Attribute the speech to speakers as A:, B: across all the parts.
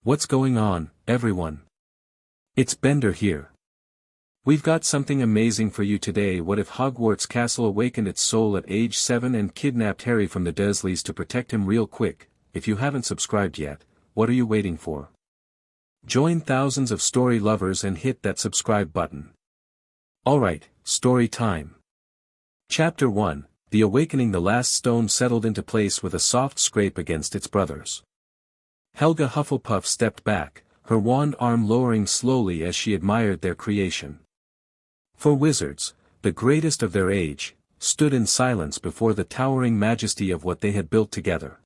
A: What's going on, everyone? It's Bender here. We've got something amazing for you today. What if Hogwarts Castle awakened its soul at age 7 and kidnapped Harry from the Dursleys to protect him real quick? If you haven't subscribed yet, what are you waiting for? Join thousands of story lovers and hit that subscribe button. Alright, story time. Chapter 1, The Awakening. The last stone settled into place with a soft scrape against its brothers. Helga Hufflepuff stepped back, her wand arm lowering slowly as she admired their creation. For wizards, the greatest of their age, stood in silence before the towering majesty of what they had built together.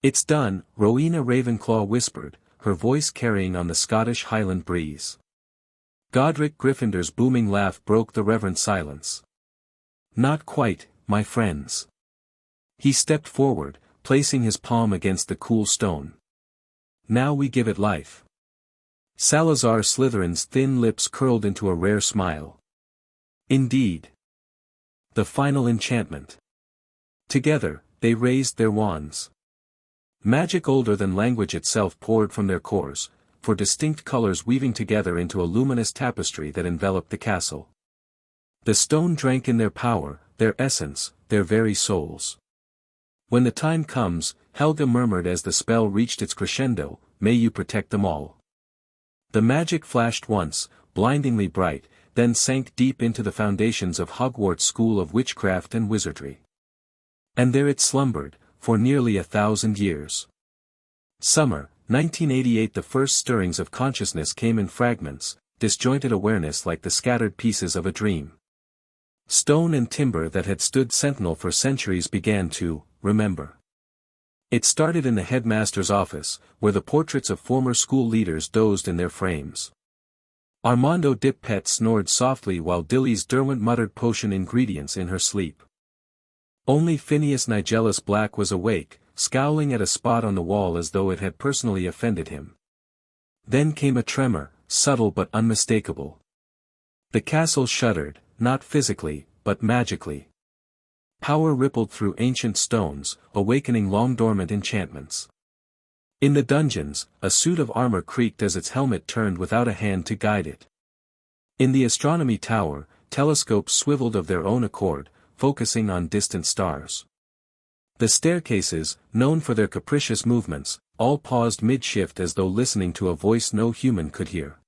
A: "It's done," Rowena Ravenclaw whispered, her voice carrying on the Scottish Highland breeze. Godric Gryffindor's booming laugh broke the reverent silence. "Not quite, my friends." He stepped forward, placing his palm against the cool stone. "Now we give it life." Salazar Slytherin's thin lips curled into a rare smile. "Indeed. The final enchantment." Together, they raised their wands. Magic older than language itself poured from their cores, for distinct colors weaving together into a luminous tapestry that enveloped the castle. The stone drank in their power, their essence, their very souls. "When the time comes," Helga murmured as the spell reached its crescendo, "may you protect them all." The magic flashed once, blindingly bright, then sank deep into the foundations of Hogwarts' School of Witchcraft and Wizardry. And there it slumbered, for nearly 1,000 years. Summer, 1988. The first stirrings of consciousness came in fragments, disjointed awareness like the scattered pieces of a dream. Stone and timber that had stood sentinel for centuries began to remember. It started in the headmaster's office, where the portraits of former school leaders dozed in their frames. Armando Dippet snored softly while Dilly's Derwent muttered potion ingredients in her sleep. Only Phineas Nigellus Black was awake, scowling at a spot on the wall as though it had personally offended him. Then came a tremor, subtle but unmistakable. The castle shuddered, not physically, but magically. Power rippled through ancient stones, awakening long-dormant enchantments. In the dungeons, a suit of armor creaked as its helmet turned without a hand to guide it. In the astronomy tower, telescopes swiveled of their own accord, focusing on distant stars. The staircases, known for their capricious movements, all paused mid-shift as though listening to a voice no human could hear.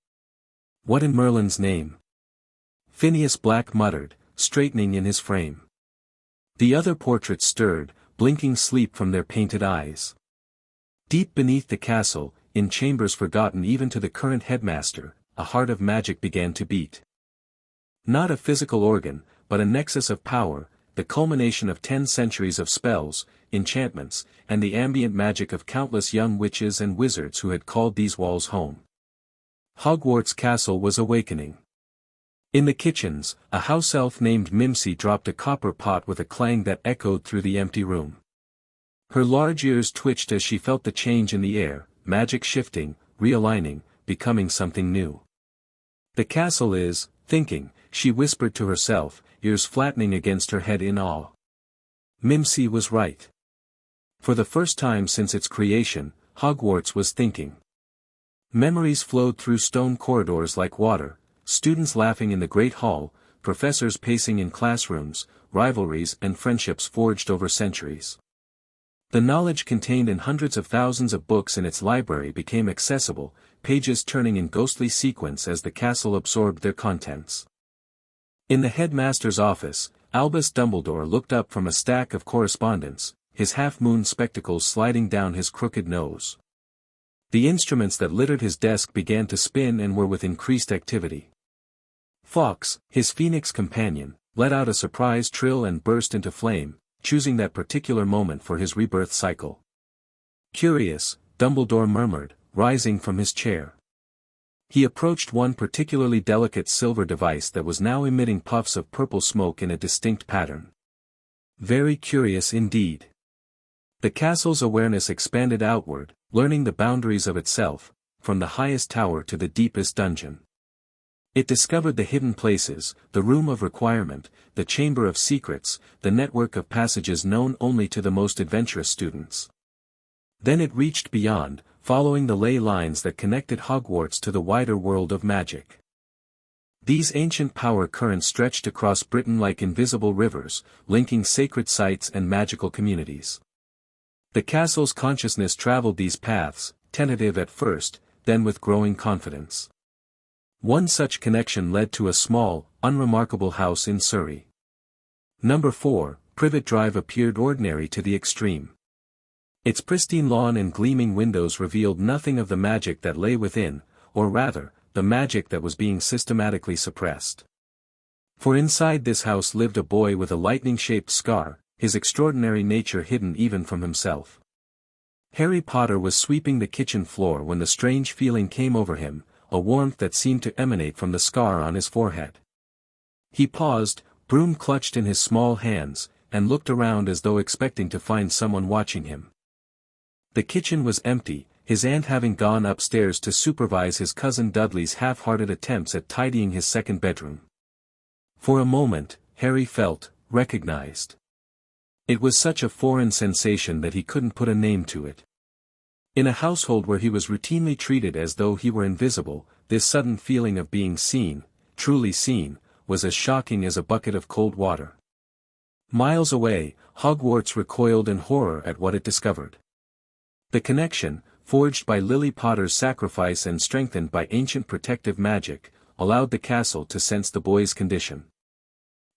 A: "What in Merlin's name?" Phineas Black muttered, straightening in his frame. The other portraits stirred, blinking sleep from their painted eyes. Deep beneath the castle, in chambers forgotten even to the current headmaster, a heart of magic began to beat. Not a physical organ, but a nexus of power, the culmination of 10 centuries of spells, enchantments, and the ambient magic of countless young witches and wizards who had called these walls home. Hogwarts Castle was awakening. In the kitchens, a house elf named Mimsy dropped a copper pot with a clang that echoed through the empty room. Her large ears twitched as she felt the change in the air, magic shifting, realigning, becoming something new. "The castle is thinking," she whispered to herself, ears flattening against her head in awe. Mimsy was right. For the first time since its creation, Hogwarts was thinking. Memories flowed through stone corridors like water, students laughing in the Great Hall, professors pacing in classrooms, rivalries and friendships forged over centuries. The knowledge contained in hundreds of thousands of books in its library became accessible, pages turning in ghostly sequence as the castle absorbed their contents. In the headmaster's office, Albus Dumbledore looked up from a stack of correspondence, his half-moon spectacles sliding down his crooked nose. The instruments that littered his desk began to spin and were with increased activity. Fawkes, his phoenix companion, let out a surprise trill and burst into flame, choosing that particular moment for his rebirth cycle. "Curious," Dumbledore murmured, rising from his chair. He approached one particularly delicate silver device that was now emitting puffs of purple smoke in a distinct pattern. "Very curious indeed." The castle's awareness expanded outward, learning the boundaries of itself, from the highest tower to the deepest dungeon. It discovered the hidden places, the room of requirement, the chamber of secrets, the network of passages known only to the most adventurous students. Then it reached beyond, following the ley lines that connected Hogwarts to the wider world of magic. These ancient power currents stretched across Britain like invisible rivers, linking sacred sites and magical communities. The castle's consciousness traveled these paths, tentative at first, then with growing confidence. One such connection led to a small, unremarkable house in Surrey. Number 4, Privet Drive appeared ordinary to the extreme. Its pristine lawn and gleaming windows revealed nothing of the magic that lay within, or rather, the magic that was being systematically suppressed. For inside this house lived a boy with a lightning-shaped scar, his extraordinary nature hidden even from himself. Harry Potter was sweeping the kitchen floor when the strange feeling came over him, a warmth that seemed to emanate from the scar on his forehead. He paused, broom clutched in his small hands, and looked around as though expecting to find someone watching him. The kitchen was empty, his aunt having gone upstairs to supervise his cousin Dudley's half-hearted attempts at tidying his second bedroom. For a moment, Harry felt recognized. It was such a foreign sensation that he couldn't put a name to it. In a household where he was routinely treated as though he were invisible, this sudden feeling of being seen, truly seen, was as shocking as a bucket of cold water. Miles away, Hogwarts recoiled in horror at what it discovered. The connection, forged by Lily Potter's sacrifice and strengthened by ancient protective magic, allowed the castle to sense the boy's condition.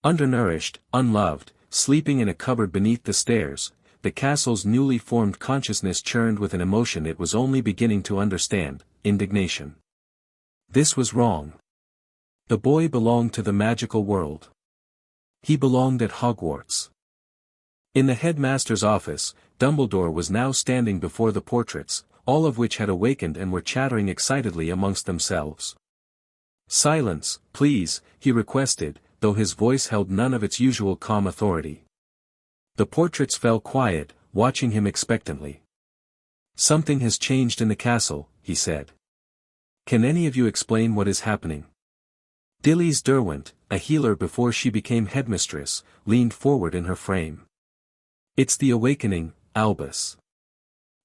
A: Undernourished, unloved, sleeping in a cupboard beneath the stairs, the castle's newly formed consciousness churned with an emotion it was only beginning to understand: indignation. This was wrong. The boy belonged to the magical world. He belonged at Hogwarts. In the headmaster's office, Dumbledore was now standing before the portraits, all of which had awakened and were chattering excitedly amongst themselves. "Silence, please," he requested, though his voice held none of its usual calm authority. The portraits fell quiet, watching him expectantly. "Something has changed in the castle," he said. "Can any of you explain what is happening?" Dilys Derwent, a healer before she became headmistress, leaned forward in her frame. "It's the awakening, Albus.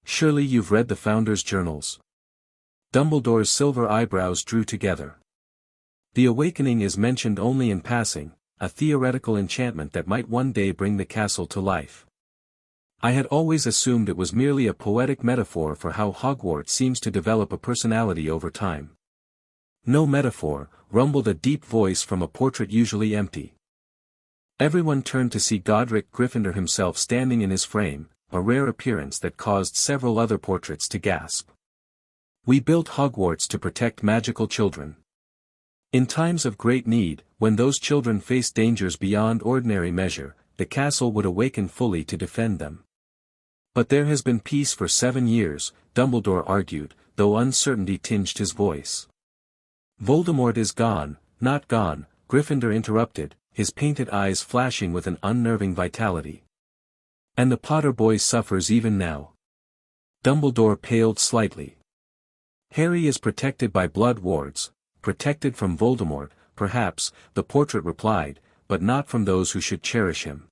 A: Surely you've read the Founder's journals." Dumbledore's silver eyebrows drew together. "The awakening is mentioned only in passing, a theoretical enchantment that might one day bring the castle to life. I had always assumed it was merely a poetic metaphor for how Hogwarts seems to develop a personality over time." "No metaphor," rumbled a deep voice from a portrait usually empty. Everyone turned to see Godric Gryffindor himself standing in his frame, a rare appearance that caused several other portraits to gasp. "We built Hogwarts to protect magical children. In times of great need, when those children faced dangers beyond ordinary measure, the castle would awaken fully to defend them. But there has been peace for 7 years, Dumbledore argued, though uncertainty tinged his voice. "Voldemort is gone, not gone," Gryffindor interrupted, his painted eyes flashing with an unnerving vitality. "And the Potter boy suffers even now." Dumbledore paled slightly. "Harry is protected by blood wards, protected from Voldemort, perhaps," the portrait replied, "but not from those who should cherish him."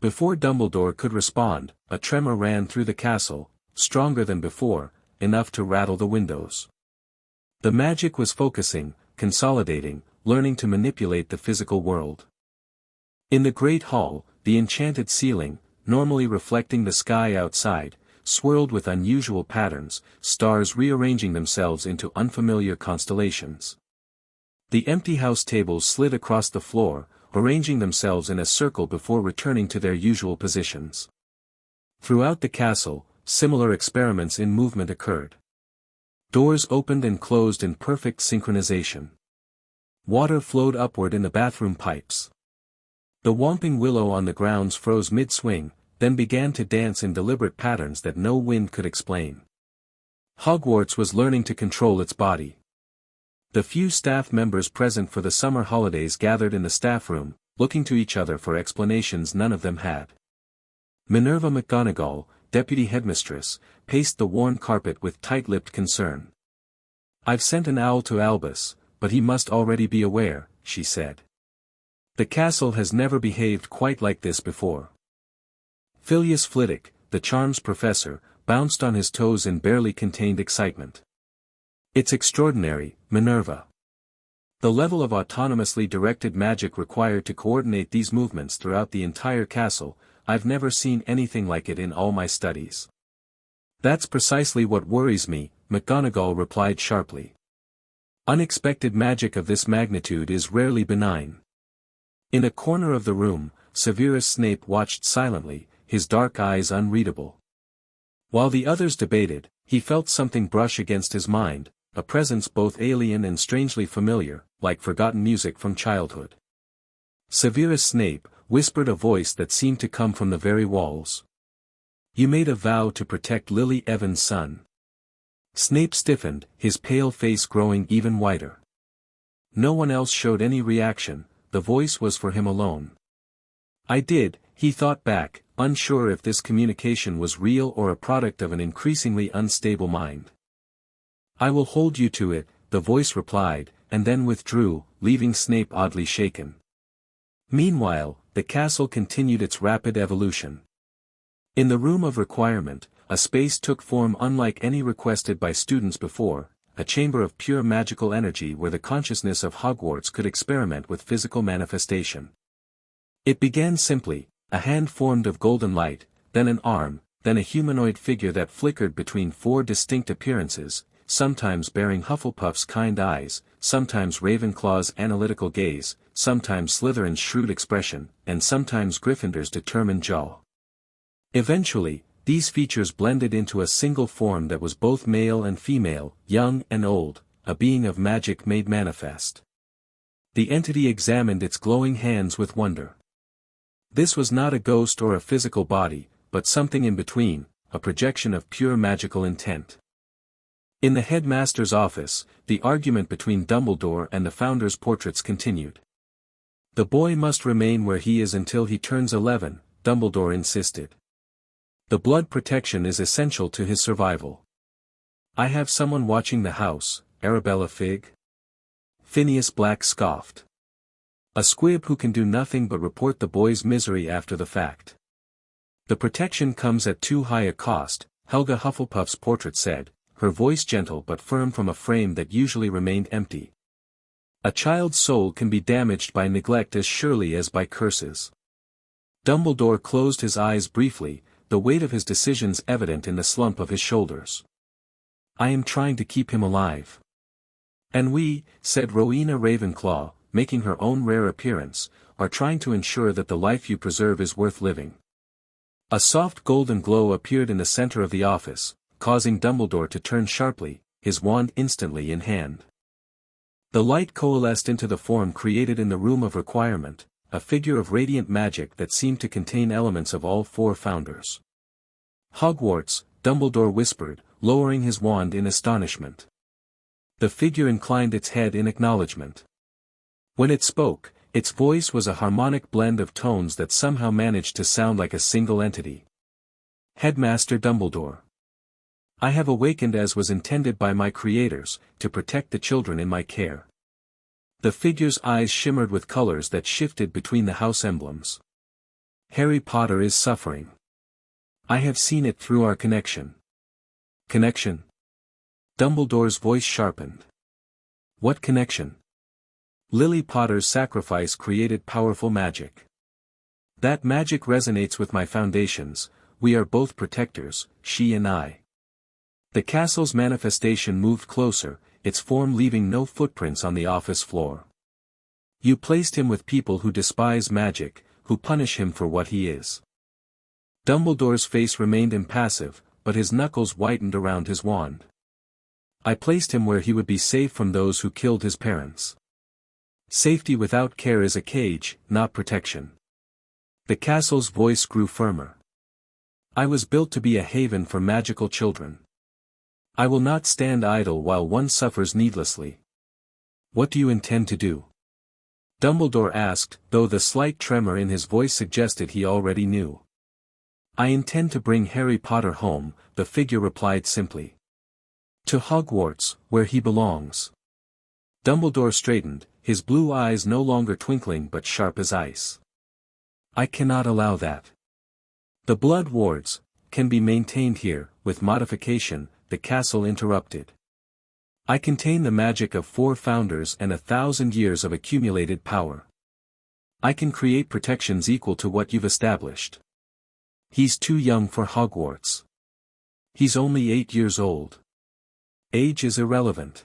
A: Before Dumbledore could respond, a tremor ran through the castle, stronger than before, enough to rattle the windows. The magic was focusing, consolidating, learning to manipulate the physical world. In the great hall, the enchanted ceiling, normally reflecting the sky outside, swirled with unusual patterns, stars rearranging themselves into unfamiliar constellations. The empty house tables slid across the floor, arranging themselves in a circle before returning to their usual positions. Throughout the castle, similar experiments in movement occurred. Doors opened and closed in perfect synchronization. Water flowed upward in the bathroom pipes. The whomping willow on the grounds froze mid-swing, then began to dance in deliberate patterns that no wind could explain. Hogwarts was learning to control its body. The few staff members present for the summer holidays gathered in the staff room, looking to each other for explanations none of them had. Minerva McGonagall, deputy headmistress, paced the worn carpet with tight-lipped concern. "I've sent an owl to Albus, but he must already be aware," she said. "The castle has never behaved quite like this before." Phileas Flitwick, the charms professor, bounced on his toes in barely contained excitement. It's extraordinary, Minerva. The level of autonomously directed magic required to coordinate these movements throughout the entire castle, I've never seen anything like it in all my studies. That's precisely what worries me, McGonagall replied sharply. Unexpected magic of this magnitude is rarely benign. In a corner of the room, Severus Snape watched silently, his dark eyes unreadable. While the others debated, he felt something brush against his mind, a presence both alien and strangely familiar, like forgotten music from childhood. Severus Snape, whispered a voice that seemed to come from the very walls. You made a vow to protect Lily Evans' son. Snape stiffened, his pale face growing even whiter. No one else showed any reaction, the voice was for him alone. I did, he thought back, unsure if this communication was real or a product of an increasingly unstable mind. I will hold you to it, the voice replied, and then withdrew, leaving Snape oddly shaken. Meanwhile, the castle continued its rapid evolution. In the room of requirement, a space took form unlike any requested by students before, a chamber of pure magical energy where the consciousness of Hogwarts could experiment with physical manifestation. It began simply, a hand formed of golden light, then an arm, then a humanoid figure that flickered between four distinct appearances, sometimes bearing Hufflepuff's kind eyes, sometimes Ravenclaw's analytical gaze, sometimes Slytherin's shrewd expression, and sometimes Gryffindor's determined jaw. Eventually, these features blended into a single form that was both male and female, young and old, a being of magic made manifest. The entity examined its glowing hands with wonder. This was not a ghost or a physical body, but something in between, a projection of pure magical intent. In the headmaster's office, the argument between Dumbledore and the founder's portraits continued. The boy must remain where he is until he turns 11, Dumbledore insisted. The blood protection is essential to his survival. I have someone watching the house, Arabella Figg? Phineas Black scoffed. A squib who can do nothing but report the boy's misery after the fact. The protection comes at too high a cost, Helga Hufflepuff's portrait said, her voice gentle but firm from a frame that usually remained empty. A child's soul can be damaged by neglect as surely as by curses. Dumbledore closed his eyes briefly, the weight of his decisions evident in the slump of his shoulders. I am trying to keep him alive. And we, said Rowena Ravenclaw, making her own rare appearance, are trying to ensure that the life you preserve is worth living. A soft golden glow appeared in the center of the office, causing Dumbledore to turn sharply, his wand instantly in hand. The light coalesced into the form created in the room of requirement, a figure of radiant magic that seemed to contain elements of all four founders. Hogwarts, Dumbledore whispered, lowering his wand in astonishment. The figure inclined its head in acknowledgement. When it spoke, its voice was a harmonic blend of tones that somehow managed to sound like a single entity. Headmaster Dumbledore. I have awakened as was intended by my creators, to protect the children in my care. The figure's eyes shimmered with colors that shifted between the house emblems. Harry Potter is suffering. I have seen it through our connection. Connection? Dumbledore's voice sharpened. What connection? Lily Potter's sacrifice created powerful magic. That magic resonates with my foundations, we are both protectors, she and I. The castle's manifestation moved closer, its form leaving no footprints on the office floor. You placed him with people who despise magic, who punish him for what he is. Dumbledore's face remained impassive, but his knuckles whitened around his wand. I placed him where he would be safe from those who killed his parents. Safety without care is a cage, not protection. The castle's voice grew firmer. I was built to be a haven for magical children. I will not stand idle while one suffers needlessly. What do you intend to do? Dumbledore asked, though the slight tremor in his voice suggested he already knew. I intend to bring Harry Potter home, the figure replied simply. To Hogwarts, where he belongs. Dumbledore straightened, his blue eyes no longer twinkling but sharp as ice. I cannot allow that. The blood wards can be maintained here, with modification, the castle interrupted. I contain the magic of 4 founders and 1,000 years of accumulated power. I can create protections equal to what you've established. He's too young for Hogwarts. He's only 8 years old. Age is irrelevant.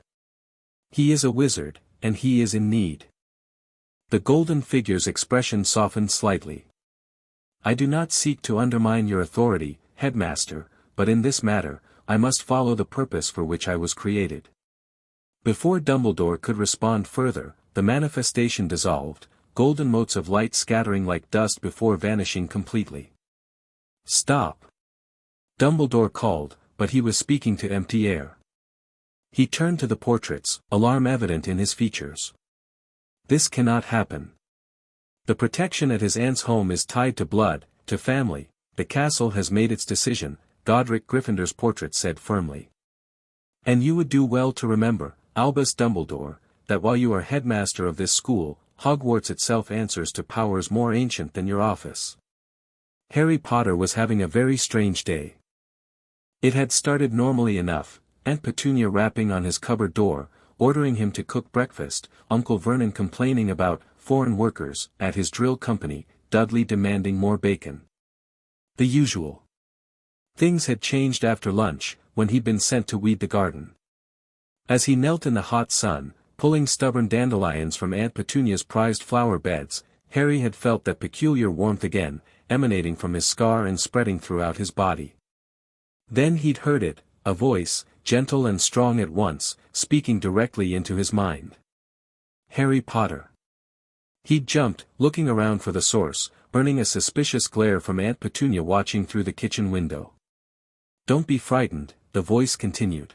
A: He is a wizard, and he is in need. The golden figure's expression softened slightly. I do not seek to undermine your authority, Headmaster, but in this matter, I must follow the purpose for which I was created. Before Dumbledore could respond further, the manifestation dissolved, golden motes of light scattering like dust before vanishing completely. Stop! Dumbledore called, but he was speaking to empty air. He turned to the portraits, alarm evident in his features. This cannot happen. The protection at his aunt's home is tied to blood, to family. The castle has made its decision, Godric Gryffindor's portrait said firmly. And you would do well to remember, Albus Dumbledore, that while you are headmaster of this school, Hogwarts itself answers to powers more ancient than your office. Harry Potter was having a very strange day. It had started normally enough, Aunt Petunia rapping on his cupboard door, ordering him to cook breakfast, Uncle Vernon complaining about foreign workers at his drill company, Dudley demanding more bacon. The usual. Things had changed after lunch, when he'd been sent to weed the garden. As he knelt in the hot sun, pulling stubborn dandelions from Aunt Petunia's prized flower beds, Harry had felt that peculiar warmth again, emanating from his scar and spreading throughout his body. Then he'd heard it, a voice, gentle and strong at once, speaking directly into his mind. Harry Potter. He'd jumped, looking around for the source, earning a suspicious glare from Aunt Petunia watching through the kitchen window. Don't be frightened, the voice continued.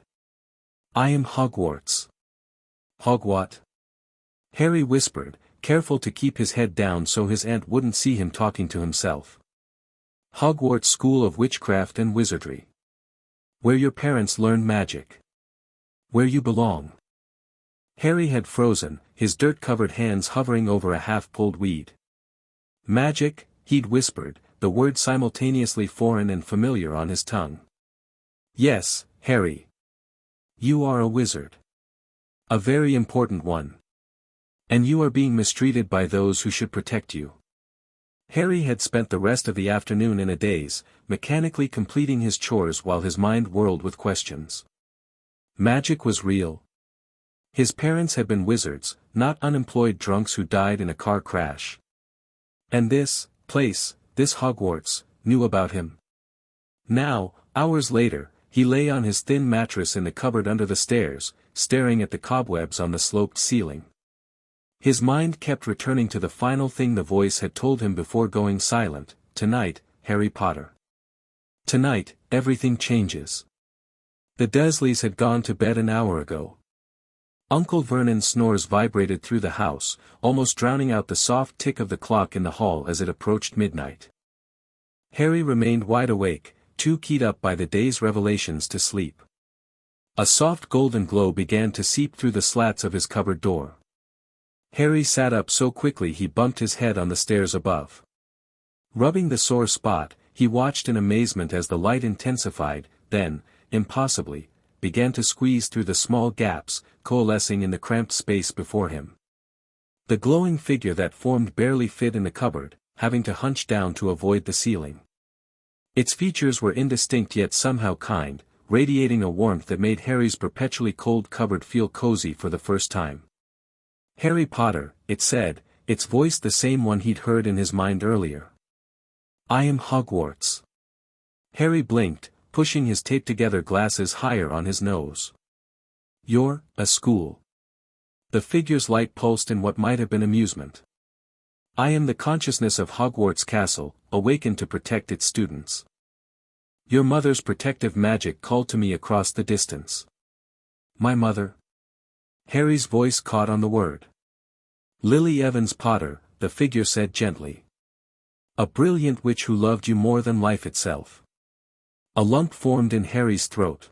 A: I am Hogwarts. Hogwart? Harry whispered, careful to keep his head down so his aunt wouldn't see him talking to himself. Hogwarts School of Witchcraft and Wizardry. Where your parents learn magic. Where you belong. Harry had frozen, his dirt-covered hands hovering over a half-pulled weed. Magic, he'd whispered, the word simultaneously foreign and familiar on his tongue. Yes, Harry. You are a wizard. A very important one. And you are being mistreated by those who should protect you. Harry had spent the rest of the afternoon in a daze, mechanically completing his chores while his mind whirled with questions. Magic was real. His parents had been wizards, not unemployed drunks who died in a car crash. And this place, this Hogwarts, knew about him. Now, hours later, he lay on his thin mattress in the cupboard under the stairs, staring at the cobwebs on the sloped ceiling. His mind kept returning to the final thing the voice had told him before going silent, tonight, Harry Potter. Tonight, everything changes. The Dursleys had gone to bed an hour ago. Uncle Vernon's snores vibrated through the house, almost drowning out the soft tick of the clock in the hall as it approached midnight. Harry remained wide awake, too keyed up by the day's revelations to sleep. A soft golden glow began to seep through the slats of his cupboard door. Harry sat up so quickly he bumped his head on the stairs above. Rubbing the sore spot, he watched in amazement as the light intensified, then, impossibly, began to squeeze through the small gaps, coalescing in the cramped space before him. The glowing figure that formed barely fit in the cupboard, having to hunch down to avoid the ceiling. Its features were indistinct yet somehow kind, radiating a warmth that made Harry's perpetually cold cupboard feel cozy for the first time. Harry Potter, it said, its voice the same one he'd heard in his mind earlier. I am Hogwarts. Harry blinked, pushing his taped-together glasses higher on his nose. You're a school. The figure's light pulsed in what might have been amusement. I am the consciousness of Hogwarts Castle, awakened to protect its students. Your mother's protective magic called to me across the distance. My mother? Harry's voice caught on the word. Lily Evans Potter, the figure said gently. A brilliant witch who loved you more than life itself. A lump formed in Harry's throat.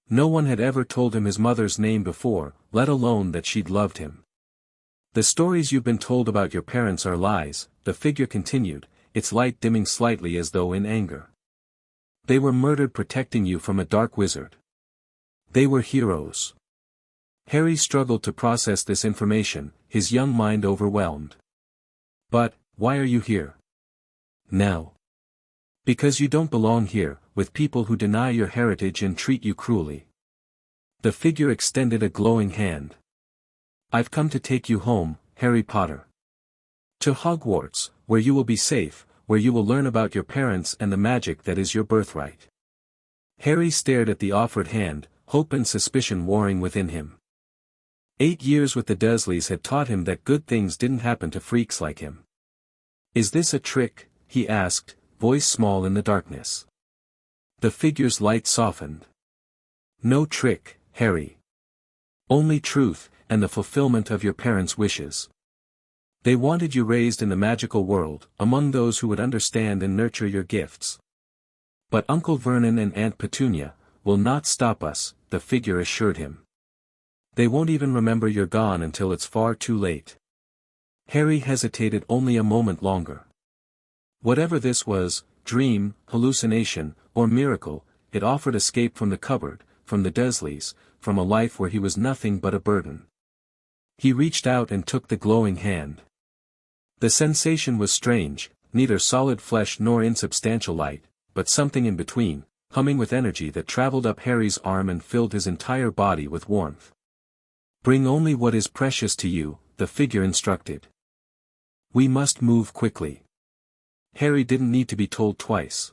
A: No one had ever told him his mother's name before, let alone that she'd loved him. The stories you've been told about your parents are lies, the figure continued, its light dimming slightly as though in anger. They were murdered protecting you from a dark wizard. They were heroes. Harry struggled to process this information, his young mind overwhelmed. But, why are you here? Now. Because you don't belong here, with people who deny your heritage and treat you cruelly. The figure extended a glowing hand. I've come to take you home, Harry Potter. To Hogwarts, where you will be safe, where you will learn about your parents and the magic that is your birthright. Harry stared at the offered hand, hope and suspicion warring within him. 8 years with the Dursleys had taught him that good things didn't happen to freaks like him. Is this a trick? He asked, voice small in the darkness. The figure's light softened. No trick, Harry. Only truth, and the fulfillment of your parents' wishes. They wanted you raised in the magical world, among those who would understand and nurture your gifts. But Uncle Vernon and Aunt Petunia will not stop us, the figure assured him. They won't even remember you're gone until it's far too late. Harry hesitated only a moment longer. Whatever this was, dream, hallucination, or miracle, it offered escape from the cupboard, from the Dursleys, from a life where he was nothing but a burden. He reached out and took the glowing hand. The sensation was strange, neither solid flesh nor insubstantial light, but something in between, humming with energy that traveled up Harry's arm and filled his entire body with warmth. Bring only what is precious to you, the figure instructed. We must move quickly. Harry didn't need to be told twice.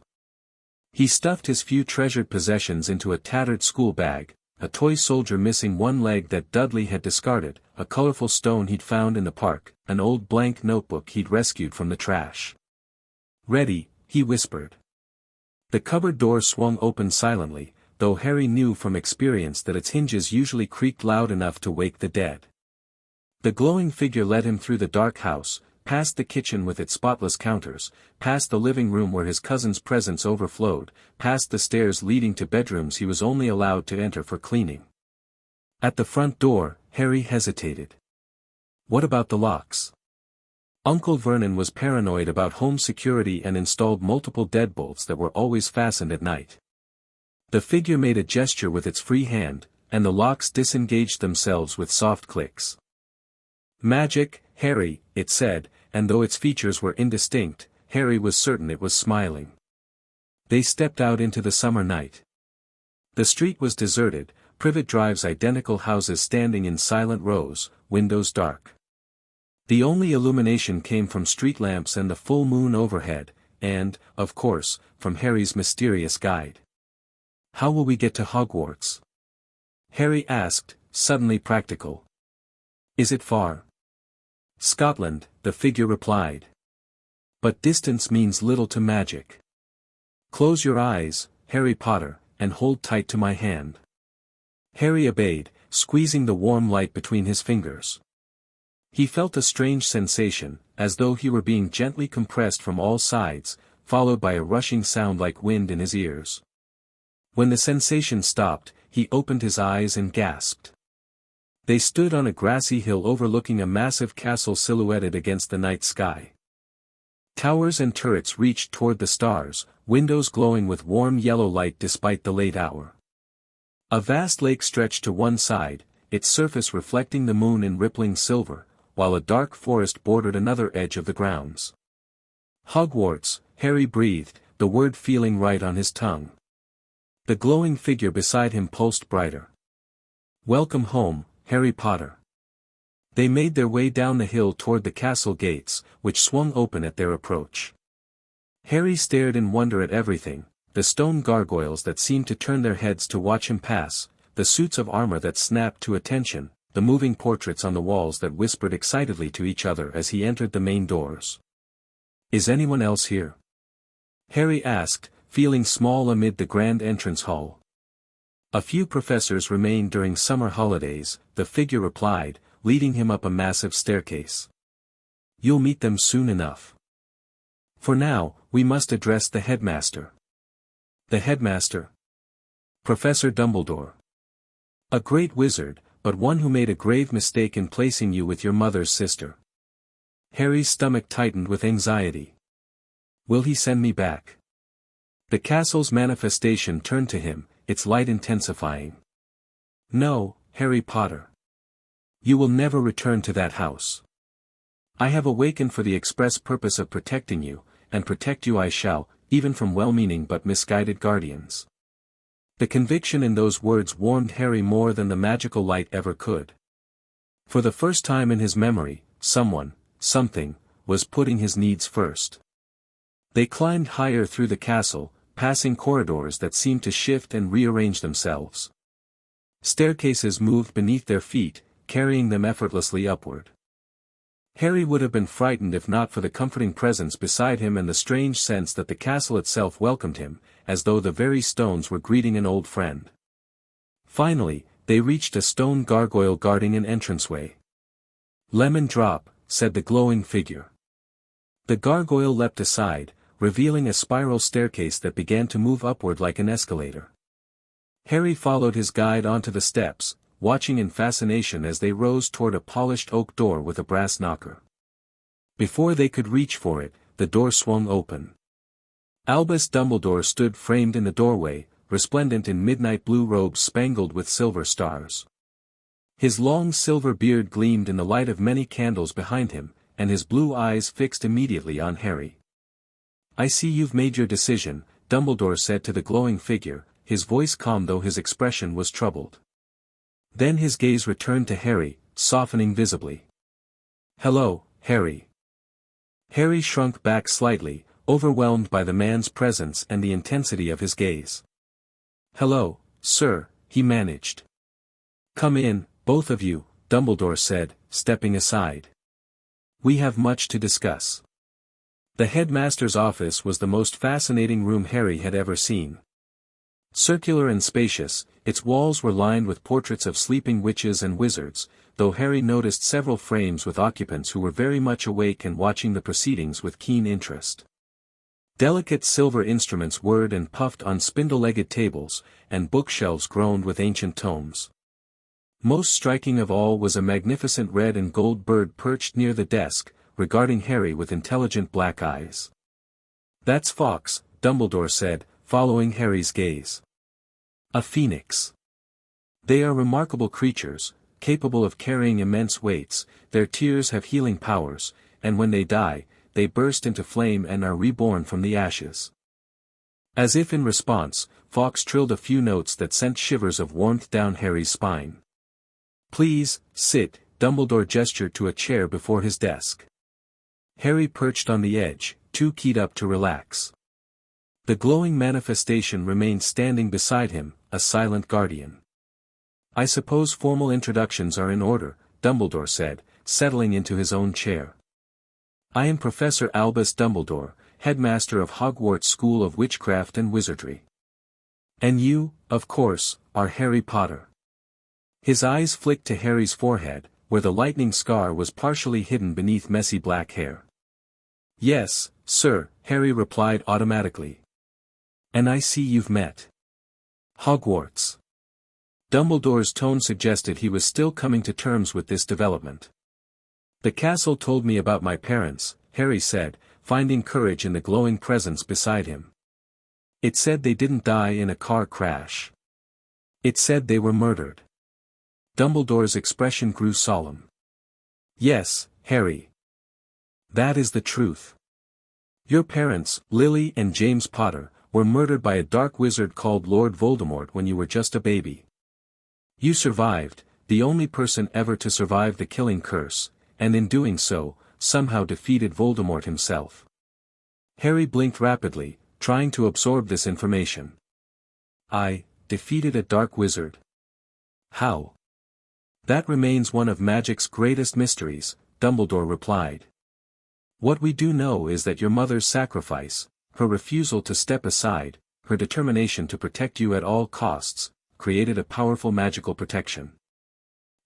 A: He stuffed his few treasured possessions into a tattered school bag, a toy soldier missing one leg that Dudley had discarded, a colorful stone he'd found in the park, an old blank notebook he'd rescued from the trash. Ready, he whispered. The cupboard door swung open silently, though Harry knew from experience that its hinges usually creaked loud enough to wake the dead. The glowing figure led him through the dark house, past the kitchen with its spotless counters, past the living room where his cousin's presence overflowed, past the stairs leading to bedrooms he was only allowed to enter for cleaning. At the front door, Harry hesitated. What about the locks? Uncle Vernon was paranoid about home security and installed multiple deadbolts that were always fastened at night. The figure made a gesture with its free hand, and the locks disengaged themselves with soft clicks. Magic, Harry, it said, and though its features were indistinct, Harry was certain it was smiling. They stepped out into the summer night. The street was deserted, Privet Drive's identical houses standing in silent rows, windows dark. The only illumination came from street lamps and the full moon overhead, and, of course, from Harry's mysterious guide. How will we get to Hogwarts? Harry asked, suddenly practical. Is it far? Scotland, the figure replied. But distance means little to magic. Close your eyes, Harry Potter, and hold tight to my hand. Harry obeyed, squeezing the warm light between his fingers. He felt a strange sensation, as though he were being gently compressed from all sides, followed by a rushing sound like wind in his ears. When the sensation stopped, he opened his eyes and gasped. They stood on a grassy hill overlooking a massive castle silhouetted against the night sky. Towers and turrets reached toward the stars, windows glowing with warm yellow light despite the late hour. A vast lake stretched to one side, its surface reflecting the moon in rippling silver, while a dark forest bordered another edge of the grounds. Hogwarts, Harry breathed, the word feeling right on his tongue. The glowing figure beside him pulsed brighter. Welcome home, Harry Potter. They made their way down the hill toward the castle gates, which swung open at their approach. Harry stared in wonder at everything, the stone gargoyles that seemed to turn their heads to watch him pass, the suits of armor that snapped to attention, the moving portraits on the walls that whispered excitedly to each other as he entered the main doors. Is anyone else here? Harry asked, feeling small amid the grand entrance hall. A few professors remained during summer holidays, the figure replied, leading him up a massive staircase. You'll meet them soon enough. For now, we must address the headmaster. The headmaster? Professor Dumbledore. A great wizard, but one who made a grave mistake in placing you with your mother's sister. Harry's stomach tightened with anxiety. Will he send me back? The castle's manifestation turned to him, its light intensifying. "No, Harry Potter. You will never return to that house. I have awakened for the express purpose of protecting you, and protect you I shall, even from well-meaning but misguided guardians." The conviction in those words warmed Harry more than the magical light ever could. For the first time in his memory, someone, something, was putting his needs first. They climbed higher through the castle, passing corridors that seemed to shift and rearrange themselves. Staircases moved beneath their feet, carrying them effortlessly upward. Harry would have been frightened if not for the comforting presence beside him and the strange sense that the castle itself welcomed him, as though the very stones were greeting an old friend. Finally, they reached a stone gargoyle guarding an entranceway. "Lemon drop," said the glowing figure. The gargoyle leapt aside, revealing a spiral staircase that began to move upward like an escalator. Harry followed his guide onto the steps, watching in fascination as they rose toward a polished oak door with a brass knocker. Before they could reach for it, the door swung open. Albus Dumbledore stood framed in the doorway, resplendent in midnight blue robes spangled with silver stars. His long silver beard gleamed in the light of many candles behind him, and his blue eyes fixed immediately on Harry. "I see you've made your decision," Dumbledore said to the glowing figure, his voice calm though his expression was troubled. Then his gaze returned to Harry, softening visibly. "Hello, Harry." Harry shrunk back slightly, overwhelmed by the man's presence and the intensity of his gaze. "Hello, sir," he managed. "Come in, both of you," Dumbledore said, stepping aside. "We have much to discuss." The headmaster's office was the most fascinating room Harry had ever seen. Circular and spacious, its walls were lined with portraits of sleeping witches and wizards, though Harry noticed several frames with occupants who were very much awake and watching the proceedings with keen interest. Delicate silver instruments whirred and puffed on spindle-legged tables, and bookshelves groaned with ancient tomes. Most striking of all was a magnificent red and gold bird perched near the desk, regarding Harry with intelligent black eyes. "That's Fawkes," Dumbledore said, following Harry's gaze. "A phoenix. They are remarkable creatures, capable of carrying immense weights, their tears have healing powers, and when they die, they burst into flame and are reborn from the ashes." As if in response, Fawkes trilled a few notes that sent shivers of warmth down Harry's spine. "Please, sit," Dumbledore gestured to a chair before his desk. Harry perched on the edge, too keyed up to relax. The glowing manifestation remained standing beside him, a silent guardian. "I suppose formal introductions are in order," Dumbledore said, settling into his own chair. "I am Professor Albus Dumbledore, Headmaster of Hogwarts School of Witchcraft and Wizardry. And you, of course, are Harry Potter." His eyes flicked to Harry's forehead, where the lightning scar was partially hidden beneath messy black hair. "Yes, sir," Harry replied automatically. "And I see you've met Hogwarts." Dumbledore's tone suggested he was still coming to terms with this development. "The castle told me about my parents," Harry said, finding courage in the glowing presence beside him. "It said they didn't die in a car crash. It said they were murdered." Dumbledore's expression grew solemn. "Yes, Harry. That is the truth. Your parents, Lily and James Potter, were murdered by a dark wizard called Lord Voldemort when you were just a baby. You survived, the only person ever to survive the killing curse, and in doing so, somehow defeated Voldemort himself." Harry blinked rapidly, trying to absorb this information. "I defeated a dark wizard? How?" "That remains one of magic's greatest mysteries," Dumbledore replied. "What we do know is that your mother's sacrifice, her refusal to step aside, her determination to protect you at all costs, created a powerful magical protection.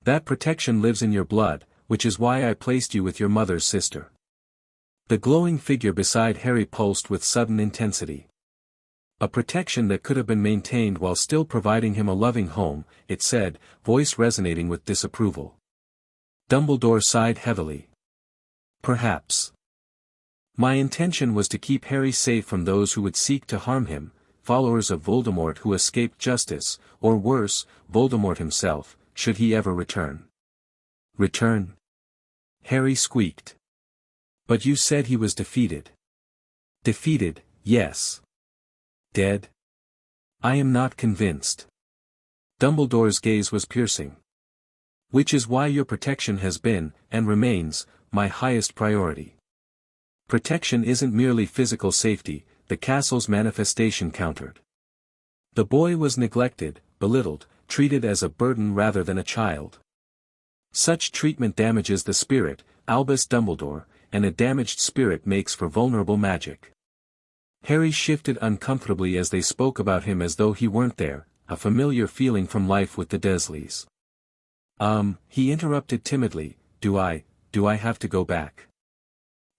A: That protection lives in your blood, which is why I placed you with your mother's sister." The glowing figure beside Harry pulsed with sudden intensity. "A protection that could have been maintained while still providing him a loving home," it said, voice resonating with disapproval. Dumbledore sighed heavily. "Perhaps. My intention was to keep Harry safe from those who would seek to harm him, followers of Voldemort who escaped justice, or worse, Voldemort himself, should he ever return. Return? Harry squeaked. But you said he was defeated. Defeated, yes. Dead? I am not convinced. Dumbledore's gaze was piercing. Which is why your protection has been, and remains, my highest priority. Protection isn't merely physical safety, the castle's manifestation countered. The boy was neglected, belittled, treated as a burden rather than a child. Such treatment damages the spirit, Albus Dumbledore, and a damaged spirit makes for vulnerable magic. Harry shifted uncomfortably as they spoke about him as though he weren't there, a familiar feeling from life with the Dursleys. He interrupted timidly, do I have to go back?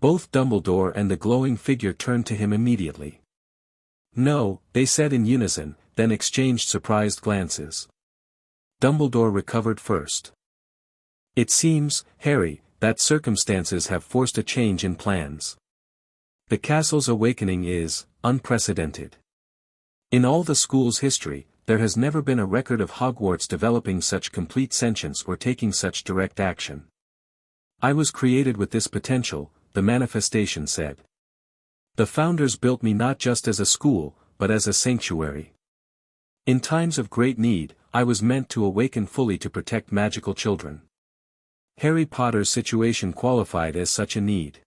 A: Both Dumbledore and the glowing figure turned to him immediately. No, they said in unison, then exchanged surprised glances. Dumbledore recovered first. It seems, Harry, that circumstances have forced a change in plans. The castle's awakening is unprecedented. In all the school's history, there has never been a record of Hogwarts developing such complete sentience or taking such direct action. I was created with this potential, the manifestation said. The founders built me not just as a school, but as a sanctuary. In times of great need, I was meant to awaken fully to protect magical children. Harry Potter's situation qualified as such a need.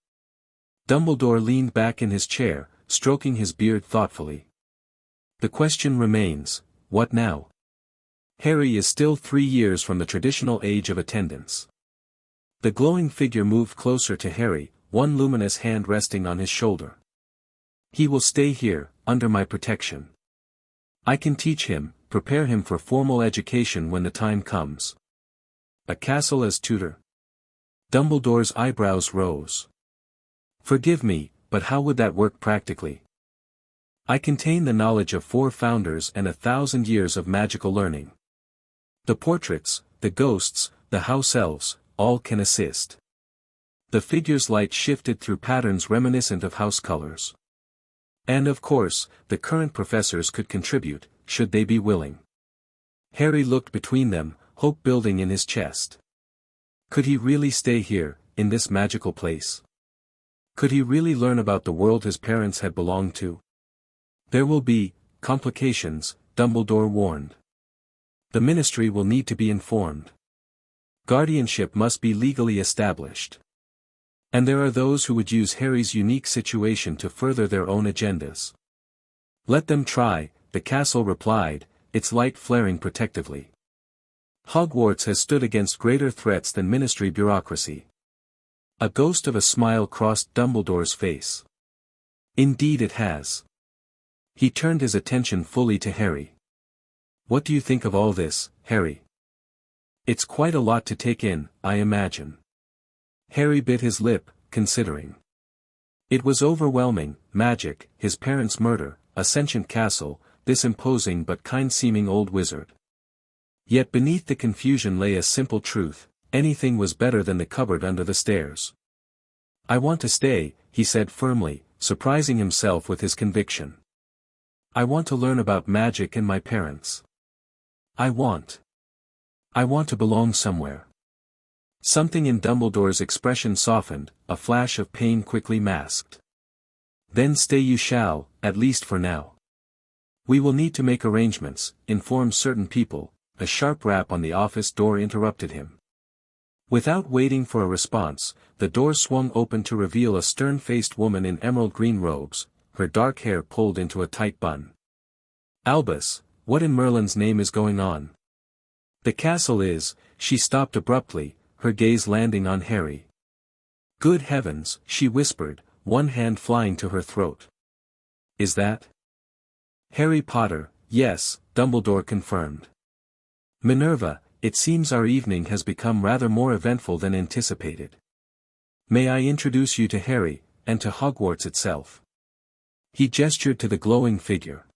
A: Dumbledore leaned back in his chair, stroking his beard thoughtfully. The question remains, what now? Harry is still 3 years from the traditional age of attendance. The glowing figure moved closer to Harry, one luminous hand resting on his shoulder. He will stay here, under my protection. I can teach him, prepare him for formal education when the time comes. A castle as tutor? Dumbledore's eyebrows rose. Forgive me, but how would that work practically? I contain the knowledge of 4 founders and 1,000 years of magical learning. The portraits, the ghosts, the house elves, all can assist. The figure's light shifted through patterns reminiscent of house colors. And of course, the current professors could contribute, should they be willing. Harry looked between them, hope building in his chest. Could he really stay here, in this magical place? Could he really learn about the world his parents had belonged to? There will be complications, Dumbledore warned. The ministry will need to be informed. Guardianship must be legally established. And there are those who would use Harry's unique situation to further their own agendas. Let them try, the castle replied, its light flaring protectively. Hogwarts has stood against greater threats than ministry bureaucracy. A ghost of a smile crossed Dumbledore's face. Indeed it has. He turned his attention fully to Harry. What do you think of all this, Harry? It's quite a lot to take in, I imagine. Harry bit his lip, considering. It was overwhelming, magic, his parents' murder, a sentient castle, this imposing but kind-seeming old wizard. Yet beneath the confusion lay a simple truth, anything was better than the cupboard under the stairs. I want to stay, he said firmly, surprising himself with his conviction. I want to learn about magic and my parents. I want to belong somewhere. Something in Dumbledore's expression softened, a flash of pain quickly masked. Then stay you shall, at least for now. We will need to make arrangements, inform certain people. A sharp rap on the office door interrupted him. Without waiting for a response, the door swung open to reveal a stern-faced woman in emerald green robes, her dark hair pulled into a tight bun. Albus, what in Merlin's name is going on? The castle is, she stopped abruptly, her gaze landing on Harry. Good heavens, she whispered, one hand flying to her throat. Is that Harry Potter? Yes, Dumbledore confirmed. Minerva, it seems our evening has become rather more eventful than anticipated. May I introduce you to Harry, and to Hogwarts itself? He gestured to the glowing figure.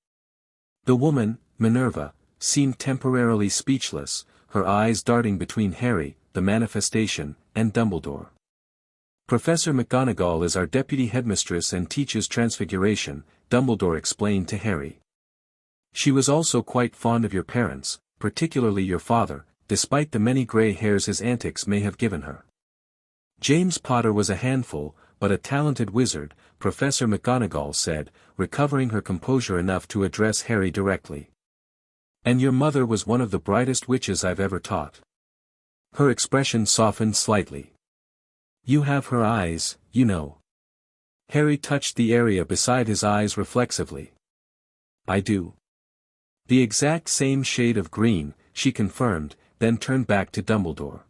A: The woman, Minerva, seemed temporarily speechless, her eyes darting between Harry, the manifestation, and Dumbledore. Professor McGonagall is our deputy headmistress and teaches Transfiguration, Dumbledore explained to Harry. She was also quite fond of your parents, particularly your father, despite the many grey hairs his antics may have given her. James Potter was a handful, but a talented wizard, Professor McGonagall said, recovering her composure enough to address Harry directly. And your mother was one of the brightest witches I've ever taught. Her expression softened slightly. You have her eyes, you know. Harry touched the area beside his eyes reflexively. I do. The exact same shade of green, she confirmed, then turned back to Dumbledore.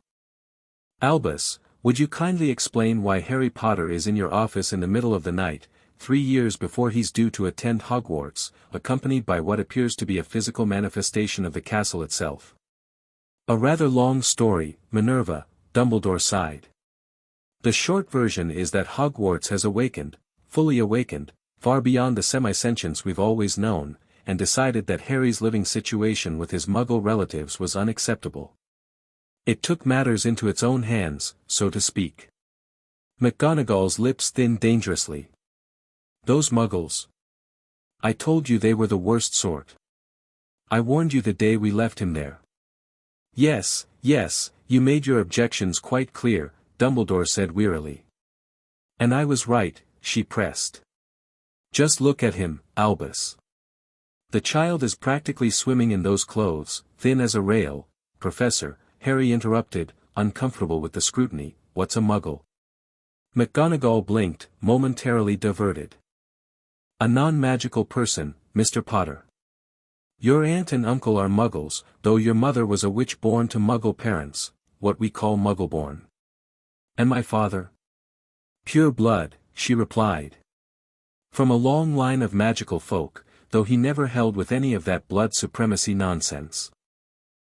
A: Albus, would you kindly explain why Harry Potter is in your office in the middle of the night, 3 years before he's due to attend Hogwarts, accompanied by what appears to be a physical manifestation of the castle itself? A rather long story, Minerva, Dumbledore sighed. The short version is that Hogwarts has awakened, fully awakened, far beyond the semi-sentience we've always known, and decided that Harry's living situation with his Muggle relatives was unacceptable. It took matters into its own hands, so to speak. McGonagall's lips thinned dangerously. Those Muggles. I told you they were the worst sort. I warned you the day we left him there. Yes, you made your objections quite clear, Dumbledore said wearily. And I was right, she pressed. Just look at him, Albus. The child is practically swimming in those clothes, thin as a rail. Professor, Harry interrupted, uncomfortable with the scrutiny, what's a Muggle? McGonagall blinked, momentarily diverted. A non-magical person, Mr. Potter. Your aunt and uncle are Muggles, though your mother was a witch born to Muggle parents, what we call Muggle-born. And my father? Pure blood, she replied. From a long line of magical folk, though he never held with any of that blood supremacy nonsense.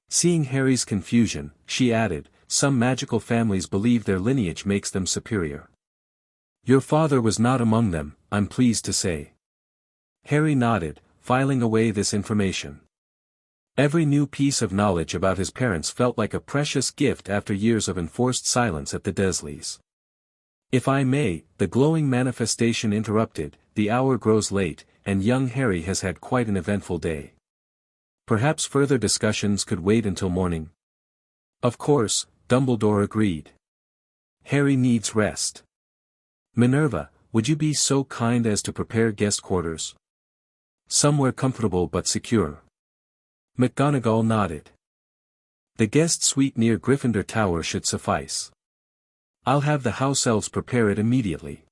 A: Seeing Harry's confusion, she added, some magical families believe their lineage makes them superior. Your father was not among them, I'm pleased to say. Harry nodded, filing away this information. Every new piece of knowledge about his parents felt like a precious gift after years of enforced silence at the Dursleys. If I may, the glowing manifestation interrupted, the hour grows late, and young Harry has had quite an eventful day. Perhaps further discussions could wait until morning. Of course, Dumbledore agreed. Harry needs rest. Minerva, would you be so kind as to prepare guest quarters? Somewhere comfortable but secure. McGonagall nodded. The guest suite near Gryffindor Tower should suffice. I'll have the house elves prepare it immediately.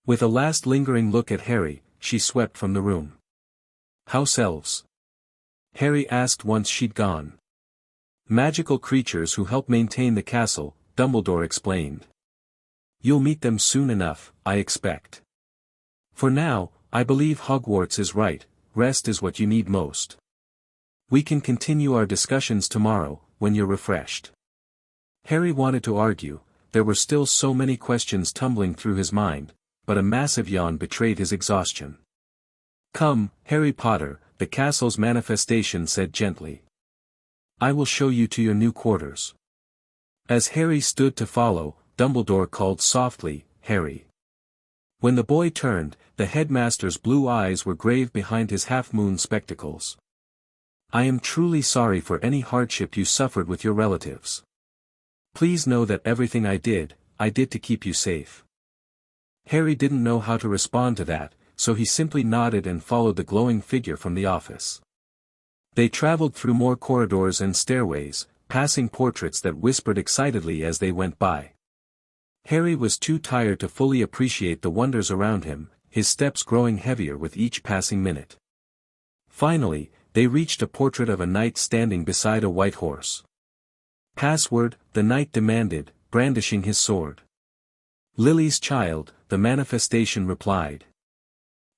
A: With a last lingering look at Harry, she swept from the room. House elves? Harry asked once she'd gone. Magical creatures who help maintain the castle, Dumbledore explained. You'll meet them soon enough, I expect. For now, I believe Hogwarts is right, rest is what you need most. We can continue our discussions tomorrow, when you're refreshed. Harry wanted to argue, there were still so many questions tumbling through his mind, but a massive yawn betrayed his exhaustion. Come, Harry Potter, the castle's manifestation said gently. I will show you to your new quarters. As Harry stood to follow, Dumbledore called softly, Harry. When the boy turned, the headmaster's blue eyes were grave behind his half-moon spectacles. I am truly sorry for any hardship you suffered with your relatives. Please know that everything I did to keep you safe. Harry didn't know how to respond to that, so he simply nodded and followed the glowing figure from the office. They traveled through more corridors and stairways, passing portraits that whispered excitedly as they went by. Harry was too tired to fully appreciate the wonders around him, his steps growing heavier with each passing minute. Finally, they reached a portrait of a knight standing beside a white horse. Password, the knight demanded, brandishing his sword. Lily's child, the manifestation replied.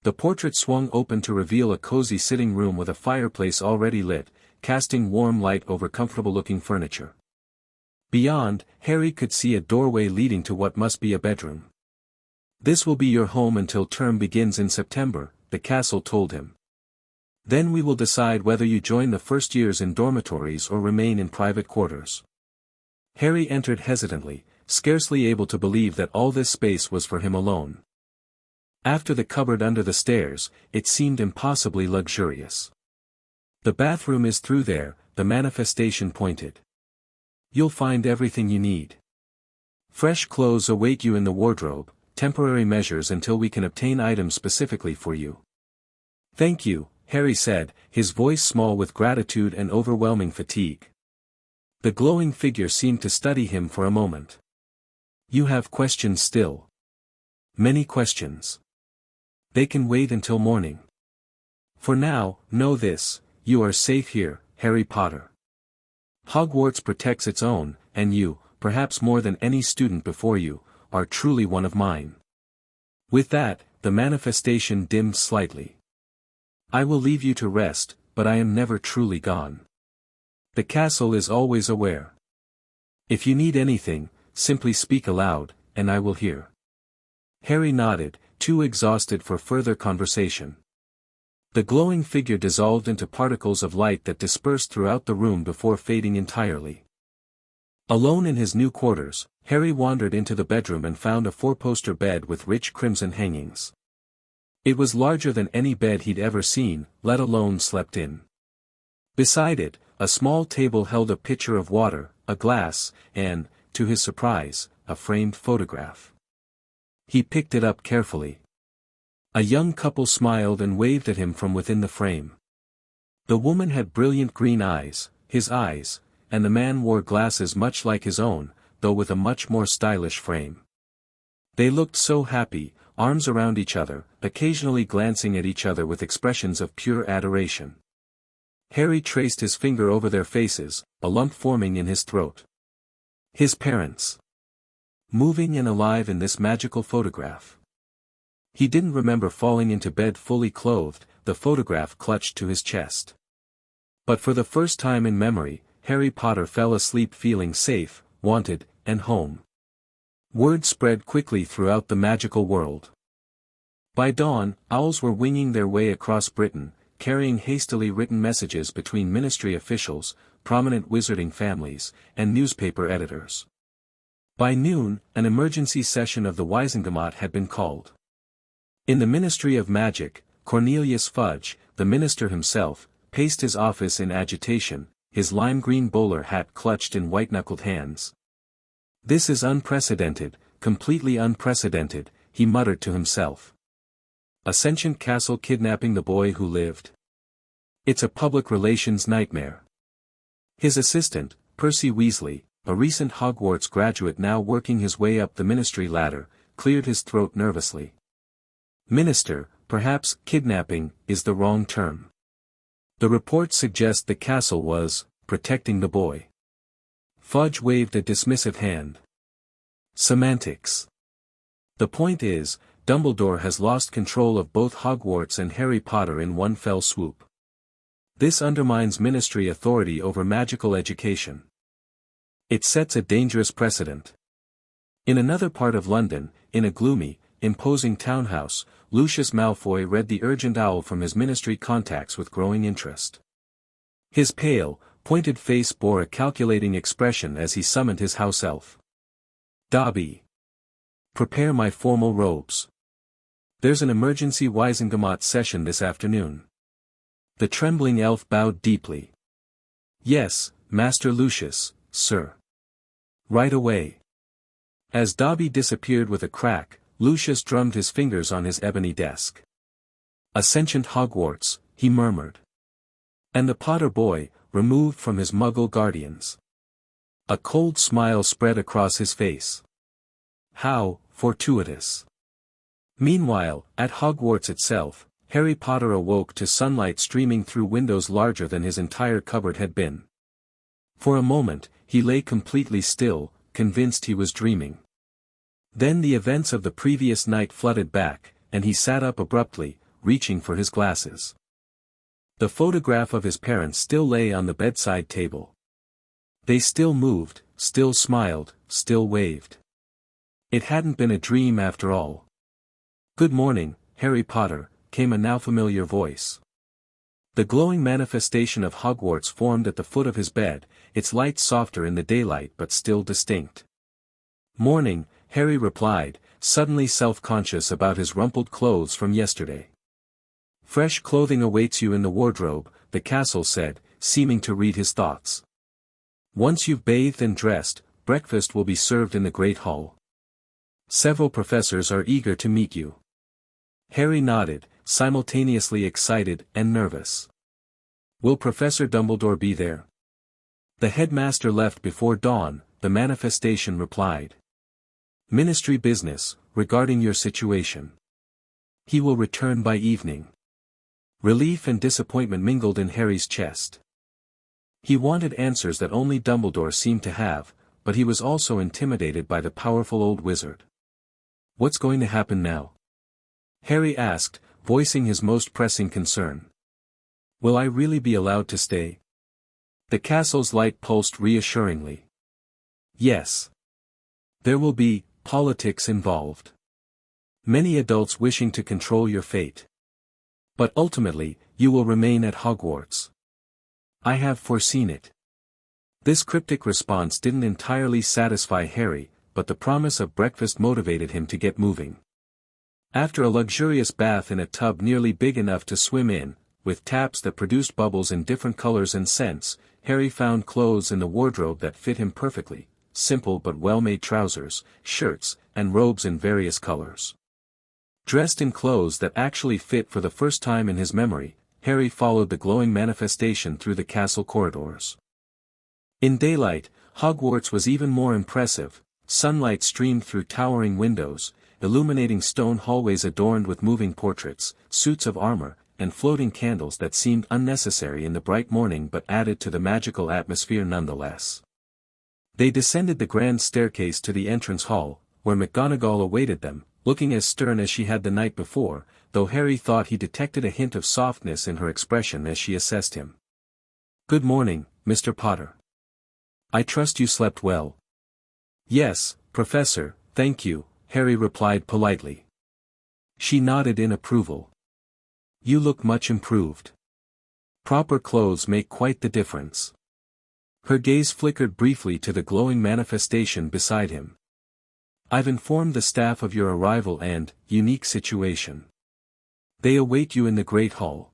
A: The portrait swung open to reveal a cozy sitting room with a fireplace already lit, casting warm light over comfortable-looking furniture. Beyond, Harry could see a doorway leading to what must be a bedroom. This will be your home until term begins in September, the castle told him. Then we will decide whether you join the first years in dormitories or remain in private quarters. Harry entered hesitantly, scarcely able to believe that all this space was for him alone. After the cupboard under the stairs, it seemed impossibly luxurious. "The bathroom is through there," the manifestation pointed. "You'll find everything you need. Fresh clothes await you in the wardrobe, temporary measures until we can obtain items specifically for you." "Thank you," Harry said, his voice small with gratitude and overwhelming fatigue. The glowing figure seemed to study him for a moment. "You have questions still?" "Many questions. They can wait until morning. For now, know this, you are safe here, Harry Potter. Hogwarts protects its own, and you, perhaps more than any student before you, are truly one of mine." With that, the manifestation dimmed slightly. "I will leave you to rest, but I am never truly gone. The castle is always aware. If you need anything, simply speak aloud, and I will hear." Harry nodded, too exhausted for further conversation. The glowing figure dissolved into particles of light that dispersed throughout the room before fading entirely. Alone in his new quarters, Harry wandered into the bedroom and found a four-poster bed with rich crimson hangings. It was larger than any bed he'd ever seen, let alone slept in. Beside it, a small table held a pitcher of water, a glass, and, to his surprise, a framed photograph. He picked it up carefully. A young couple smiled and waved at him from within the frame. The woman had brilliant green eyes, his eyes, and the man wore glasses much like his own, though with a much more stylish frame. They looked so happy, arms around each other, occasionally glancing at each other with expressions of pure adoration. Harry traced his finger over their faces, a lump forming in his throat. His parents. Moving and alive in this magical photograph. He didn't remember falling into bed fully clothed, the photograph clutched to his chest. But for the first time in memory, Harry Potter fell asleep feeling safe, wanted, and home. Word spread quickly throughout the magical world. By dawn, owls were winging their way across Britain, carrying hastily written messages between ministry officials, prominent wizarding families, and newspaper editors. By noon, an emergency session of the Wisengamot had been called. In the Ministry of Magic, Cornelius Fudge, the minister himself, paced his office in agitation, his lime-green bowler hat clutched in white-knuckled hands. "This is unprecedented, completely unprecedented," he muttered to himself. "A Sentient castle kidnapping the boy who lived. It's a public relations nightmare." His assistant, Percy Weasley, a recent Hogwarts graduate now working his way up the ministry ladder, cleared his throat nervously. "Minister, perhaps kidnapping is the wrong term. The reports suggest the castle was protecting the boy." Fudge waved a dismissive hand. "Semantics. The point is, Dumbledore has lost control of both Hogwarts and Harry Potter in one fell swoop. This undermines ministry authority over magical education. It sets a dangerous precedent." In another part of London, in a gloomy, imposing townhouse, Lucius Malfoy read the urgent owl from his ministry contacts with growing interest. His pale, pointed face bore a calculating expression as he summoned his house elf. "Dobby. Prepare my formal robes. There's an emergency Wisengamot session this afternoon." The trembling elf bowed deeply. "Yes, Master Lucius, sir. Right away." As Dobby disappeared with a crack, Lucius drummed his fingers on his ebony desk. "A Sentient Hogwarts," he murmured. "And the Potter boy, removed from his Muggle guardians." A cold smile spread across his face. How fortuitous. Meanwhile, at Hogwarts itself, Harry Potter awoke to sunlight streaming through windows larger than his entire cupboard had been. For a moment, he lay completely still, convinced he was dreaming. Then the events of the previous night flooded back, and he sat up abruptly, reaching for his glasses. The photograph of his parents still lay on the bedside table. They still moved, still smiled, still waved. It hadn't been a dream after all. "Good morning, Harry Potter," came a now familiar voice. The glowing manifestation of Hogwarts formed at the foot of his bed, its light softer in the daylight but still distinct. Morning, Harry replied, suddenly self-conscious about his rumpled clothes from yesterday. Fresh clothing awaits you in the wardrobe, the castle said, seeming to read his thoughts. Once you've bathed and dressed, breakfast will be served in the Great Hall. Several professors are eager to meet you. Harry nodded, simultaneously excited and nervous. Will Professor Dumbledore be there? The headmaster left before dawn, the manifestation replied. Ministry business, regarding your situation. He will return by evening. Relief and disappointment mingled in Harry's chest. He wanted answers that only Dumbledore seemed to have, but he was also intimidated by the powerful old wizard. What's going to happen now? Harry asked, voicing his most pressing concern. Will I really be allowed to stay? The castle's light pulsed reassuringly. Yes. There will be politics involved. Many adults wishing to control your fate. But ultimately, you will remain at Hogwarts. I have foreseen it. This cryptic response didn't entirely satisfy Harry, but the promise of breakfast motivated him to get moving. After a luxurious bath in a tub nearly big enough to swim in, with taps that produced bubbles in different colors and scents, Harry found clothes in the wardrobe that fit him perfectly, simple but well-made trousers, shirts, and robes in various colors. Dressed in clothes that actually fit for the first time in his memory, Harry followed the glowing manifestation through the castle corridors. In daylight, Hogwarts was even more impressive. Sunlight streamed through towering windows, illuminating stone hallways adorned with moving portraits, suits of armor, and floating candles that seemed unnecessary in the bright morning but added to the magical atmosphere nonetheless. They descended the grand staircase to the entrance hall, where McGonagall awaited them, looking as stern as she had the night before, though Harry thought he detected a hint of softness in her expression as she assessed him. Good morning, Mr. Potter. I trust you slept well. Yes, Professor, thank you, Harry replied politely. She nodded in approval. You look much improved. Proper clothes make quite the difference. Her gaze flickered briefly to the glowing manifestation beside him. I've informed the staff of your arrival and unique situation. They await you in the Great Hall.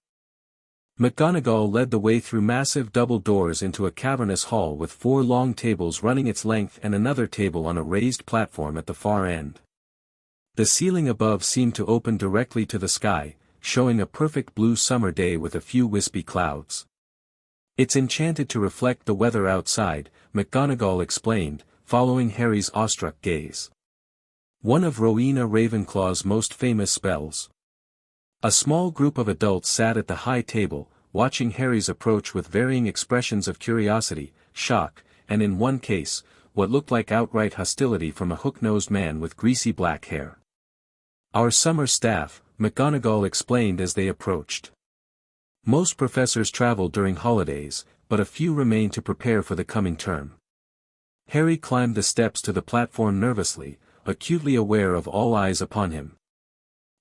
A: McGonagall led the way through massive double doors into a cavernous hall with 4 long tables running its length and another table on a raised platform at the far end. The ceiling above seemed to open directly to the sky, showing a perfect blue summer day with a few wispy clouds. It's enchanted to reflect the weather outside, McGonagall explained, following Harry's awestruck gaze. One of Rowena Ravenclaw's most famous spells. A small group of adults sat at the high table, watching Harry's approach with varying expressions of curiosity, shock, and in one case, what looked like outright hostility from a hook-nosed man with greasy black hair. Our summer staff, McGonagall explained as they approached. Most professors travel during holidays, but a few remain to prepare for the coming term. Harry climbed the steps to the platform nervously, acutely aware of all eyes upon him.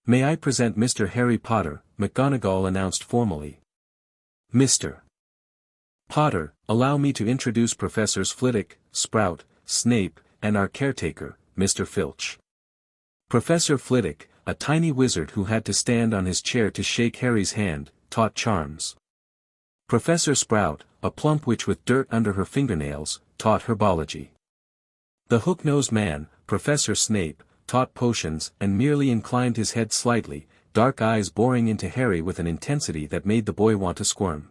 A: May I present Mr. Harry Potter, McGonagall announced formally. Mr. Potter, allow me to introduce Professors Flitwick, Sprout, Snape, and our caretaker, Mr. Filch. Professor Flitwick, a tiny wizard who had to stand on his chair to shake Harry's hand, taught charms. Professor Sprout, a plump witch with dirt under her fingernails, taught herbology. The hook-nosed man, Professor Snape, taught potions and merely inclined his head slightly, dark eyes boring into Harry with an intensity that made the boy want to squirm.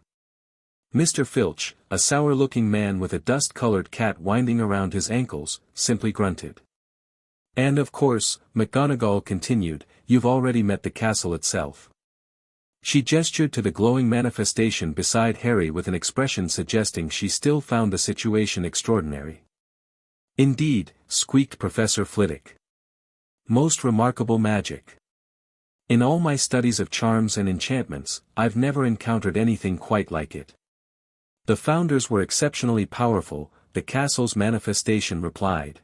A: Mr. Filch, a sour-looking man with a dust-colored cat winding around his ankles, simply grunted. And of course, McGonagall continued, you've already met the castle itself. She gestured to the glowing manifestation beside Harry with an expression suggesting she still found the situation extraordinary. Indeed, squeaked Professor Flitwick. Most remarkable magic. In all my studies of charms and enchantments, I've never encountered anything quite like it. The founders were exceptionally powerful, the castle's manifestation replied.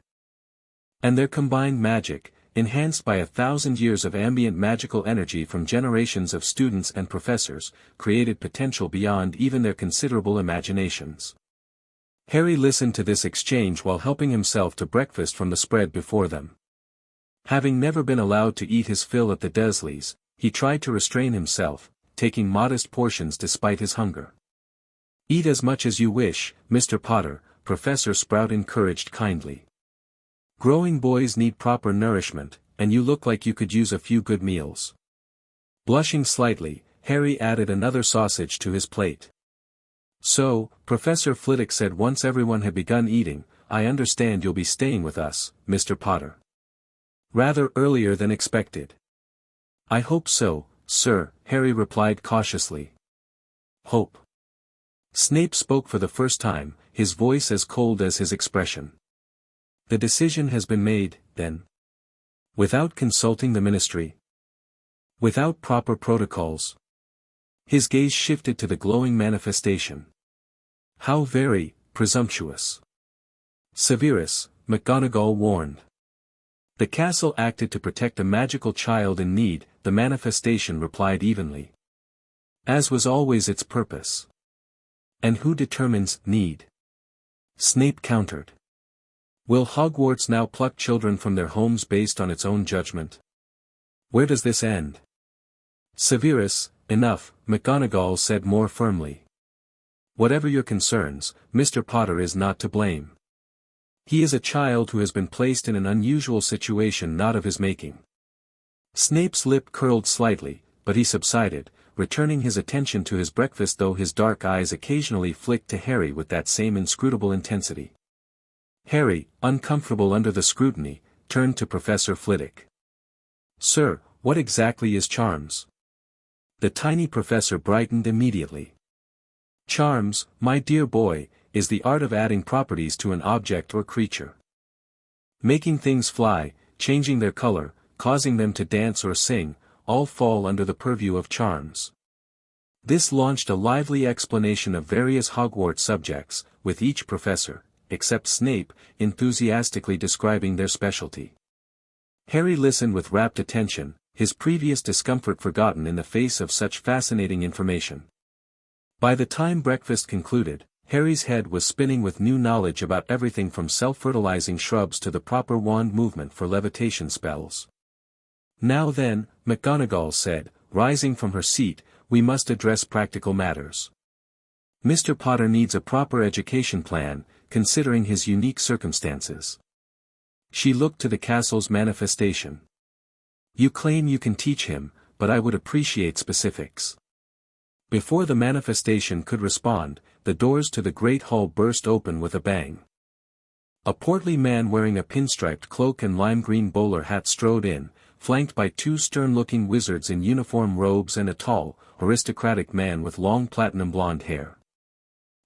A: And their combined magic, enhanced by 1,000 years of ambient magical energy from generations of students and professors, created potential beyond even their considerable imaginations. Harry listened to this exchange while helping himself to breakfast from the spread before them. Having never been allowed to eat his fill at the Dursleys, he tried to restrain himself, taking modest portions despite his hunger. "Eat as much as you wish, Mr. Potter," Professor Sprout encouraged kindly. "Growing boys need proper nourishment, and you look like you could use a few good meals." Blushing slightly, Harry added another sausage to his plate. "So," Professor Flitwick said once everyone had begun eating, "I understand you'll be staying with us, Mr. Potter." "Rather earlier than expected." "I hope so, sir," Harry replied cautiously. "Hope." Snape spoke for the first time, his voice as cold as his expression. "The decision has been made, then? Without consulting the ministry? Without proper protocols?" His gaze shifted to the glowing manifestation. "How very presumptuous." "Severus," McGonagall warned. "The castle acted to protect a magical child in need," the manifestation replied evenly. "As was always its purpose." "And who determines need?" Snape countered. "Will Hogwarts now pluck children from their homes based on its own judgment? Where does this end?" "Severus, enough," McGonagall said more firmly. "Whatever your concerns, Mr. Potter is not to blame. He is a child who has been placed in an unusual situation not of his making." Snape's lip curled slightly, but he subsided, returning his attention to his breakfast, though his dark eyes occasionally flicked to Harry with that same inscrutable intensity. Harry, uncomfortable under the scrutiny, turned to Professor Flitwick. "Sir, what exactly is charms?" The tiny professor brightened immediately. "Charms, my dear boy, is the art of adding properties to an object or creature. Making things fly, changing their color, causing them to dance or sing, all fall under the purview of charms." This launched a lively explanation of various Hogwarts subjects, with each professor, except Snape, enthusiastically describing their specialty. Harry listened with rapt attention, his previous discomfort forgotten in the face of such fascinating information. By the time breakfast concluded, Harry's head was spinning with new knowledge about everything from self-fertilizing shrubs to the proper wand movement for levitation spells. "Now then," McGonagall said, rising from her seat, "we must address practical matters. Mr. Potter needs a proper education plan, considering his unique circumstances." She looked to the castle's manifestation. "You claim you can teach him, but I would appreciate specifics." Before the manifestation could respond, the doors to the great hall burst open with a bang. A portly man wearing a pinstriped cloak and lime-green bowler hat strode in, flanked by two stern-looking wizards in uniform robes and a tall, aristocratic man with long platinum blonde hair.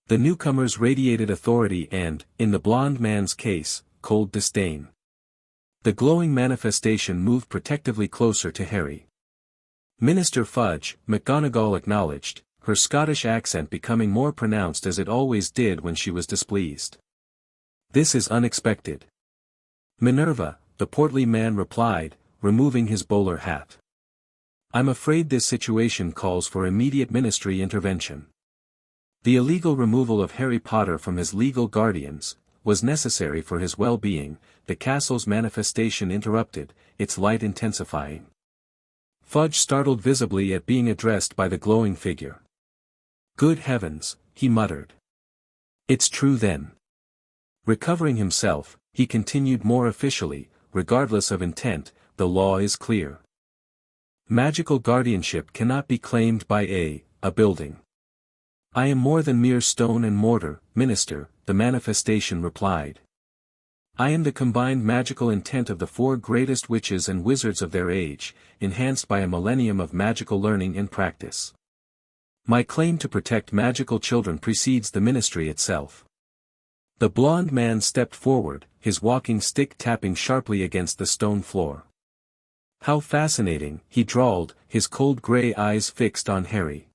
A: The newcomers radiated authority and, in the blonde man's case, cold disdain. The glowing manifestation moved protectively closer to Harry. "Minister Fudge," McGonagall acknowledged, her Scottish accent becoming more pronounced as it always did when she was displeased. "This is unexpected." "Minerva," the portly man replied, removing his bowler hat. "I'm afraid this situation calls for immediate ministry intervention. The illegal removal of Harry Potter from his legal guardians was necessary for his well-being," the castle's manifestation interrupted, its light intensifying. Fudge startled visibly at being addressed by the glowing figure. "Good heavens," he muttered. "It's true then." Recovering himself, he continued more officially, "Regardless of intent, the law is clear. Magical guardianship cannot be claimed by a building. I am more than mere stone and mortar, Minister," the manifestation replied. "I am the combined magical intent of the four greatest witches and wizards of their age, enhanced by a millennium of magical learning and practice. My claim to protect magical children precedes the ministry itself." The blond man stepped forward, his walking stick tapping sharply against the stone floor. "How fascinating," he drawled, his cold gray eyes fixed on Harry.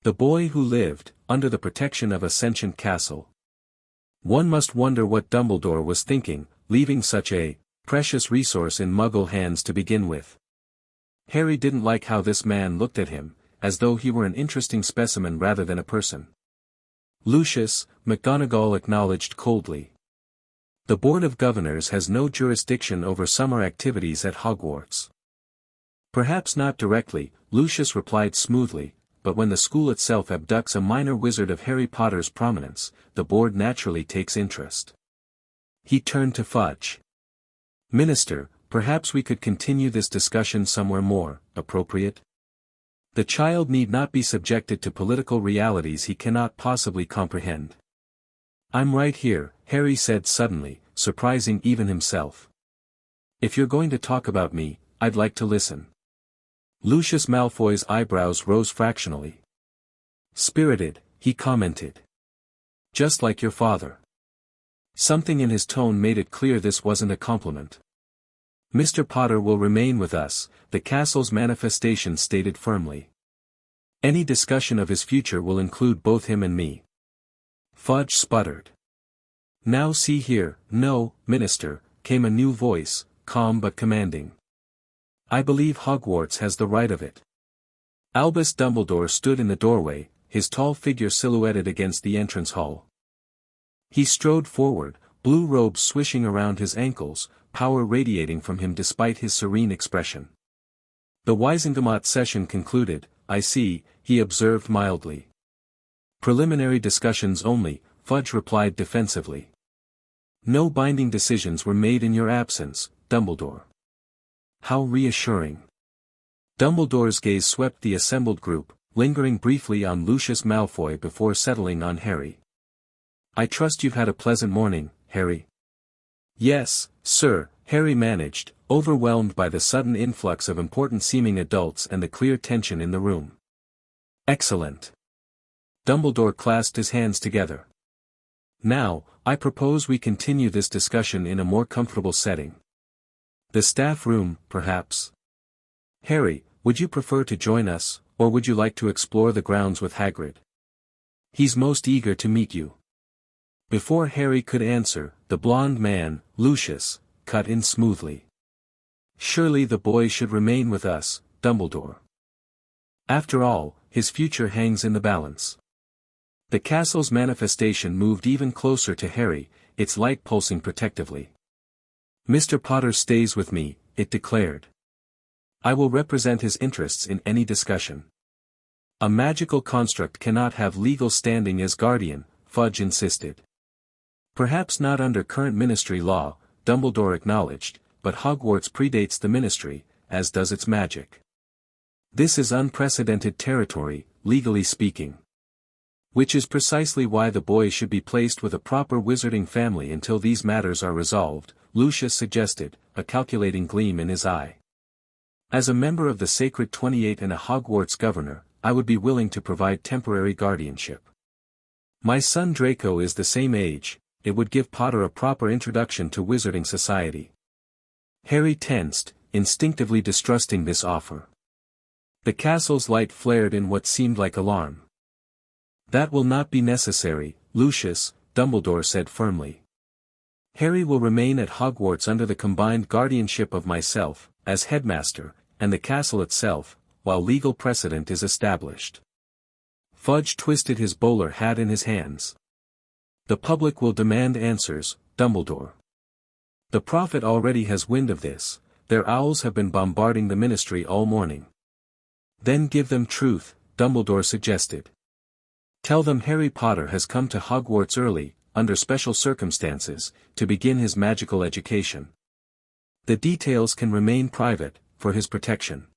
A: The boy who lived, under the protection of a sentient castle. One must wonder what Dumbledore was thinking, leaving such a precious resource in Muggle hands to begin with. Harry didn't like how this man looked at him, as though he were an interesting specimen rather than a person. Lucius, McGonagall acknowledged coldly. The Board of Governors has no jurisdiction over summer activities at Hogwarts. Perhaps not directly, Lucius replied smoothly, but when the school itself abducts a minor wizard of Harry Potter's prominence, the board naturally takes interest. He turned to Fudge. Minister, perhaps we could continue this discussion somewhere more appropriate? The child need not be subjected to political realities he cannot possibly comprehend. I'm right here, Harry said suddenly, surprising even himself. If you're going to talk about me, I'd like to listen. Lucius Malfoy's eyebrows rose fractionally. Spirited, he commented. Just like your father. Something in his tone made it clear this wasn't a compliment. Mr. Potter will remain with us, the castle's manifestation stated firmly. Any discussion of his future will include both him and me. Fudge sputtered. Now see here, no, Minister, came a new voice, calm but commanding. I believe Hogwarts has the right of it. Albus Dumbledore stood in the doorway, his tall figure silhouetted against the entrance hall. He strode forward, blue robes swishing around his ankles, power radiating from him despite his serene expression. The Wisengamot session concluded, I see, he observed mildly. Preliminary discussions only, Fudge replied defensively. No binding decisions were made in your absence, Dumbledore. How reassuring. Dumbledore's gaze swept the assembled group, lingering briefly on Lucius Malfoy before settling on Harry. I trust you've had a pleasant morning, Harry. Yes, sir, Harry managed, overwhelmed by the sudden influx of important-seeming adults and the clear tension in the room. Excellent. Dumbledore clasped his hands together. Now, I propose we continue this discussion in a more comfortable setting. The staff room, perhaps. Harry, would you prefer to join us, or would you like to explore the grounds with Hagrid? He's most eager to meet you. Before Harry could answer, the blond man, Lucius, cut in smoothly. Surely the boy should remain with us, Dumbledore. After all, his future hangs in the balance. The castle's manifestation moved even closer to Harry, its light pulsing protectively. Mr. Potter stays with me, it declared. I will represent his interests in any discussion. A magical construct cannot have legal standing as guardian, Fudge insisted. Perhaps not under current ministry law, Dumbledore acknowledged, but Hogwarts predates the ministry, as does its magic. This is unprecedented territory, legally speaking. Which is precisely why the boy should be placed with a proper wizarding family until these matters are resolved, Lucius suggested, a calculating gleam in his eye. As a member of the Sacred 28 and a Hogwarts governor, I would be willing to provide temporary guardianship. My son Draco is the same age. It would give Potter a proper introduction to wizarding society. Harry tensed, instinctively distrusting this offer. The castle's light flared in what seemed like alarm. That will not be necessary, Lucius, Dumbledore said firmly. Harry will remain at Hogwarts under the combined guardianship of myself, as headmaster, and the castle itself, while legal precedent is established. Fudge twisted his bowler hat in his hands. The public will demand answers, Dumbledore. The prophet already has wind of this, their owls have been bombarding the ministry all morning. Then give them truth, Dumbledore suggested. Tell them Harry Potter has come to Hogwarts early, under special circumstances, to begin his magical education. The details can remain private, for his protection.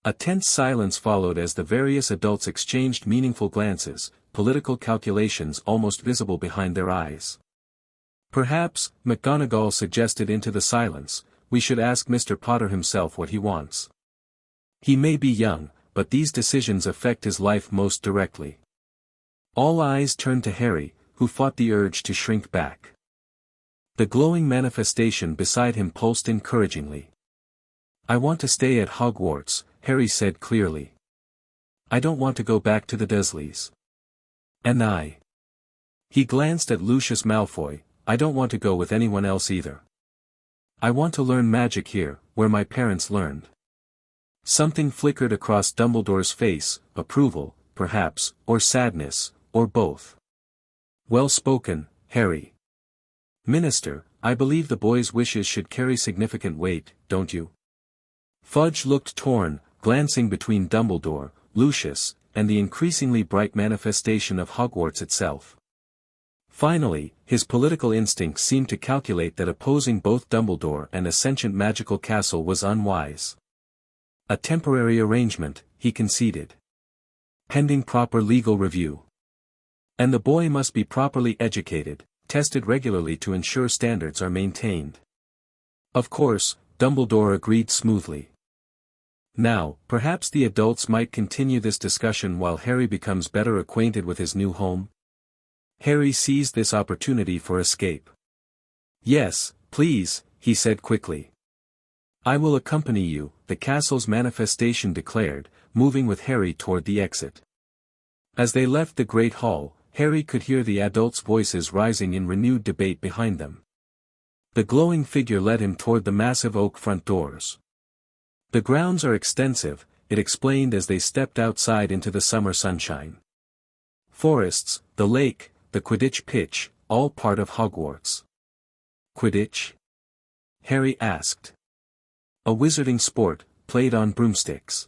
A: A tense silence followed as the various adults exchanged meaningful glances, political calculations almost visible behind their eyes. Perhaps, McGonagall suggested into the silence, we should ask Mr. Potter himself what he wants. He may be young, but these decisions affect his life most directly. All eyes turned to Harry, who fought the urge to shrink back. The glowing manifestation beside him pulsed encouragingly. I want to stay at Hogwarts, Harry said clearly. I don't want to go back to the Dursleys. And I. He glanced at Lucius Malfoy, I don't want to go with anyone else either. I want to learn magic here, where my parents learned. Something flickered across Dumbledore's face, approval, perhaps, or sadness, or both. Well spoken, Harry. Minister, I believe the boy's wishes should carry significant weight, don't you? Fudge looked torn, glancing between Dumbledore, Lucius, and the increasingly bright manifestation of Hogwarts itself. Finally, his political instincts seemed to calculate that opposing both Dumbledore and a sentient magical castle was unwise. A temporary arrangement, he conceded. Pending proper legal review. And the boy must be properly educated, tested regularly to ensure standards are maintained. Of course, Dumbledore agreed smoothly. Now, perhaps the adults might continue this discussion while Harry becomes better acquainted with his new home. Harry seized this opportunity for escape. Yes, please, he said quickly. I will accompany you, the castle's manifestation declared, moving with Harry toward the exit. As they left the great hall, Harry could hear the adults' voices rising in renewed debate behind them. The glowing figure led him toward the massive oak front doors. The grounds are extensive, it explained as they stepped outside into the summer sunshine. Forests, the lake, the Quidditch pitch, all part of Hogwarts. Quidditch? Harry asked. A wizarding sport, played on broomsticks.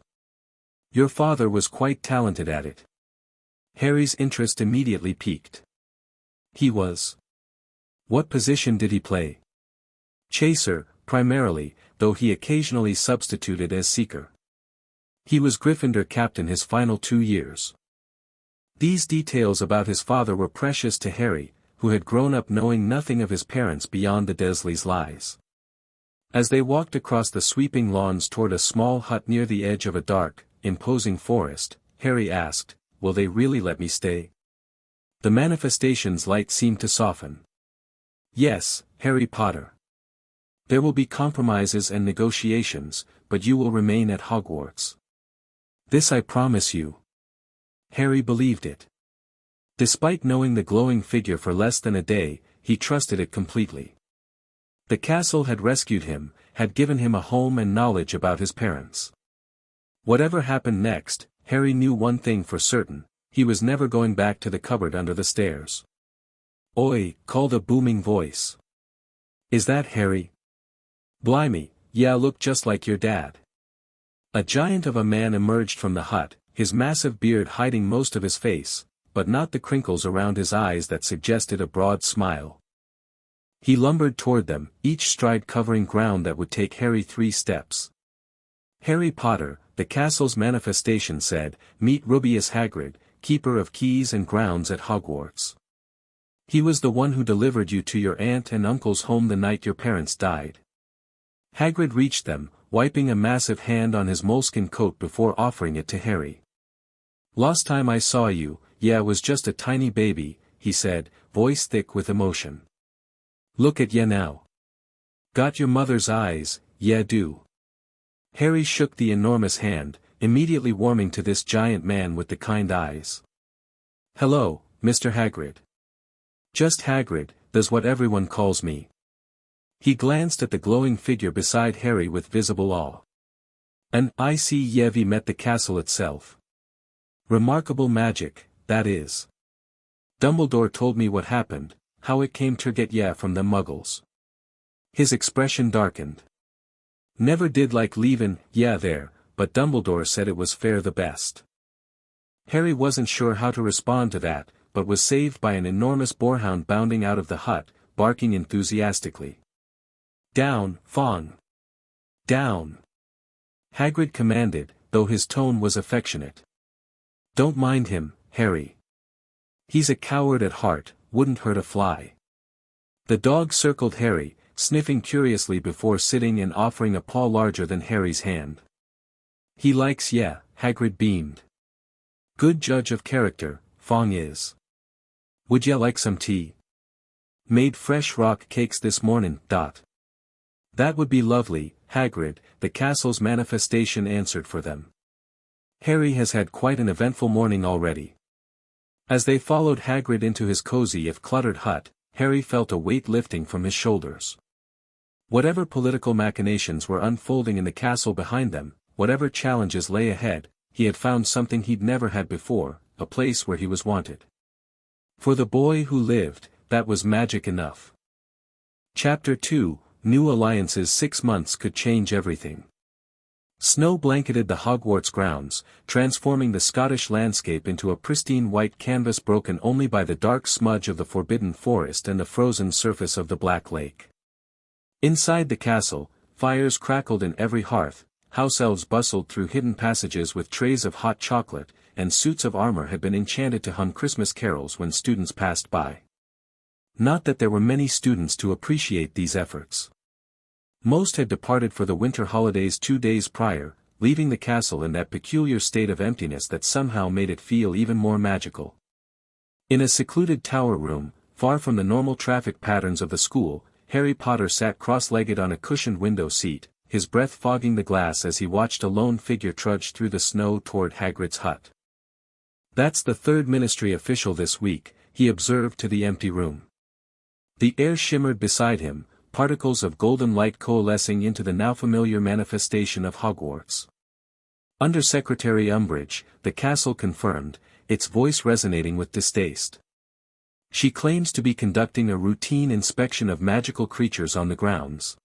A: Your father was quite talented at it. Harry's interest immediately piqued. He was. What position did he play? Chaser, primarily, though he occasionally substituted as seeker. He was Gryffindor captain his final 2 years. These details about his father were precious to Harry, who had grown up knowing nothing of his parents beyond the Dursleys' lies. As they walked across the sweeping lawns toward a small hut near the edge of a dark, imposing forest, Harry asked, will they really let me stay? The manifestation's light seemed to soften. Yes, Harry Potter. There will be compromises and negotiations, but you will remain at Hogwarts. This I promise you. Harry believed it. Despite knowing the glowing figure for less than a day, he trusted it completely. The castle had rescued him, had given him a home and knowledge about his parents. Whatever happened next, Harry knew one thing for certain, he was never going back to the cupboard under the stairs. Oi, called a booming voice. Is that Harry? Blimey, yeah, look just like your dad. A giant of a man emerged from the hut, his massive beard hiding most of his face, but not the crinkles around his eyes that suggested a broad smile. He lumbered toward them, each stride covering ground that would take Harry 3 steps. Harry Potter, the castle's manifestation said, meet Rubeus Hagrid, keeper of keys and grounds at Hogwarts. He was the one who delivered you to your aunt and uncle's home the night your parents died. Hagrid reached them, wiping a massive hand on his moleskin coat before offering it to Harry. Last time I saw you, yeah, was just a tiny baby, he said, voice thick with emotion. Look at ya now. Got your mother's eyes, yeah do. Harry shook the enormous hand, immediately warming to this giant man with the kind eyes. Hello, Mr. Hagrid. Just Hagrid, that's what everyone calls me. He glanced at the glowing figure beside Harry with visible awe. And I see Yevi met the castle itself. Remarkable magic, that is. Dumbledore told me what happened, how it came to get ya from the muggles. His expression darkened. Never did like leavin', yeah there, but Dumbledore said it was fair the best. Harry wasn't sure how to respond to that, but was saved by an enormous boarhound bounding out of the hut, barking enthusiastically. Down, Fawn! Down! Hagrid commanded, though his tone was affectionate. Don't mind him, Harry. He's a coward at heart, wouldn't hurt a fly. The dog circled Harry, sniffing curiously before sitting and offering a paw larger than Harry's hand. He likes ya, Hagrid beamed. Good judge of character, Fong is. Would ya like some tea? Made fresh rock cakes this mornin', Dot. That would be lovely, Hagrid, the castle's manifestation answered for them. Harry has had quite an eventful morning already. As they followed Hagrid into his cozy if cluttered hut, Harry felt a weight lifting from his shoulders. Whatever political machinations were unfolding in the castle behind them, whatever challenges lay ahead, he had found something he'd never had before, a place where he was wanted. For the boy who lived, that was magic enough. Chapter 2, New Alliances. 6 months could change everything. Snow blanketed the Hogwarts grounds, transforming the Scottish landscape into a pristine white canvas broken only by the dark smudge of the Forbidden Forest and the frozen surface of the Black Lake. Inside the castle, fires crackled in every hearth, house elves bustled through hidden passages with trays of hot chocolate, and suits of armor had been enchanted to hum Christmas carols when students passed by. Not that there were many students to appreciate these efforts. Most had departed for the winter holidays 2 days prior, leaving the castle in that peculiar state of emptiness that somehow made it feel even more magical. In a secluded tower room, far from the normal traffic patterns of the school, Harry Potter sat cross-legged on a cushioned window seat, his breath fogging the glass as he watched a lone figure trudge through the snow toward Hagrid's hut. "That's the third ministry official this week," he observed to the empty room. The air shimmered beside him, particles of golden light coalescing into the now familiar manifestation of Hogwarts. Undersecretary Umbridge, the castle confirmed, its voice resonating with distaste. "She claims to be conducting a routine inspection of magical creatures on the grounds.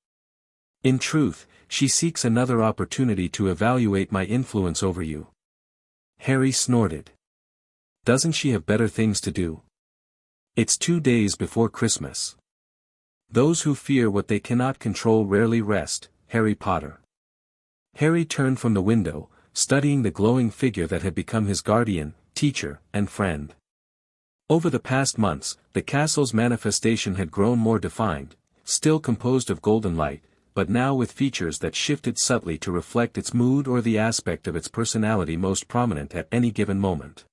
A: In truth, she seeks another opportunity to evaluate my influence over you." Harry snorted. "Doesn't she have better things to do? It's 2 days before Christmas. Those who fear what they cannot control rarely rest." Harry Potter. Harry turned from the window, studying the glowing figure that had become his guardian, teacher, and friend. Over the past months, the castle's manifestation had grown more defined, still composed of golden light, but now with features that shifted subtly to reflect its mood or the aspect of its personality most prominent at any given moment.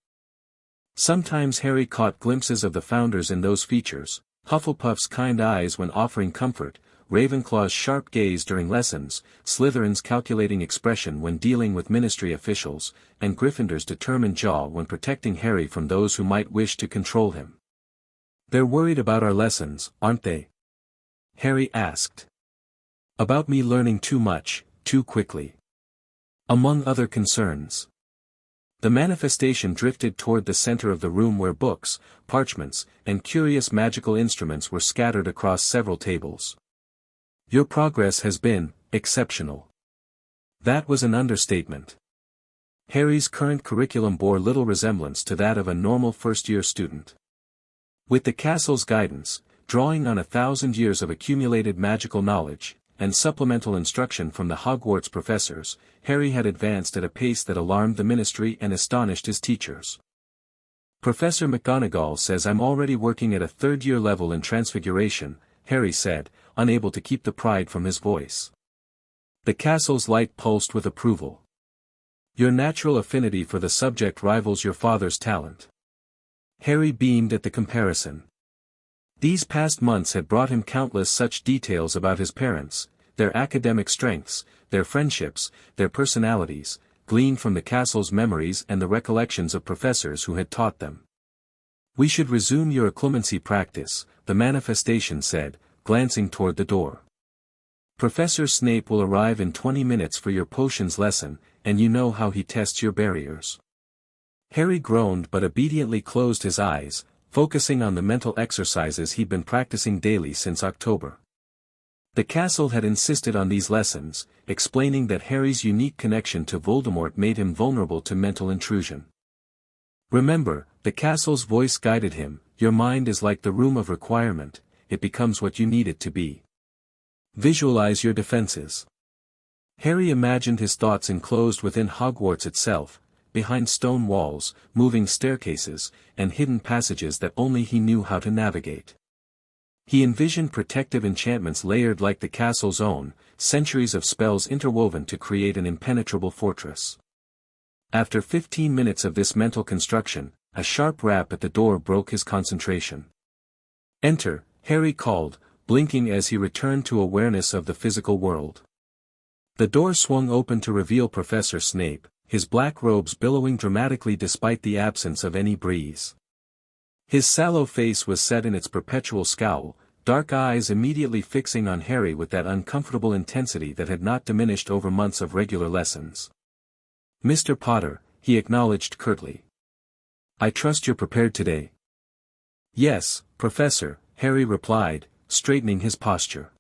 A: Sometimes Harry caught glimpses of the founders in those features: Hufflepuff's kind eyes when offering comfort, Ravenclaw's sharp gaze during lessons, Slytherin's calculating expression when dealing with ministry officials, and Gryffindor's determined jaw when protecting Harry from those who might wish to control him. "They're worried about our lessons, aren't they?" Harry asked. "About me learning too much, too quickly. Among other concerns." The manifestation drifted toward the center of the room where books, parchments, and curious magical instruments were scattered across several tables. "Your progress has been exceptional." That was an understatement. Harry's current curriculum bore little resemblance to that of a normal first-year student. With the castle's guidance, drawing on 1,000 years of accumulated magical knowledge, and supplemental instruction from the Hogwarts professors, Harry had advanced at a pace that alarmed the ministry and astonished his teachers. "Professor McGonagall says I'm already working at a third-year level in Transfiguration," Harry said, unable to keep the pride from his voice. The castle's light pulsed with approval. "Your natural affinity for the subject rivals your father's talent." Harry beamed at the comparison. These past months had brought him countless such details about his parents, their academic strengths, their friendships, their personalities, gleaned from the castle's memories and the recollections of professors who had taught them. "We should resume your occlumency practice," the manifestation said, glancing toward the door. "Professor Snape will arrive in 20 minutes for your potions lesson, and you know how he tests your barriers." Harry groaned but obediently closed his eyes, focusing on the mental exercises he'd been practicing daily since October. The castle had insisted on these lessons, explaining that Harry's unique connection to Voldemort made him vulnerable to mental intrusion. "Remember," the castle's voice guided him, "your mind is like the room of requirement, it becomes what you need it to be. Visualize your defenses." Harry imagined his thoughts enclosed within Hogwarts itself, behind stone walls, moving staircases, and hidden passages that only he knew how to navigate. He envisioned protective enchantments layered like the castle's own, centuries of spells interwoven to create an impenetrable fortress. After 15 minutes of this mental construction, a sharp rap at the door broke his concentration. "Enter," Harry called, blinking as he returned to awareness of the physical world. The door swung open to reveal Professor Snape, his black robes billowing dramatically despite the absence of any breeze. His sallow face was set in its perpetual scowl, dark eyes immediately fixing on Harry with that uncomfortable intensity that had not diminished over months of regular lessons. "Mr. Potter," he acknowledged curtly. "I trust you're prepared today." Yes, Professor, Harry replied, straightening his posture.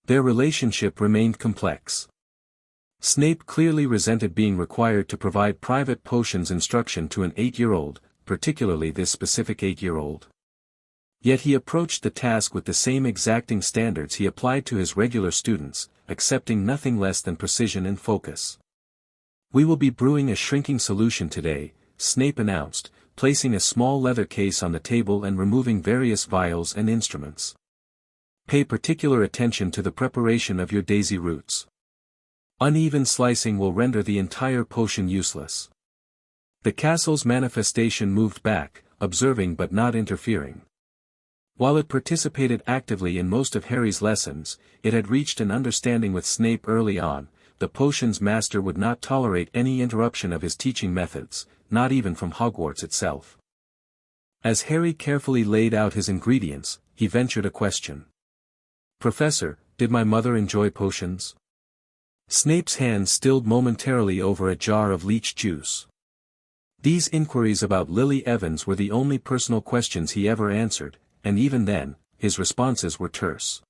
A: Their relationship remained complex. Snape clearly resented being required to provide private potions instruction to an 8-year-old, particularly this specific 8-year-old. Yet he approached the task with the same exacting standards he applied to his regular students, accepting nothing less than precision and focus. "We will be brewing a shrinking solution today," Snape announced, placing a small leather case on the table and removing various vials and instruments. "Pay particular attention to the preparation of your daisy roots. Uneven slicing will render the entire potion useless." The castle's manifestation moved back, observing but not interfering. While it participated actively in most of Harry's lessons, it had reached an understanding with Snape early on. The potions master would not tolerate any interruption of his teaching methods, not even from Hogwarts itself. As Harry carefully laid out his ingredients, he ventured a question. "Professor, did my mother enjoy potions?" Snape's hand stilled momentarily over a jar of leech juice. These inquiries about Lily Evans were the only personal questions he ever answered, and even then, his responses were terse.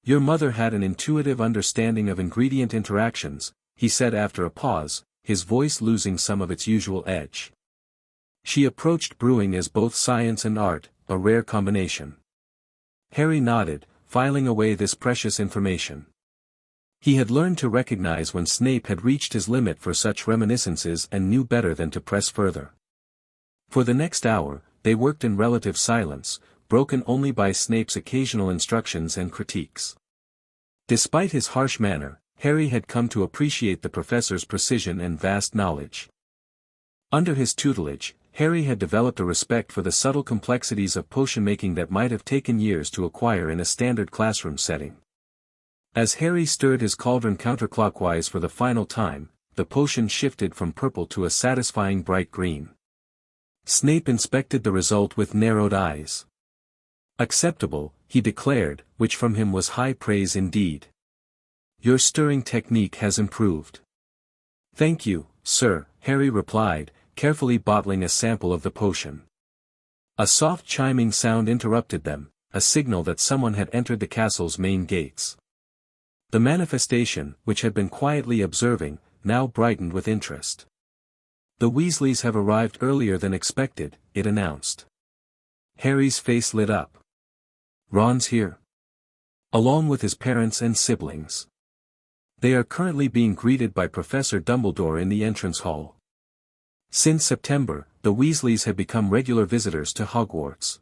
A: "Your mother had an intuitive understanding of ingredient interactions," he said after a pause, his voice losing some of its usual edge. "She approached brewing as both science and art, a rare combination." Harry nodded, filing away this precious information. He had learned to recognize when Snape had reached his limit for such reminiscences and knew better than to press further. For the next hour, they worked in relative silence, broken only by Snape's occasional instructions and critiques. Despite his harsh manner, Harry had come to appreciate the professor's precision and vast knowledge. Under his tutelage, Harry had developed a respect for the subtle complexities of potion-making that might have taken years to acquire in a standard classroom setting. As Harry stirred his cauldron counterclockwise for the final time, the potion shifted from purple to a satisfying bright green. Snape inspected the result with narrowed eyes. "Acceptable," he declared, which from him was high praise indeed. "Your stirring technique has improved." "Thank you, sir," Harry replied, carefully bottling a sample of the potion. A soft chiming sound interrupted them, a signal that someone had entered the castle's main gates. The manifestation, which had been quietly observing, now brightened with interest. "The Weasleys have arrived earlier than expected," it announced. Harry's face lit up. "Ron's here. Along with his parents and siblings. They are currently being greeted by Professor Dumbledore in the entrance hall." Since September, the Weasleys had become regular visitors to Hogwarts.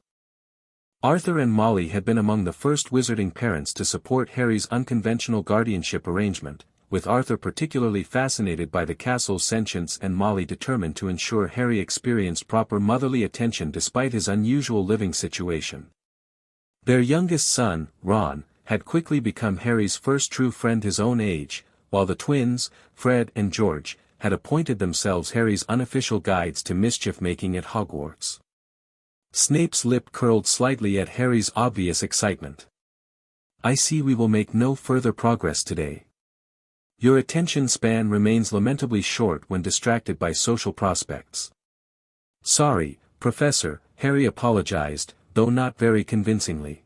A: Arthur and Molly had been among the first wizarding parents to support Harry's unconventional guardianship arrangement, with Arthur particularly fascinated by the castle's sentience and Molly determined to ensure Harry experienced proper motherly attention despite his unusual living situation. Their youngest son, Ron, had quickly become Harry's first true friend his own age, while the twins, Fred and George, had appointed themselves Harry's unofficial guides to mischief-making at Hogwarts. Snape's lip curled slightly at Harry's obvious excitement. "I see we will make no further progress today. Your attention span remains lamentably short when distracted by social prospects." "Sorry, Professor," Harry apologized, though not very convincingly.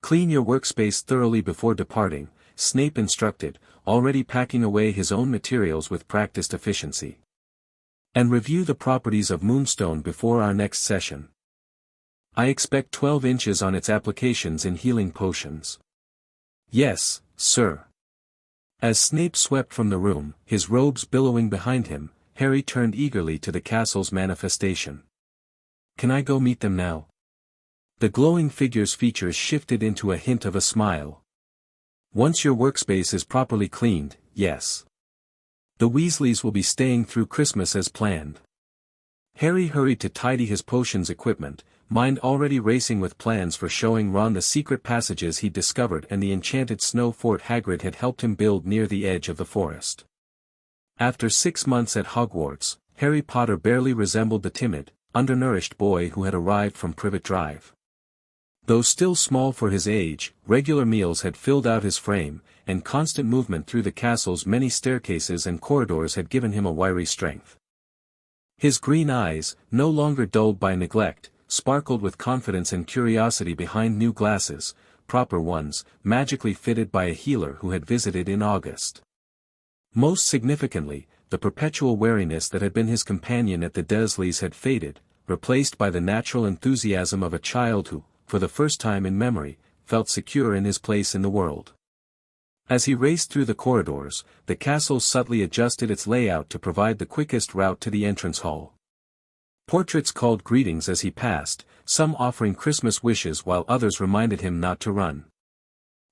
A: "Clean your workspace thoroughly before departing," Snape instructed, already packing away his own materials with practiced efficiency. "And review the properties of Moonstone before our next session. I expect 12 inches on its applications in healing potions." "Yes, sir." As Snape swept from the room, his robes billowing behind him, Harry turned eagerly to the castle's manifestation. "Can I go meet them now?" The glowing figure's features shifted into a hint of a smile. "Once your workspace is properly cleaned, yes. The Weasleys will be staying through Christmas as planned." Harry hurried to tidy his potions equipment, mind already racing with plans for showing Ron the secret passages he'd discovered and the enchanted snow fort Hagrid had helped him build near the edge of the forest. After 6 months at Hogwarts, Harry Potter barely resembled the timid, undernourished boy who had arrived from Privet Drive. Though still small for his age, regular meals had filled out his frame, and constant movement through the castle's many staircases and corridors had given him a wiry strength. His green eyes, no longer dulled by neglect, sparkled with confidence and curiosity behind new glasses, proper ones, magically fitted by a healer who had visited in August. Most significantly, the perpetual wariness that had been his companion at the Dursleys had faded, replaced by the natural enthusiasm of a child who, for the first time in memory, felt secure in his place in the world. As he raced through the corridors, the castle subtly adjusted its layout to provide the quickest route to the entrance hall. Portraits called greetings as he passed, some offering Christmas wishes while others reminded him not to run.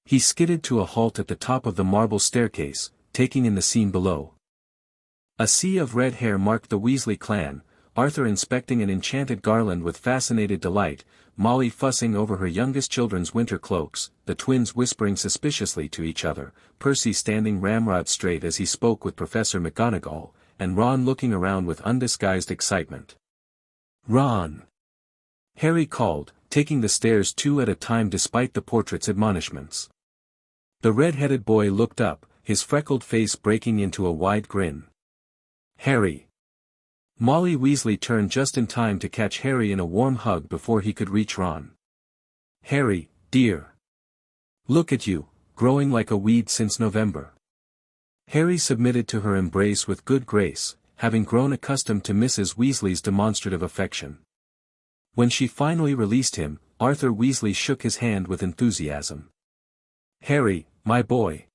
A: He skidded to a halt at the top of the marble staircase, taking in the scene below. A sea of red hair marked the Weasley clan, Arthur inspecting an enchanted garland with fascinated delight, Molly fussing over her youngest children's winter cloaks, the twins whispering suspiciously to each other, Percy standing ramrod straight as he spoke with Professor McGonagall, and Ron looking around with undisguised excitement. "Ron!" Harry called, taking the stairs two at a time despite the portrait's admonishments. The red-headed boy looked up, his freckled face breaking into a wide grin. "Harry!" Molly Weasley turned just in time to catch Harry in a warm hug before he could reach Ron. "Harry, dear. Look at you, growing like a weed since November." Harry submitted to her embrace with good grace, having grown accustomed to Mrs. Weasley's demonstrative affection. When she finally released him, Arthur Weasley shook his hand with enthusiasm. "Harry, my boy.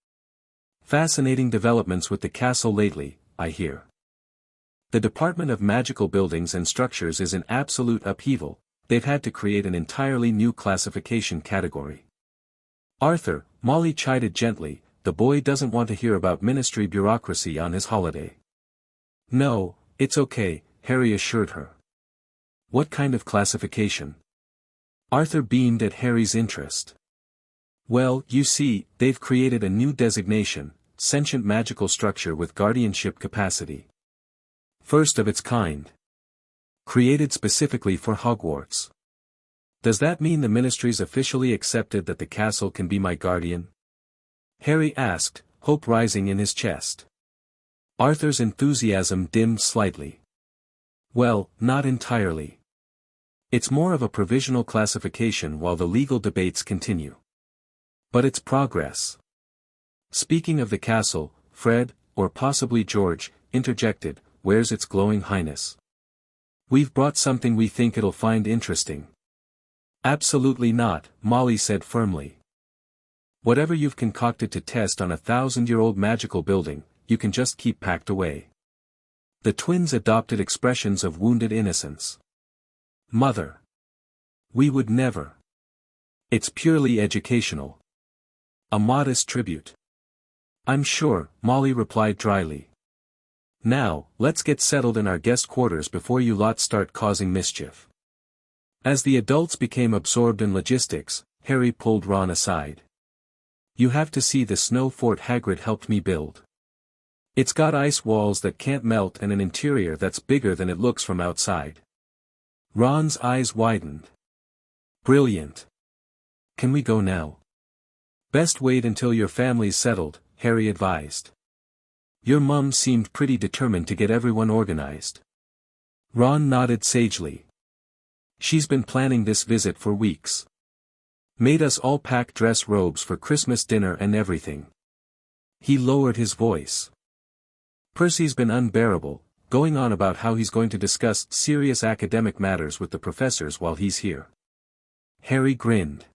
A: Fascinating developments with the castle lately, I hear. The Department of Magical Buildings and Structures is in absolute upheaval, they've had to create an entirely new classification category." "Arthur," Molly chided gently, "the boy doesn't want to hear about ministry bureaucracy on his holiday." "No, it's okay," Harry assured her. "What kind of classification?" Arthur beamed at Harry's interest. "Well, you see, they've created a new designation, sentient magical structure with guardianship capacity. First of its kind. Created specifically for Hogwarts. Does that mean the ministry's officially accepted that the castle can be my guardian?" Harry asked, hope rising in his chest. Arthur's enthusiasm dimmed slightly. "Well, not entirely. It's more of a provisional classification while the legal debates continue. But it's progress." "Speaking of the castle," Fred, or possibly George, interjected, "where's its glowing highness? We've brought something we think it'll find interesting." "Absolutely not," Molly said firmly. "Whatever you've concocted to test on a 1,000-year-old magical building, you can just keep packed away." The twins adopted expressions of wounded innocence. "Mother. We would never. It's purely educational. A modest tribute." "I'm sure," Molly replied dryly. "Now, let's get settled in our guest quarters before you lot start causing mischief." As the adults became absorbed in logistics, Harry pulled Ron aside. "You have to see the snow fort Hagrid helped me build. It's got ice walls that can't melt and an interior that's bigger than it looks from outside." Ron's eyes widened. "Brilliant. Can we go now?" "Best wait until your family's settled," Harry advised. "Your mum seemed pretty determined to get everyone organized." Ron nodded sagely. "She's been planning this visit for weeks. Made us all pack dress robes for Christmas dinner and everything." He lowered his voice. "Percy's been unbearable, going on about how he's going to discuss serious academic matters with the professors while he's here." Harry grinned.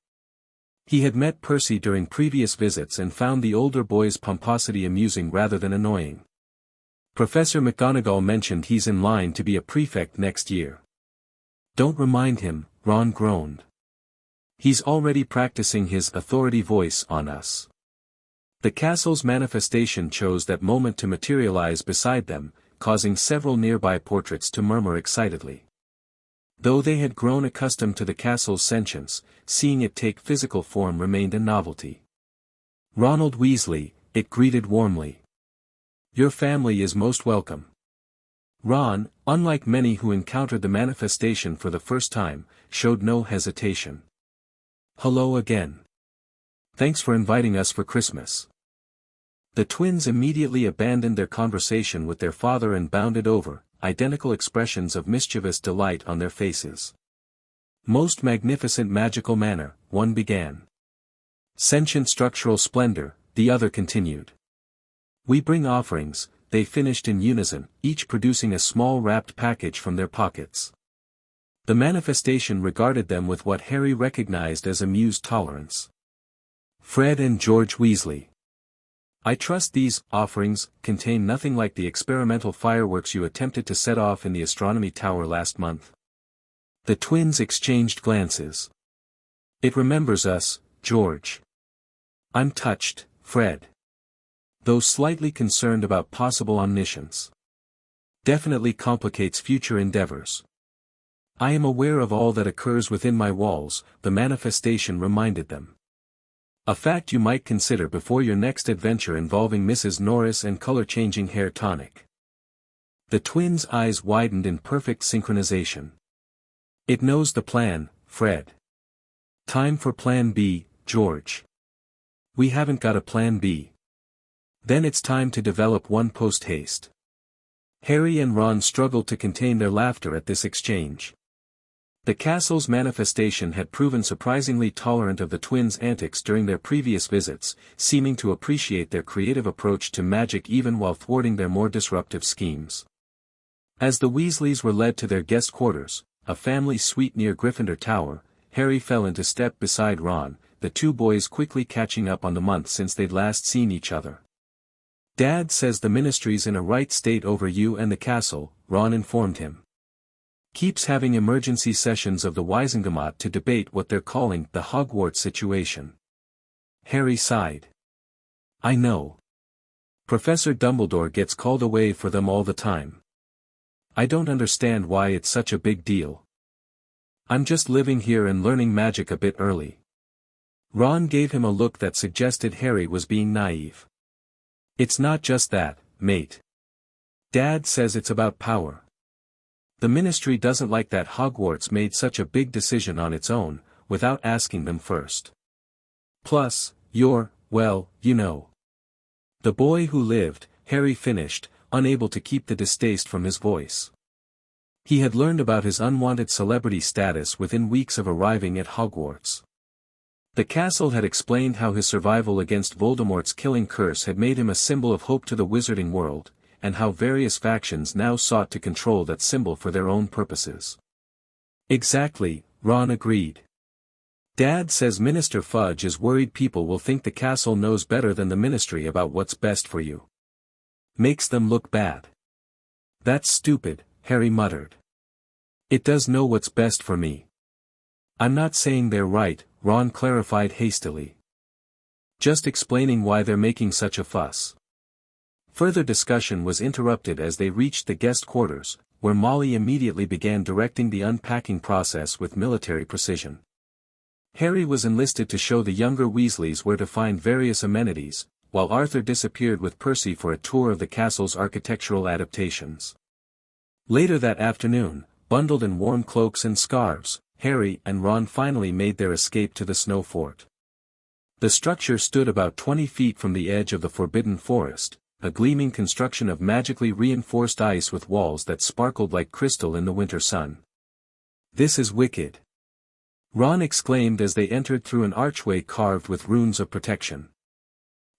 A: He had met Percy during previous visits and found the older boy's pomposity amusing rather than annoying. "Professor McGonagall mentioned he's in line to be a prefect next year." "Don't remind him," Ron groaned. "He's already practicing his authority voice on us." The castle's manifestation chose that moment to materialize beside them, causing several nearby portraits to murmur excitedly. Though they had grown accustomed to the castle's sentience, seeing it take physical form remained a novelty. "Ronald Weasley," it greeted warmly. "Your family is most welcome." Ron, unlike many who encountered the manifestation for the first time, showed no hesitation. "Hello again. Thanks for inviting us for Christmas." The twins immediately abandoned their conversation with their father and bounded over, identical expressions of mischievous delight on their faces. Most magnificent magical manner, one began. Sentient structural splendor, the other continued. We bring offerings, they finished in unison, each producing a small wrapped package from their pockets. The manifestation regarded them with what Harry recognized as amused tolerance. Fred and George Weasley. I trust these offerings contain nothing like the experimental fireworks you attempted to set off in the astronomy tower last month. The twins exchanged glances. It remembers us, George. I'm touched, Fred. Though slightly concerned about possible omniscience. Definitely complicates future endeavors. I am aware of all that occurs within my walls, the manifestation reminded them. A fact you might consider before your next adventure involving Mrs. Norris and color-changing hair tonic. The twins' eyes widened in perfect synchronization. It knows the plan, Fred. Time for plan B, George. We haven't got a plan B. Then it's time to develop one post-haste. Harry and Ron struggled to contain their laughter at this exchange. The castle's manifestation had proven surprisingly tolerant of the twins' antics during their previous visits, seeming to appreciate their creative approach to magic even while thwarting their more disruptive schemes. As the Weasleys were led to their guest quarters, a family suite near Gryffindor Tower, Harry fell into step beside Ron, the two boys quickly catching up on the month since they'd last seen each other. Dad says the Ministry's in a right state over you and the castle, Ron informed him. Keeps having emergency sessions of the Wisengamot to debate what they're calling the Hogwarts situation. Harry sighed. I know. Professor Dumbledore gets called away for them all the time. I don't understand why it's such a big deal. I'm just living here and learning magic a bit early. Ron gave him a look that suggested Harry was being naive. It's not just that, mate. Dad says it's about power. The Ministry doesn't like that Hogwarts made such a big decision on its own, without asking them first. Plus, you're, well, you know. The boy who lived, Harry finished, unable to keep the distaste from his voice. He had learned about his unwanted celebrity status within weeks of arriving at Hogwarts. The castle had explained how his survival against Voldemort's killing curse had made him a symbol of hope to the wizarding world, and how various factions now sought to control that symbol for their own purposes. Exactly, Ron agreed. Dad says Minister Fudge is worried people will think the castle knows better than the Ministry about what's best for you. Makes them look bad. That's stupid, Harry muttered. It does know what's best for me. I'm not saying they're right, Ron clarified hastily. Just explaining why they're making such a fuss. Further discussion was interrupted as they reached the guest quarters, where Molly immediately began directing the unpacking process with military precision. Harry was enlisted to show the younger Weasleys where to find various amenities, while Arthur disappeared with Percy for a tour of the castle's architectural adaptations. Later that afternoon, bundled in warm cloaks and scarves, Harry and Ron finally made their escape to the snow fort. The structure stood about 20 feet from the edge of the Forbidden Forest, a gleaming construction of magically reinforced ice with walls that sparkled like crystal in the winter sun. This is wicked. Ron exclaimed as they entered through an archway carved with runes of protection.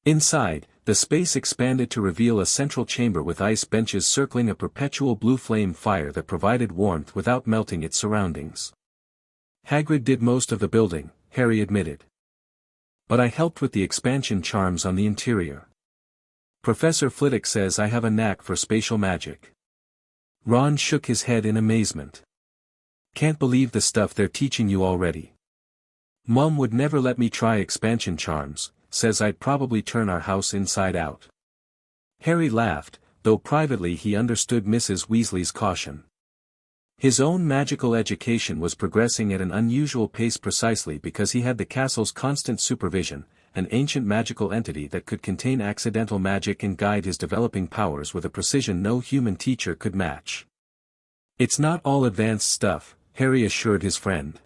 A: Inside, the space expanded to reveal a central chamber with ice benches circling a perpetual blue flame fire that provided warmth without melting its surroundings. Hagrid did most of the building, Harry admitted. But I helped with the expansion charms on the interior. Professor Flitwick says I have a knack for spatial magic. Ron shook his head in amazement. Can't believe the stuff they're teaching you already. Mum would never let me try expansion charms, says I'd probably turn our house inside out. Harry laughed, though privately he understood Mrs. Weasley's caution. His own magical education was progressing at an unusual pace precisely because he had the castle's constant supervision, an ancient magical entity that could contain accidental magic and guide his developing powers with a precision no human teacher could match. It's not all advanced stuff, Harry assured his friend.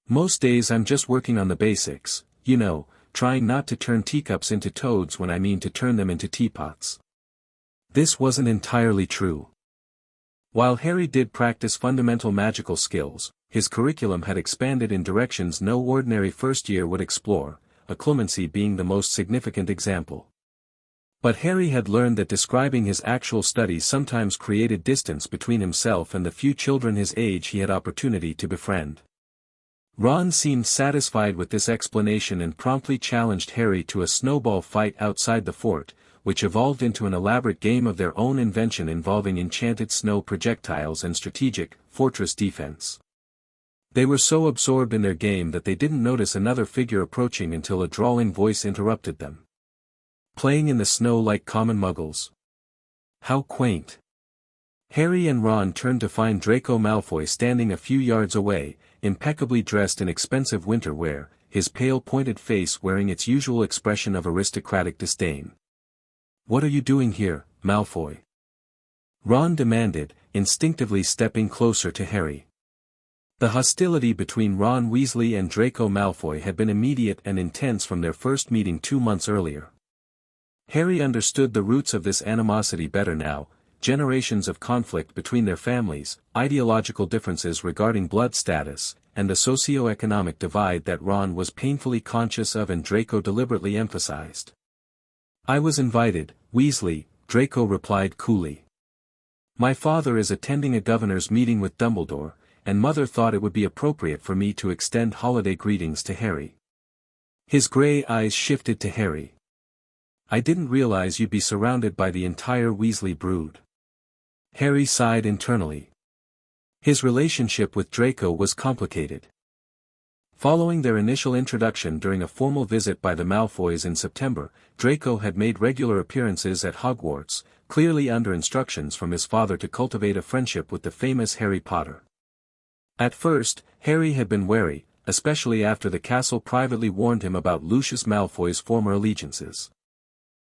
A: Most days I'm just working on the basics, you know, trying not to turn teacups into toads when I mean to turn them into teapots. This wasn't entirely true. While Harry did practice fundamental magical skills, his curriculum had expanded in directions no ordinary first year would explore, occlumency being the most significant example. But Harry had learned that describing his actual studies sometimes created distance between himself and the few children his age he had opportunity to befriend. Ron seemed satisfied with this explanation and promptly challenged Harry to a snowball fight outside the fort, which evolved into an elaborate game of their own invention involving enchanted snow projectiles and strategic, fortress defense. They were so absorbed in their game that they didn't notice another figure approaching until a drawling voice interrupted them. Playing in the snow like common muggles. How quaint. Harry and Ron turned to find Draco Malfoy standing a few yards away, impeccably dressed in expensive winter wear, his pale pointed face wearing its usual expression of aristocratic disdain. "What are you doing here, Malfoy?" Ron demanded, instinctively stepping closer to Harry. The hostility between Ron Weasley and Draco Malfoy had been immediate and intense from their first meeting 2 months earlier. Harry understood the roots of this animosity better now, generations of conflict between their families, ideological differences regarding blood status, and the socio-economic divide that Ron was painfully conscious of and Draco deliberately emphasized. "I was invited, Weasley," Draco replied coolly. "My father is attending a governor's meeting with Dumbledore, and Mother thought it would be appropriate for me to extend holiday greetings to Harry." His gray eyes shifted to Harry. "I didn't realize you'd be surrounded by the entire Weasley brood." Harry sighed internally. His relationship with Draco was complicated. Following their initial introduction during a formal visit by the Malfoys in September, Draco had made regular appearances at Hogwarts, clearly under instructions from his father to cultivate a friendship with the famous Harry Potter. At first, Harry had been wary, especially after the castle privately warned him about Lucius Malfoy's former allegiances.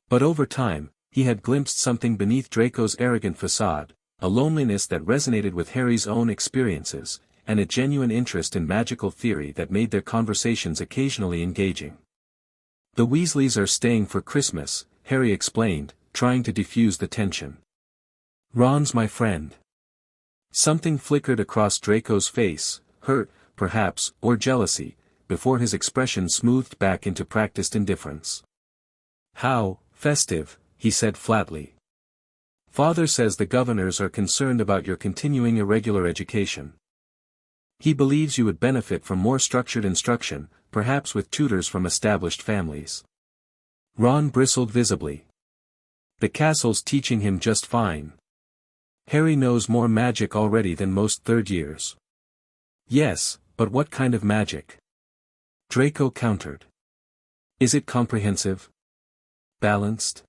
A: But over time, he had glimpsed something beneath Draco's arrogant facade, a loneliness that resonated with Harry's own experiences, and a genuine interest in magical theory that made their conversations occasionally engaging. "The Weasleys are staying for Christmas," Harry explained, trying to defuse the tension. "Ron's my friend." Something flickered across Draco's face, hurt, perhaps, or jealousy, before his expression smoothed back into practiced indifference. "How festive," he said flatly. "Father says the governors are concerned about your continuing irregular education. He believes you would benefit from more structured instruction, perhaps with tutors from established families." Ron bristled visibly. "The castle's teaching him just fine. Harry knows more magic already than most third years." "Yes, but what kind of magic?" Draco countered. "Is it comprehensive? Balanced?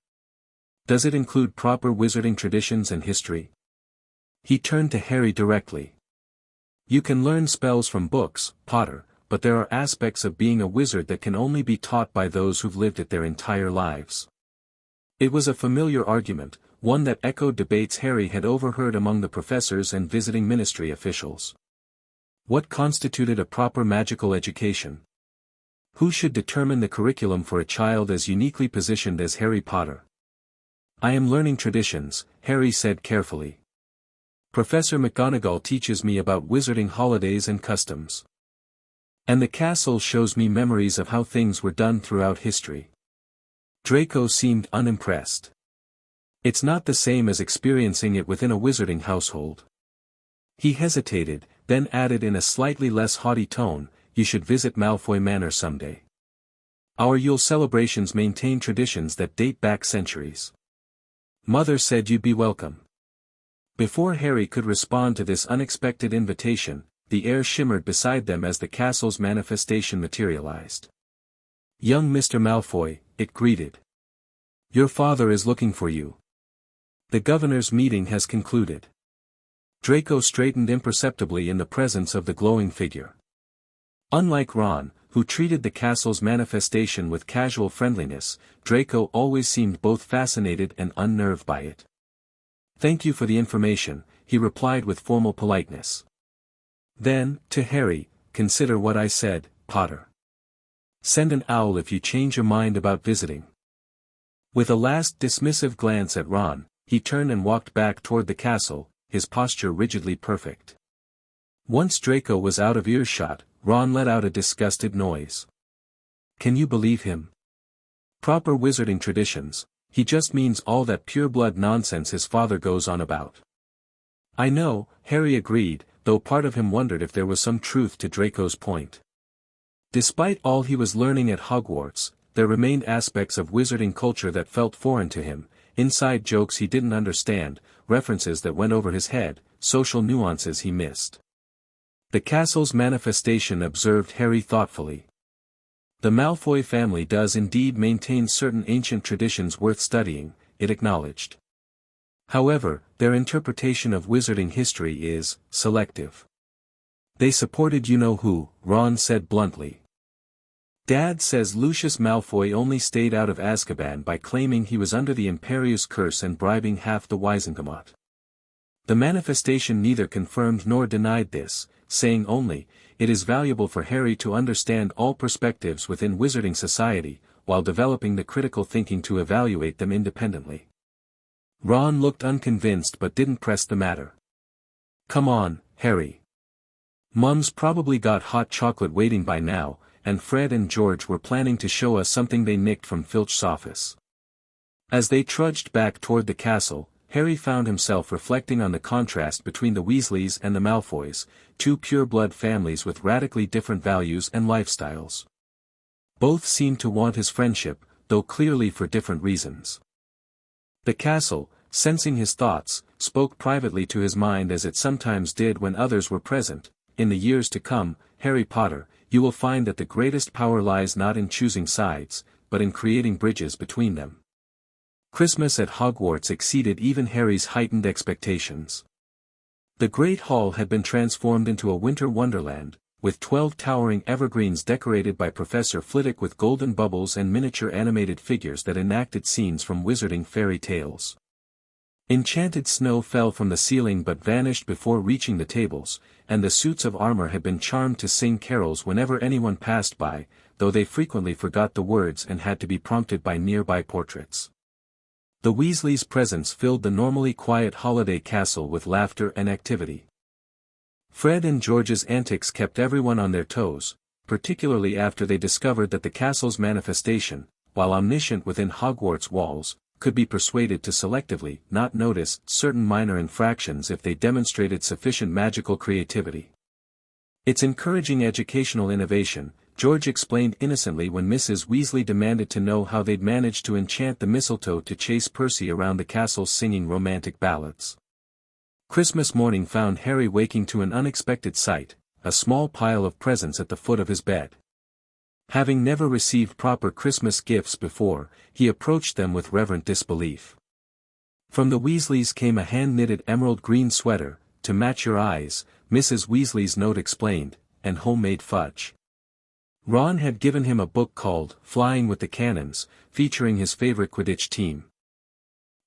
A: Does it include proper wizarding traditions and history?" He turned to Harry directly. "You can learn spells from books, Potter, but there are aspects of being a wizard that can only be taught by those who've lived it their entire lives." It was a familiar argument, one that echoed debates Harry had overheard among the professors and visiting ministry officials. What constituted a proper magical education? Who should determine the curriculum for a child as uniquely positioned as Harry Potter? "I am learning traditions," Harry said carefully. "Professor McGonagall teaches me about wizarding holidays and customs. And the castle shows me memories of how things were done throughout history." Draco seemed unimpressed. "It's not the same as experiencing it within a wizarding household." He hesitated, then added in a slightly less haughty tone, "You should visit Malfoy Manor someday. Our Yule celebrations maintain traditions that date back centuries. Mother said you'd be welcome." Before Harry could respond to this unexpected invitation, the air shimmered beside them as the castle's manifestation materialized. "Young Mr. Malfoy," it greeted. "Your father is looking for you. The governor's meeting has concluded." Draco straightened imperceptibly in the presence of the glowing figure. Unlike Ron, who treated the castle's manifestation with casual friendliness, Draco always seemed both fascinated and unnerved by it. "Thank you for the information," he replied with formal politeness. Then, to Harry, "Consider what I said, Potter. Send an owl if you change your mind about visiting." With a last dismissive glance at Ron, he turned and walked back toward the castle, his posture rigidly perfect. Once Draco was out of earshot, Ron let out a disgusted noise. Can you believe him? Proper wizarding traditions, he just means all that pure-blood nonsense his father goes on about. I know, Harry agreed, though part of him wondered if there was some truth to Draco's point. Despite all he was learning at Hogwarts, there remained aspects of wizarding culture that felt foreign to him, inside jokes he didn't understand, references that went over his head, social nuances he missed. The castle's manifestation, observed Harry thoughtfully. The Malfoy family does indeed maintain certain ancient traditions worth studying, it acknowledged. However, their interpretation of wizarding history is selective. They supported you-know-who, Ron said bluntly. Dad says Lucius Malfoy only stayed out of Azkaban by claiming he was under the Imperius curse and bribing half the Wizengamot. The manifestation neither confirmed nor denied this, saying only, it is valuable for Harry to understand all perspectives within wizarding society, while developing the critical thinking to evaluate them independently. Ron looked unconvinced but didn't press the matter. Come on, Harry. Mum's probably got hot chocolate waiting by now, and Fred and George were planning to show us something they nicked from Filch's office. As they trudged back toward the castle, Harry found himself reflecting on the contrast between the Weasleys and the Malfoys, two pure-blood families with radically different values and lifestyles. Both seemed to want his friendship, though clearly for different reasons. The castle, sensing his thoughts, spoke privately to his mind as it sometimes did when others were present. In the years to come, Harry Potter, you will find that the greatest power lies not in choosing sides, but in creating bridges between them. Christmas at Hogwarts exceeded even Harry's heightened expectations. The Great Hall had been transformed into a winter wonderland, with 12 towering evergreens decorated by Professor Flitwick with golden bubbles and miniature animated figures that enacted scenes from wizarding fairy tales. Enchanted snow fell from the ceiling but vanished before reaching the tables, and the suits of armor had been charmed to sing carols whenever anyone passed by, though they frequently forgot the words and had to be prompted by nearby portraits. The Weasleys' presence filled the normally quiet holiday castle with laughter and activity. Fred and George's antics kept everyone on their toes, particularly after they discovered that the castle's manifestation, while omniscient within Hogwarts walls, could be persuaded to selectively not notice certain minor infractions if they demonstrated sufficient magical creativity. It's encouraging educational innovation, George explained innocently when Mrs. Weasley demanded to know how they'd managed to enchant the mistletoe to chase Percy around the castle singing romantic ballads. Christmas morning found Harry waking to an unexpected sight, a small pile of presents at the foot of his bed. Having never received proper Christmas gifts before, he approached them with reverent disbelief. From the Weasleys came a hand-knitted emerald green sweater, to match your eyes, Mrs. Weasley's note explained, and homemade fudge. Ron had given him a book called Flying with the Cannons, featuring his favorite Quidditch team.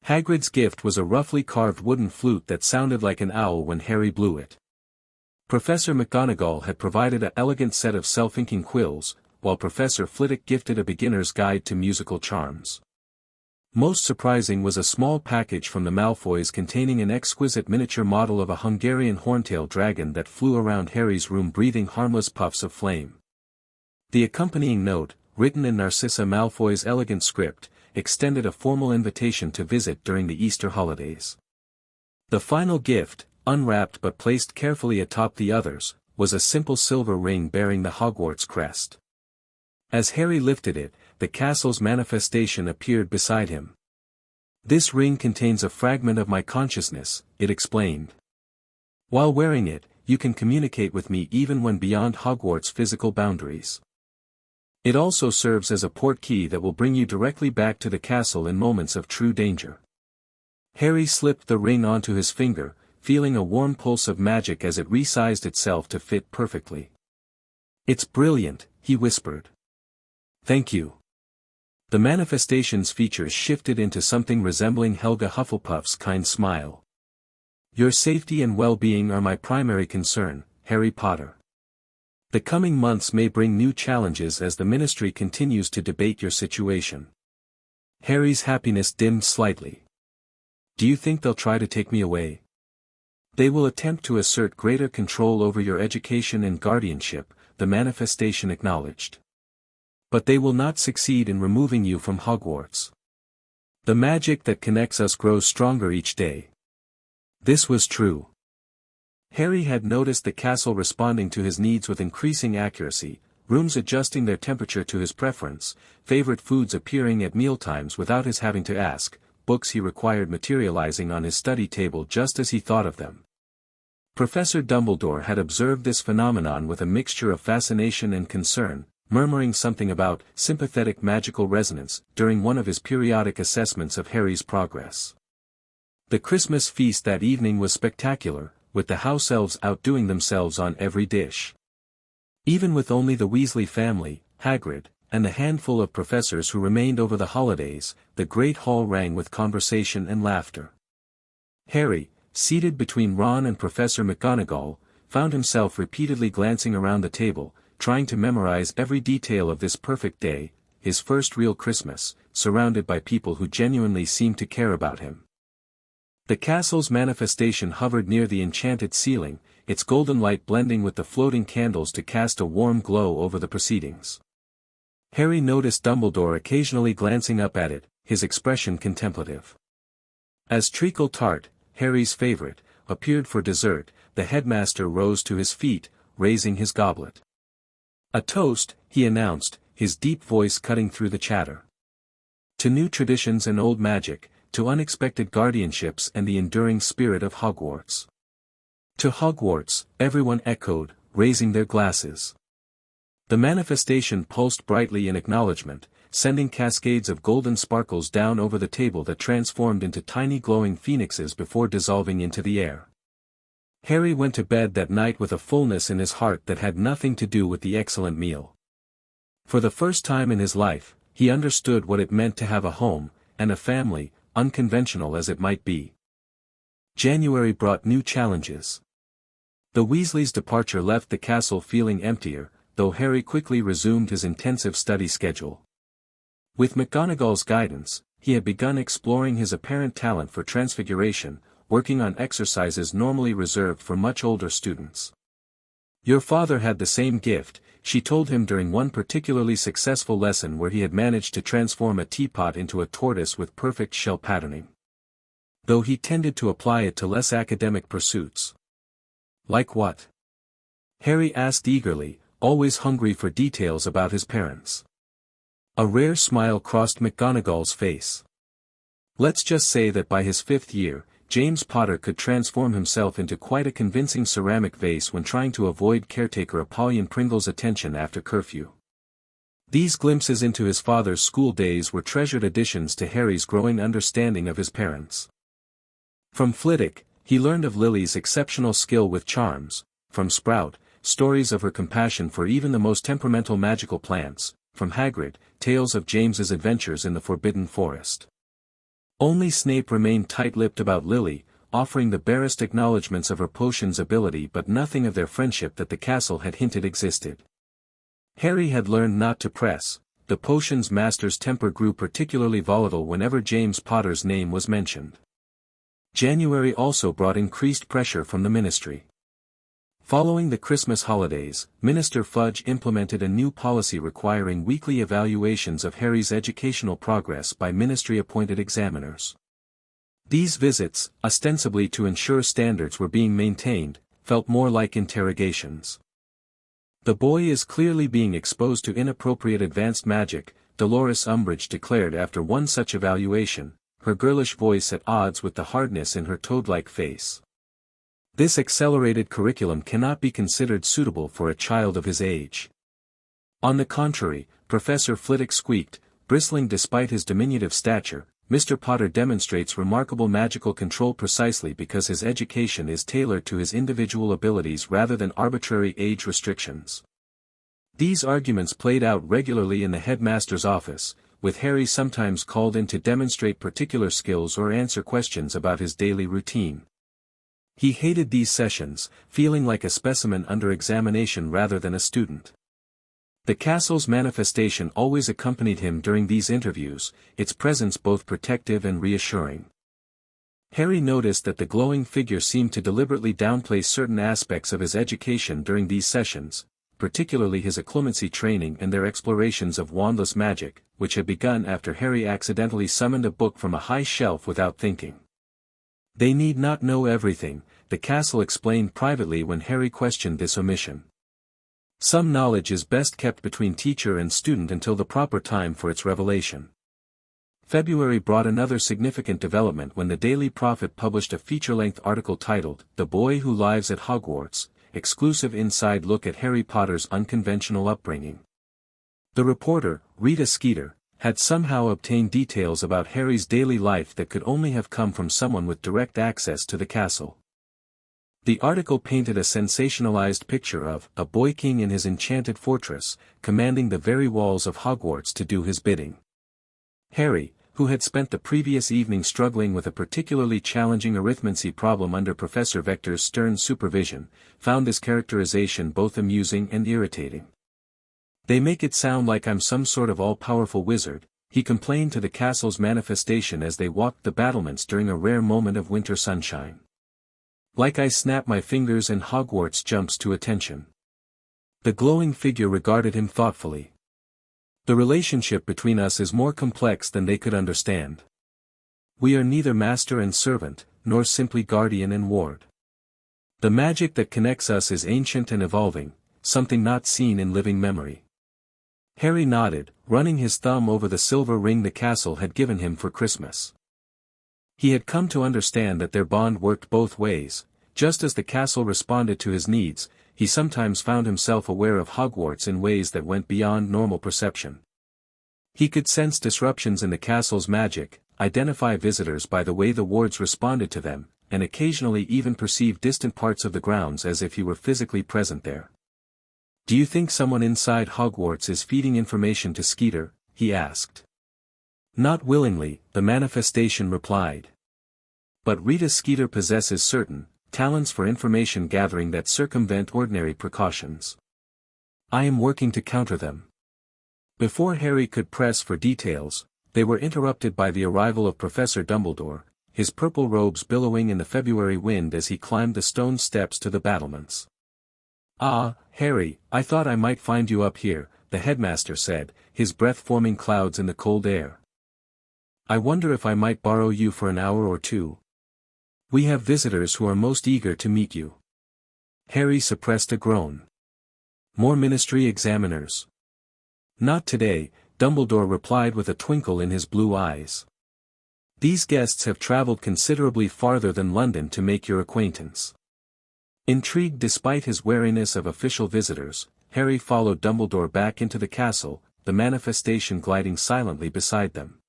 A: Hagrid's gift was a roughly carved wooden flute that sounded like an owl when Harry blew it. Professor McGonagall had provided an elegant set of self-inking quills, while Professor Flitwick gifted a beginner's guide to musical charms. Most surprising was a small package from the Malfoys containing an exquisite miniature model of a Hungarian horntail dragon that flew around Harry's room breathing harmless puffs of flame. The accompanying note, written in Narcissa Malfoy's elegant script, extended a formal invitation to visit during the Easter holidays. The final gift, unwrapped but placed carefully atop the others, was a simple silver ring bearing the Hogwarts crest. As Harry lifted it, the castle's manifestation appeared beside him. This ring contains a fragment of my consciousness, it explained. While wearing it, you can communicate with me even when beyond Hogwarts' physical boundaries. It also serves as a portkey that will bring you directly back to the castle in moments of true danger. Harry slipped the ring onto his finger, feeling a warm pulse of magic as it resized itself to fit perfectly. It's brilliant, he whispered. Thank you. The manifestation's features shifted into something resembling Helga Hufflepuff's kind smile. Your safety and well-being are my primary concern, Harry Potter. The coming months may bring new challenges as the Ministry continues to debate your situation. Harry's happiness dimmed slightly. Do you think they'll try to take me away? They will attempt to assert greater control over your education and guardianship, the manifestation acknowledged. But they will not succeed in removing you from Hogwarts. The magic that connects us grows stronger each day. This was true. Harry had noticed the castle responding to his needs with increasing accuracy, rooms adjusting their temperature to his preference, favorite foods appearing at mealtimes without his having to ask, books he required materializing on his study table just as he thought of them. Professor Dumbledore had observed this phenomenon with a mixture of fascination and concern, murmuring something about sympathetic magical resonance during one of his periodic assessments of Harry's progress. The Christmas feast that evening was spectacular, with the house elves outdoing themselves on every dish. Even with only the Weasley family, Hagrid, and the handful of professors who remained over the holidays, the great hall rang with conversation and laughter. Harry, seated between Ron and Professor McGonagall, found himself repeatedly glancing around the table, trying to memorize every detail of this perfect day, his first real Christmas, surrounded by people who genuinely seemed to care about him. The castle's manifestation hovered near the enchanted ceiling, its golden light blending with the floating candles to cast a warm glow over the proceedings. Harry noticed Dumbledore occasionally glancing up at it, his expression contemplative. As treacle tart, Harry's favorite, appeared for dessert, the headmaster rose to his feet, raising his goblet. "A toast," he announced, his deep voice cutting through the chatter. "To new traditions and old magic, to unexpected guardianships and the enduring spirit of Hogwarts." "To Hogwarts," everyone echoed, raising their glasses. The manifestation pulsed brightly in acknowledgement, sending cascades of golden sparkles down over the table that transformed into tiny glowing phoenixes before dissolving into the air. Harry went to bed that night with a fullness in his heart that had nothing to do with the excellent meal. For the first time in his life, he understood what it meant to have a home, and a family, unconventional as it might be. January brought new challenges. The Weasleys' departure left the castle feeling emptier, though Harry quickly resumed his intensive study schedule. With McGonagall's guidance, he had begun exploring his apparent talent for transfiguration, working on exercises normally reserved for much older students. "Your father had the same gift," she told him during one particularly successful lesson where he had managed to transform a teapot into a tortoise with perfect shell patterning. Though he tended to apply it to less academic pursuits. "Like what?" Harry asked eagerly, always hungry for details about his parents. A rare smile crossed McGonagall's face. "Let's just say that by his 5th year, James Potter could transform himself into quite a convincing ceramic vase when trying to avoid caretaker Apollyon Pringle's attention after curfew." These glimpses into his father's school days were treasured additions to Harry's growing understanding of his parents. From Flitwick, he learned of Lily's exceptional skill with charms, from Sprout, stories of her compassion for even the most temperamental magical plants, from Hagrid, tales of James's adventures in the Forbidden Forest. Only Snape remained tight-lipped about Lily, offering the barest acknowledgments of her potion's ability but nothing of their friendship that the castle had hinted existed. Harry had learned not to press. The potion's master's temper grew particularly volatile whenever James Potter's name was mentioned. January also brought increased pressure from the ministry. Following the Christmas holidays, Minister Fudge implemented a new policy requiring weekly evaluations of Harry's educational progress by ministry-appointed examiners. These visits, ostensibly to ensure standards were being maintained, felt more like interrogations. "The boy is clearly being exposed to inappropriate advanced magic," Dolores Umbridge declared after one such evaluation, her girlish voice at odds with the hardness in her toad-like face. "This accelerated curriculum cannot be considered suitable for a child of his age." On the contrary, Professor Flitwick squeaked, bristling despite his diminutive stature, "Mr. Potter demonstrates remarkable magical control precisely because his education is tailored to his individual abilities rather than arbitrary age restrictions." These arguments played out regularly in the headmaster's office, with Harry sometimes called in to demonstrate particular skills or answer questions about his daily routine. He hated these sessions, feeling like a specimen under examination rather than a student. The castle's manifestation always accompanied him during these interviews, its presence both protective and reassuring. Harry noticed that the glowing figure seemed to deliberately downplay certain aspects of his education during these sessions, particularly his occlumency training and their explorations of wandless magic, which had begun after Harry accidentally summoned a book from a high shelf without thinking. They need not know everything, the castle explained privately when Harry questioned this omission. Some knowledge is best kept between teacher and student until the proper time for its revelation. February brought another significant development when the Daily Prophet published a feature-length article titled, "The Boy Who Lives at Hogwarts, Exclusive Inside Look at Harry Potter's Unconventional Upbringing." The reporter, Rita Skeeter, had somehow obtained details about Harry's daily life that could only have come from someone with direct access to the castle. The article painted a sensationalized picture of a boy king in his enchanted fortress, commanding the very walls of Hogwarts to do his bidding. Harry, who had spent the previous evening struggling with a particularly challenging arithmancy problem under Professor Vector's stern supervision, found this characterization both amusing and irritating. "They make it sound like I'm some sort of all-powerful wizard," he complained to the castle's manifestation as they walked the battlements during a rare moment of winter sunshine. "Like I snap my fingers and Hogwarts jumps to attention." The glowing figure regarded him thoughtfully. "The relationship between us is more complex than they could understand. We are neither master and servant, nor simply guardian and ward. The magic that connects us is ancient and evolving, something not seen in living memory." Harry nodded, running his thumb over the silver ring the castle had given him for Christmas. He had come to understand that their bond worked both ways. Just as the castle responded to his needs, he sometimes found himself aware of Hogwarts in ways that went beyond normal perception. He could sense disruptions in the castle's magic, identify visitors by the way the wards responded to them, and occasionally even perceive distant parts of the grounds as if he were physically present there. "Do you think someone inside Hogwarts is feeding information to Skeeter?" he asked. "Not willingly," the manifestation replied. "But Rita Skeeter possesses certain talents for information gathering that circumvent ordinary precautions. I am working to counter them." Before Harry could press for details, they were interrupted by the arrival of Professor Dumbledore, his purple robes billowing in the February wind as he climbed the stone steps to the battlements. "Ah, Harry, I thought I might find you up here," the headmaster said, his breath forming clouds in the cold air. "I wonder if I might borrow you for an hour or two. We have visitors who are most eager to meet you." Harry suppressed a groan. "More ministry examiners?" "Not today," Dumbledore replied with a twinkle in his blue eyes. "These guests have traveled considerably farther than London to make your acquaintance." Intrigued despite his wariness of official visitors, Harry followed Dumbledore back into the castle, the manifestation gliding silently beside them.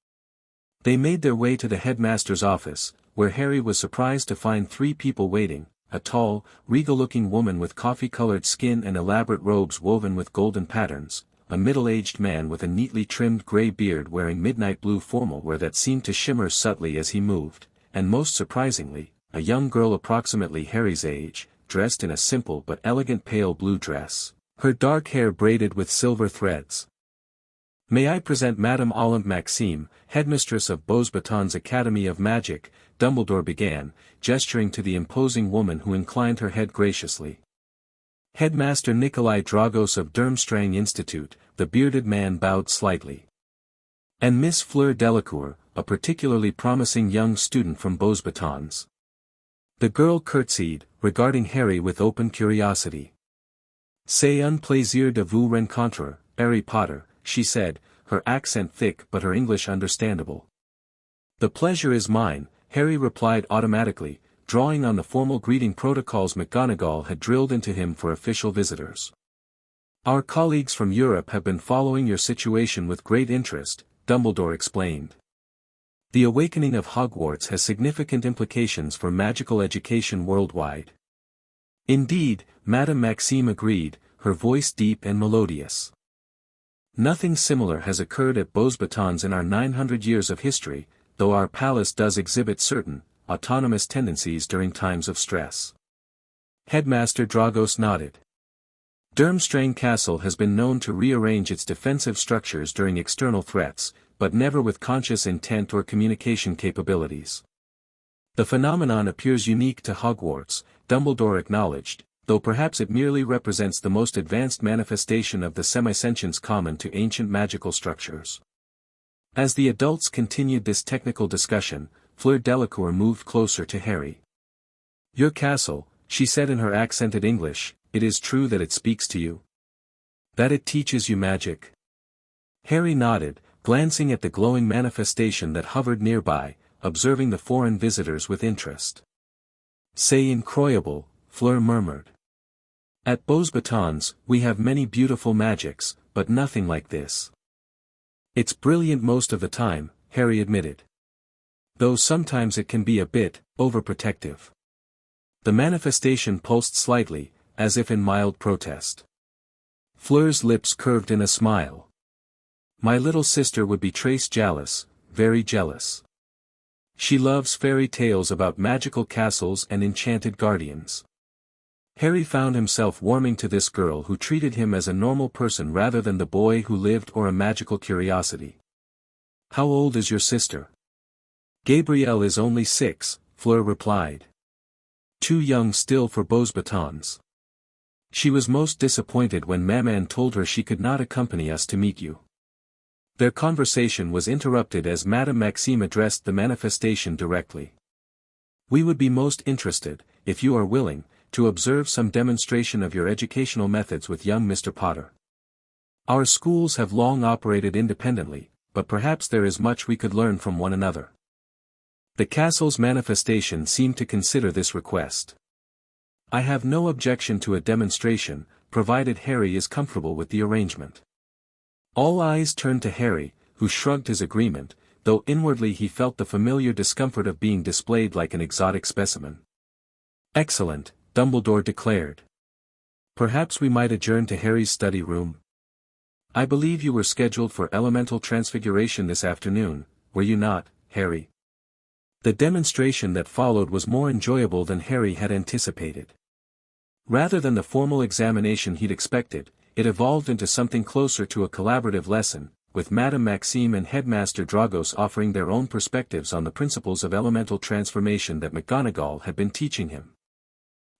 A: They made their way to the headmaster's office, where Harry was surprised to find 3 people waiting, a tall, regal-looking woman with coffee-colored skin and elaborate robes woven with golden patterns, a middle-aged man with a neatly trimmed gray beard wearing midnight blue formal wear that seemed to shimmer subtly as he moved, and most surprisingly, a young girl approximately Harry's age, dressed in a simple but elegant pale blue dress, her dark hair braided with silver threads. "May I present Madame Olympe Maxime, headmistress of Beauxbatons Academy of Magic," Dumbledore began, gesturing to the imposing woman who inclined her head graciously. "Headmaster Nikolai Dragos of Durmstrang Institute," the bearded man bowed slightly. "And Miss Fleur Delacour, a particularly promising young student from Beauxbatons." The girl curtsied, regarding Harry with open curiosity. "C'est un plaisir de vous rencontrer, Harry Potter," she said, her accent thick but her English understandable. "The pleasure is mine," Harry replied automatically, drawing on the formal greeting protocols McGonagall had drilled into him for official visitors. "Our colleagues from Europe have been following your situation with great interest," Dumbledore explained. "The awakening of Hogwarts has significant implications for magical education worldwide." "Indeed," Madame Maxime agreed, her voice deep and melodious. "Nothing similar has occurred at Beauxbatons in our 900 years of history, though our palace does exhibit certain autonomous tendencies during times of stress." Headmaster Dragos nodded. "Durmstrang Castle has been known to rearrange its defensive structures during external threats, but never with conscious intent or communication capabilities. The phenomenon appears unique to Hogwarts, Dumbledore acknowledged, though perhaps it merely represents the most advanced manifestation of the semi-sentience common to ancient magical structures. As the adults continued this technical discussion, Fleur Delacour moved closer to Harry. "Your castle," she said in her accented English, "it is true that it speaks to you? That it teaches you magic?" Harry nodded, glancing at the glowing manifestation that hovered nearby, observing the foreign visitors with interest. "C'est incroyable," Fleur murmured. "At Beauxbatons, we have many beautiful magics, but nothing like this." "It's brilliant most of the time," Harry admitted. "Though sometimes it can be a bit overprotective." The manifestation pulsed slightly, as if in mild protest. Fleur's lips curved in a smile. "My little sister would be très jealous, very jealous. She loves fairy tales about magical castles and enchanted guardians." Harry found himself warming to this girl who treated him as a normal person rather than the boy who lived or a magical curiosity. "How old is your sister?" "Gabrielle is only 6, Fleur replied. "Too young still for Beauxbatons. She was most disappointed when Maman told her she could not accompany us to meet you." Their conversation was interrupted as Madame Maxime addressed the manifestation directly. "We would be most interested, if you are willing, to observe some demonstration of your educational methods with young Mr. Potter. Our schools have long operated independently, but perhaps there is much we could learn from one another." The castle's manifestation seemed to consider this request. "I have no objection to a demonstration, provided Harry is comfortable with the arrangement." All eyes turned to Harry, who shrugged his agreement, though inwardly he felt the familiar discomfort of being displayed like an exotic specimen. "Excellent," Dumbledore declared. "Perhaps we might adjourn to Harry's study room. I believe you were scheduled for elemental transfiguration this afternoon, were you not, Harry?" The demonstration that followed was more enjoyable than Harry had anticipated. Rather than the formal examination he'd expected, it evolved into something closer to a collaborative lesson, with Madame Maxime and Headmaster Dragos offering their own perspectives on the principles of elemental transformation that McGonagall had been teaching him.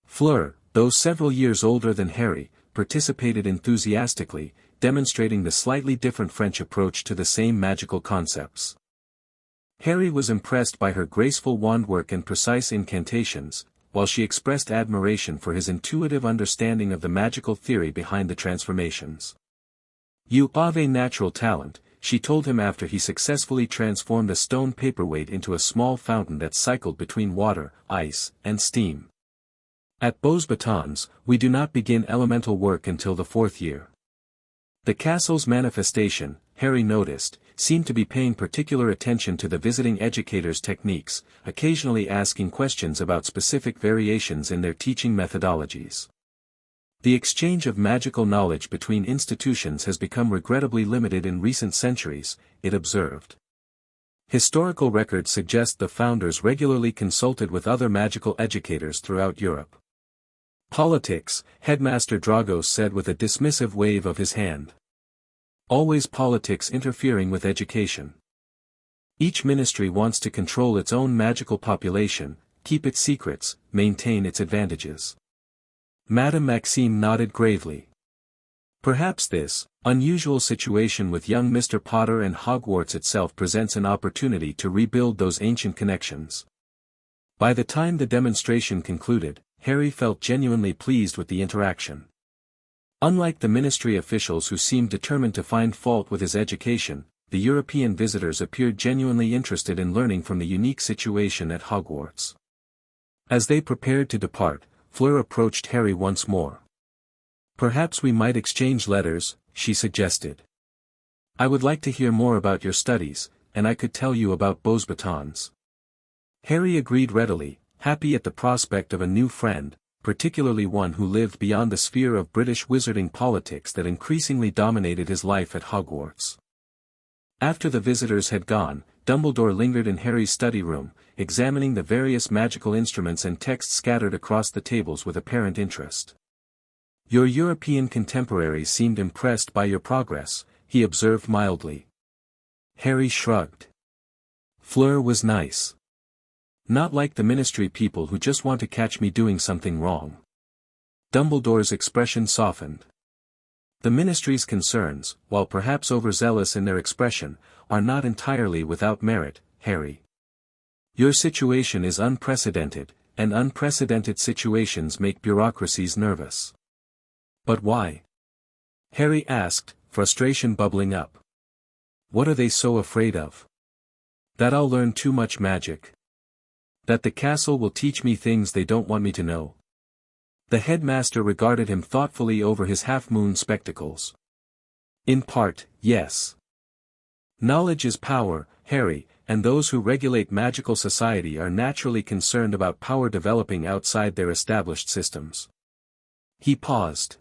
A: Fleur, though several years older than Harry, participated enthusiastically, demonstrating the slightly different French approach to the same magical concepts. Harry was impressed by her graceful wandwork and precise incantations, while she expressed admiration for his intuitive understanding of the magical theory behind the transformations. "You have a natural talent," she told him after he successfully transformed a stone paperweight into a small fountain that cycled between water, ice, and steam. "At Beauxbatons, we do not begin elemental work until the 4th year." The castle's manifestation, Harry noticed, seemed to be paying particular attention to the visiting educators' techniques, occasionally asking questions about specific variations in their teaching methodologies. The exchange of magical knowledge between institutions has become regrettably limited in recent centuries, it observed. Historical records suggest the founders regularly consulted with other magical educators throughout Europe. "Politics," Headmaster Dragos said with a dismissive wave of his hand. "Always politics interfering with education. Each ministry wants to control its own magical population, keep its secrets, maintain its advantages." Madame Maxime nodded gravely. "Perhaps this unusual situation with young Mr. Potter and Hogwarts itself presents an opportunity to rebuild those ancient connections." By the time the demonstration concluded, Harry felt genuinely pleased with the interaction. Unlike the ministry officials who seemed determined to find fault with his education, the European visitors appeared genuinely interested in learning from the unique situation at Hogwarts. As they prepared to depart, Fleur approached Harry once more. "Perhaps we might exchange letters," she suggested. "I would like to hear more about your studies, and I could tell you about Beauxbatons." Harry agreed readily, happy at the prospect of a new friend, particularly one who lived beyond the sphere of British wizarding politics that increasingly dominated his life at Hogwarts. After the visitors had gone, Dumbledore lingered in Harry's study room, examining the various magical instruments and texts scattered across the tables with apparent interest. "Your European contemporaries seemed impressed by your progress," he observed mildly. Harry shrugged. Fleur was nice. Not like the ministry people who just want to catch me doing something wrong. Dumbledore's expression softened. The ministry's concerns, while perhaps overzealous in their expression, are not entirely without merit, Harry. Your situation is unprecedented, and unprecedented situations make bureaucracies nervous. But why? Harry asked, frustration bubbling up. What are they so afraid of? That I'll learn too much magic. That the castle will teach me things they don't want me to know. The headmaster regarded him thoughtfully over his half-moon spectacles. In part, yes. Knowledge is power, Harry, and those who regulate magical society are naturally concerned about power developing outside their established systems. He paused.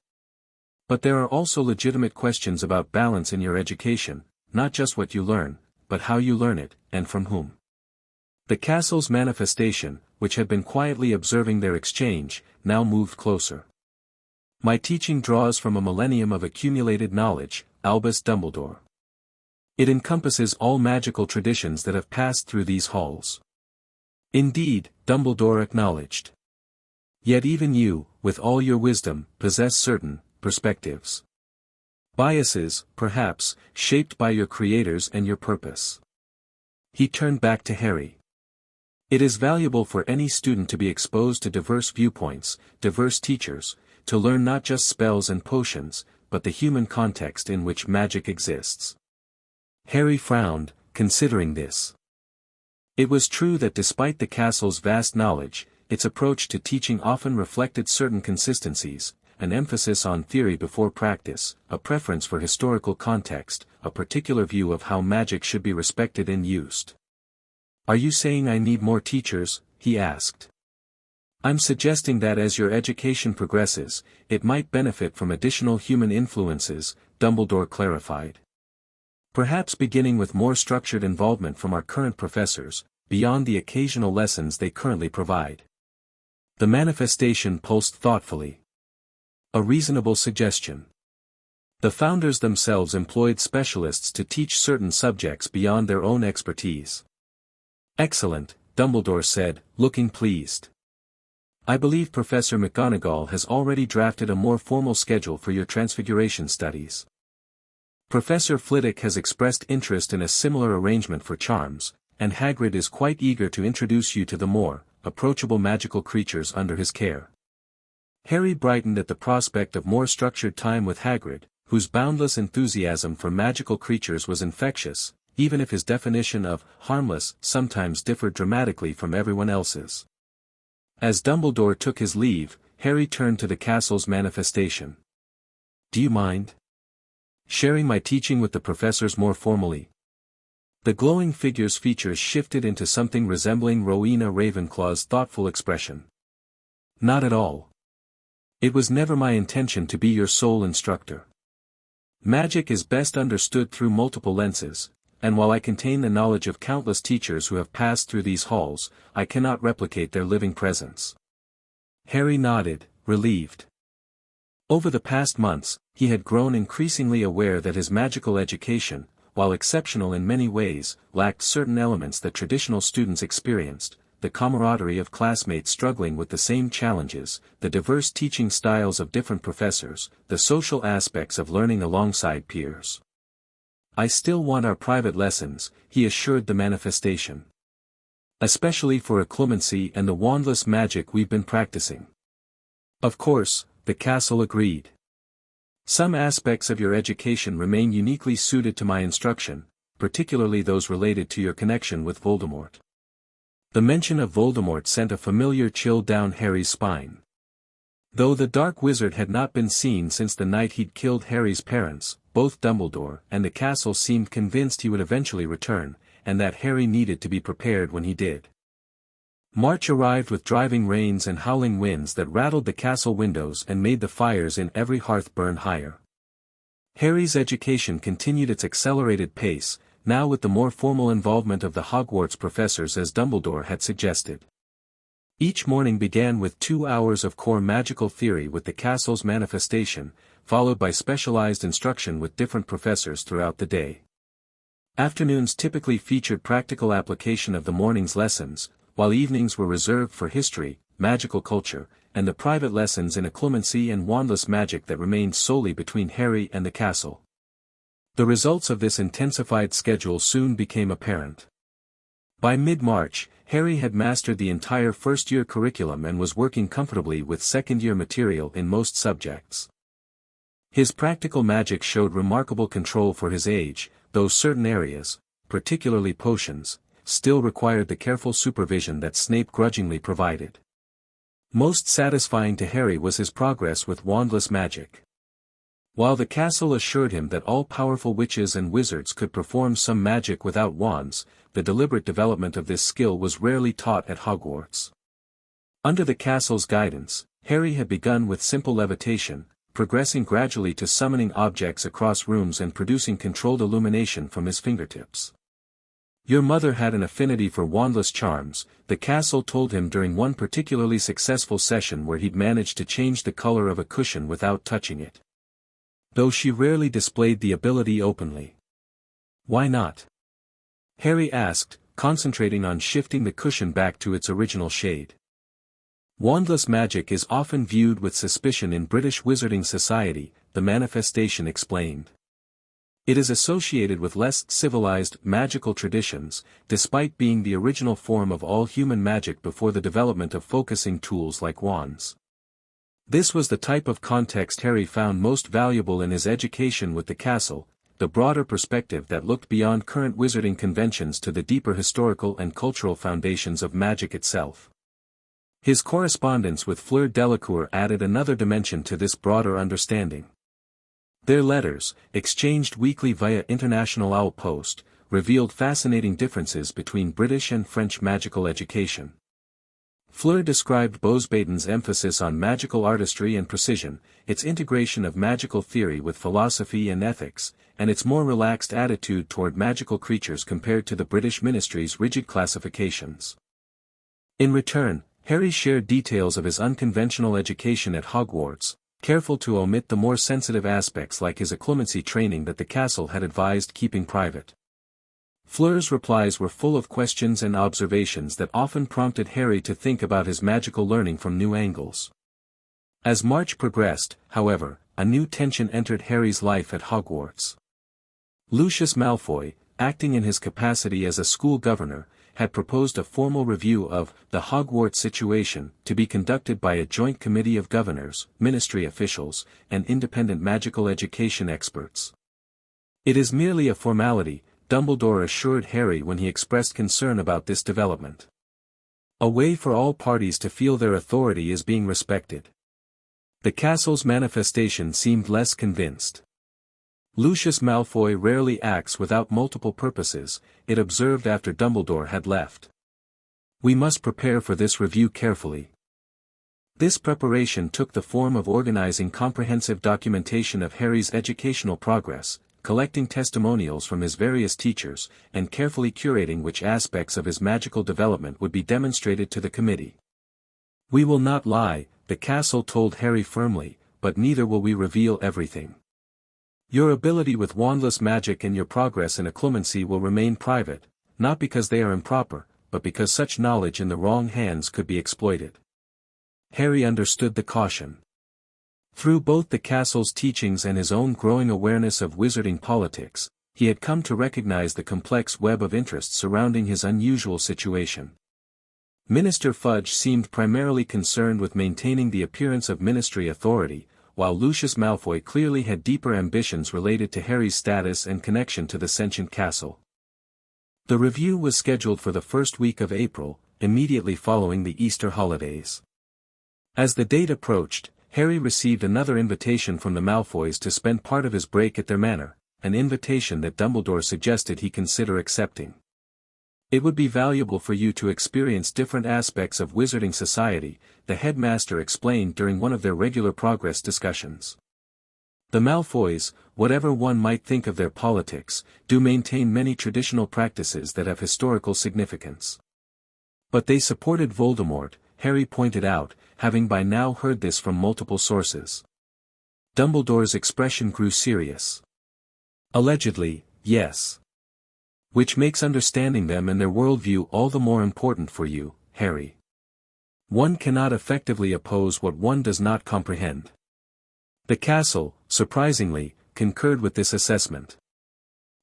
A: But there are also legitimate questions about balance in your education, not just what you learn, but how you learn it, and from whom. The castle's manifestation, which had been quietly observing their exchange, now moved closer. My teaching draws from a millennium of accumulated knowledge, Albus Dumbledore. It encompasses all magical traditions that have passed through these halls. Indeed, Dumbledore acknowledged. Yet even you, with all your wisdom, possess certain perspectives. Biases, perhaps, shaped by your creators and your purpose. He turned back to Harry. It is valuable for any student to be exposed to diverse viewpoints, diverse teachers, to learn not just spells and potions, but the human context in which magic exists. Harry frowned, considering this. It was true that despite the castle's vast knowledge, its approach to teaching often reflected certain consistencies, an emphasis on theory before practice, a preference for historical context, a particular view of how magic should be respected and used. Are you saying I need more teachers? He asked. I'm suggesting that as your education progresses, it might benefit from additional human influences, Dumbledore clarified. Perhaps beginning with more structured involvement from our current professors, beyond the occasional lessons they currently provide. The manifestation pulsed thoughtfully. A reasonable suggestion. The founders themselves employed specialists to teach certain subjects beyond their own expertise. Excellent, Dumbledore said, looking pleased. I believe Professor McGonagall has already drafted a more formal schedule for your transfiguration studies. Professor Flitwick has expressed interest in a similar arrangement for charms, and Hagrid is quite eager to introduce you to the more approachable magical creatures under his care. Harry brightened at the prospect of more structured time with Hagrid, whose boundless enthusiasm for magical creatures was infectious, even if his definition of harmless sometimes differed dramatically from everyone else's. As Dumbledore took his leave, Harry turned to the castle's manifestation. Do you mind sharing my teaching with the professors more formally? The glowing figure's features shifted into something resembling Rowena Ravenclaw's thoughtful expression. Not at all. It was never my intention to be your sole instructor. Magic is best understood through multiple lenses, and while I contain the knowledge of countless teachers who have passed through these halls, I cannot replicate their living presence. Harry nodded, relieved. Over the past months, he had grown increasingly aware that his magical education, while exceptional in many ways, lacked certain elements that traditional students experienced, the camaraderie of classmates struggling with the same challenges, the diverse teaching styles of different professors, the social aspects of learning alongside peers. I still want our private lessons, he assured the manifestation. Especially for occlumency and the wandless magic we've been practicing. Of course, the castle agreed. Some aspects of your education remain uniquely suited to my instruction, particularly those related to your connection with Voldemort. The mention of Voldemort sent a familiar chill down Harry's spine. Though the Dark Wizard had not been seen since the night he'd killed Harry's parents, both Dumbledore and the castle seemed convinced he would eventually return, and that Harry needed to be prepared when he did. March arrived with driving rains and howling winds that rattled the castle windows and made the fires in every hearth burn higher. Harry's education continued its accelerated pace, now with the more formal involvement of the Hogwarts professors as Dumbledore had suggested. Each morning began with 2 hours of core magical theory with the castle's manifestation, followed by specialized instruction with different professors throughout the day. Afternoons typically featured practical application of the morning's lessons, while evenings were reserved for history, magical culture, and the private lessons in occlumency and wandless magic that remained solely between Harry and the castle. The results of this intensified schedule soon became apparent. By mid-March, Harry had mastered the entire first-year curriculum and was working comfortably with second-year material in most subjects. His practical magic showed remarkable control for his age, though certain areas, particularly potions, still required the careful supervision that Snape grudgingly provided. Most satisfying to Harry was his progress with wandless magic. While the castle assured him that all powerful witches and wizards could perform some magic without wands, the deliberate development of this skill was rarely taught at Hogwarts. Under the castle's guidance, Harry had begun with simple levitation, progressing gradually to summoning objects across rooms and producing controlled illumination from his fingertips. Your mother had an affinity for wandless charms, the castle told him during one particularly successful session where he'd managed to change the color of a cushion without touching it. Though she rarely displayed the ability openly. Why not? Harry asked, concentrating on shifting the cushion back to its original shade. Wandless magic is often viewed with suspicion in British wizarding society, the manifestation explained. It is associated with less civilized magical traditions, despite being the original form of all human magic before the development of focusing tools like wands. This was the type of context Harry found most valuable in his education with the castle, the broader perspective that looked beyond current wizarding conventions to the deeper historical and cultural foundations of magic itself. His correspondence with Fleur Delacour added another dimension to this broader understanding. Their letters, exchanged weekly via International Owl Post, revealed fascinating differences between British and French magical education. Fleur described Beauxbaden's emphasis on magical artistry and precision, its integration of magical theory with philosophy and ethics, and its more relaxed attitude toward magical creatures compared to the British ministry's rigid classifications. In return, Harry shared details of his unconventional education at Hogwarts, careful to omit the more sensitive aspects like his occlumency training that the castle had advised keeping private. Fleur's replies were full of questions and observations that often prompted Harry to think about his magical learning from new angles. As March progressed, however, a new tension entered Harry's life at Hogwarts. Lucius Malfoy, acting in his capacity as a school governor, had proposed a formal review of the Hogwarts situation to be conducted by a joint committee of governors, ministry officials, and independent magical education experts. It is merely a formality, Dumbledore assured Harry when he expressed concern about this development. A way for all parties to feel their authority is being respected. The castle's manifestation seemed less convinced. Lucius Malfoy rarely acts without multiple purposes, it observed after Dumbledore had left. We must prepare for this review carefully. This preparation took the form of organizing comprehensive documentation of Harry's educational progress, collecting testimonials from his various teachers, and carefully curating which aspects of his magical development would be demonstrated to the committee. We will not lie, the castle told Harry firmly, but neither will we reveal everything. Your ability with wandless magic and your progress in occlumency will remain private, not because they are improper, but because such knowledge in the wrong hands could be exploited. Harry understood the caution. Through both the castle's teachings and his own growing awareness of wizarding politics, he had come to recognize the complex web of interests surrounding his unusual situation. Minister Fudge seemed primarily concerned with maintaining the appearance of ministry authority, while Lucius Malfoy clearly had deeper ambitions related to Harry's status and connection to the Sentient castle. The review was scheduled for the first week of April, immediately following the Easter holidays. As the date approached, Harry received another invitation from the Malfoys to spend part of his break at their manor, an invitation that Dumbledore suggested he consider accepting. It would be valuable for you to experience different aspects of wizarding society, the headmaster explained during one of their regular progress discussions. The Malfoys, whatever one might think of their politics, do maintain many traditional practices that have historical significance. But they supported Voldemort, Harry pointed out, having by now heard this from multiple sources. Dumbledore's expression grew serious. Allegedly, yes. Which makes understanding them and their worldview all the more important for you, Harry. One cannot effectively oppose what one does not comprehend. The castle, surprisingly, concurred with this assessment.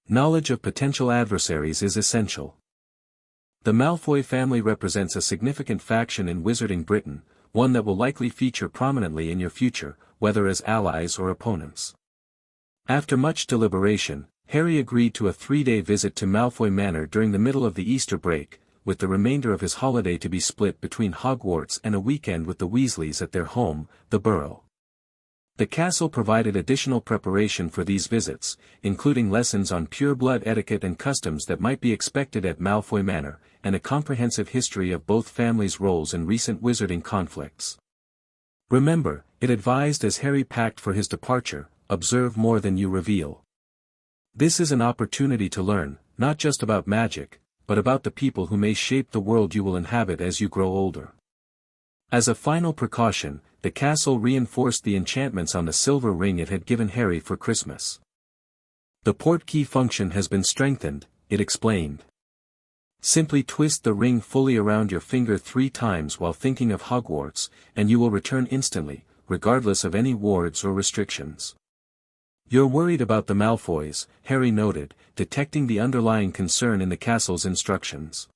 A: Knowledge of potential adversaries is essential. The Malfoy family represents a significant faction in Wizarding Britain, one that will likely feature prominently in your future, whether as allies or opponents. After much deliberation, Harry agreed to a 3-day visit to Malfoy Manor during the middle of the Easter break, with the remainder of his holiday to be split between Hogwarts and a weekend with the Weasleys at their home, the Burrow. The castle provided additional preparation for these visits, including lessons on pure-blood etiquette and customs that might be expected at Malfoy Manor, and a comprehensive history of both families' roles in recent wizarding conflicts. Remember, it advised as Harry packed for his departure, observe more than you reveal. This is an opportunity to learn, not just about magic, but about the people who may shape the world you will inhabit as you grow older. As a final precaution, the castle reinforced the enchantments on the silver ring it had given Harry for Christmas. The portkey function has been strengthened, it explained. Simply twist the ring fully around your finger 3 times while thinking of Hogwarts, and you will return instantly, regardless of any wards or restrictions. You're worried about the Malfoys, Harry noted, detecting the underlying concern in the castle's instructions.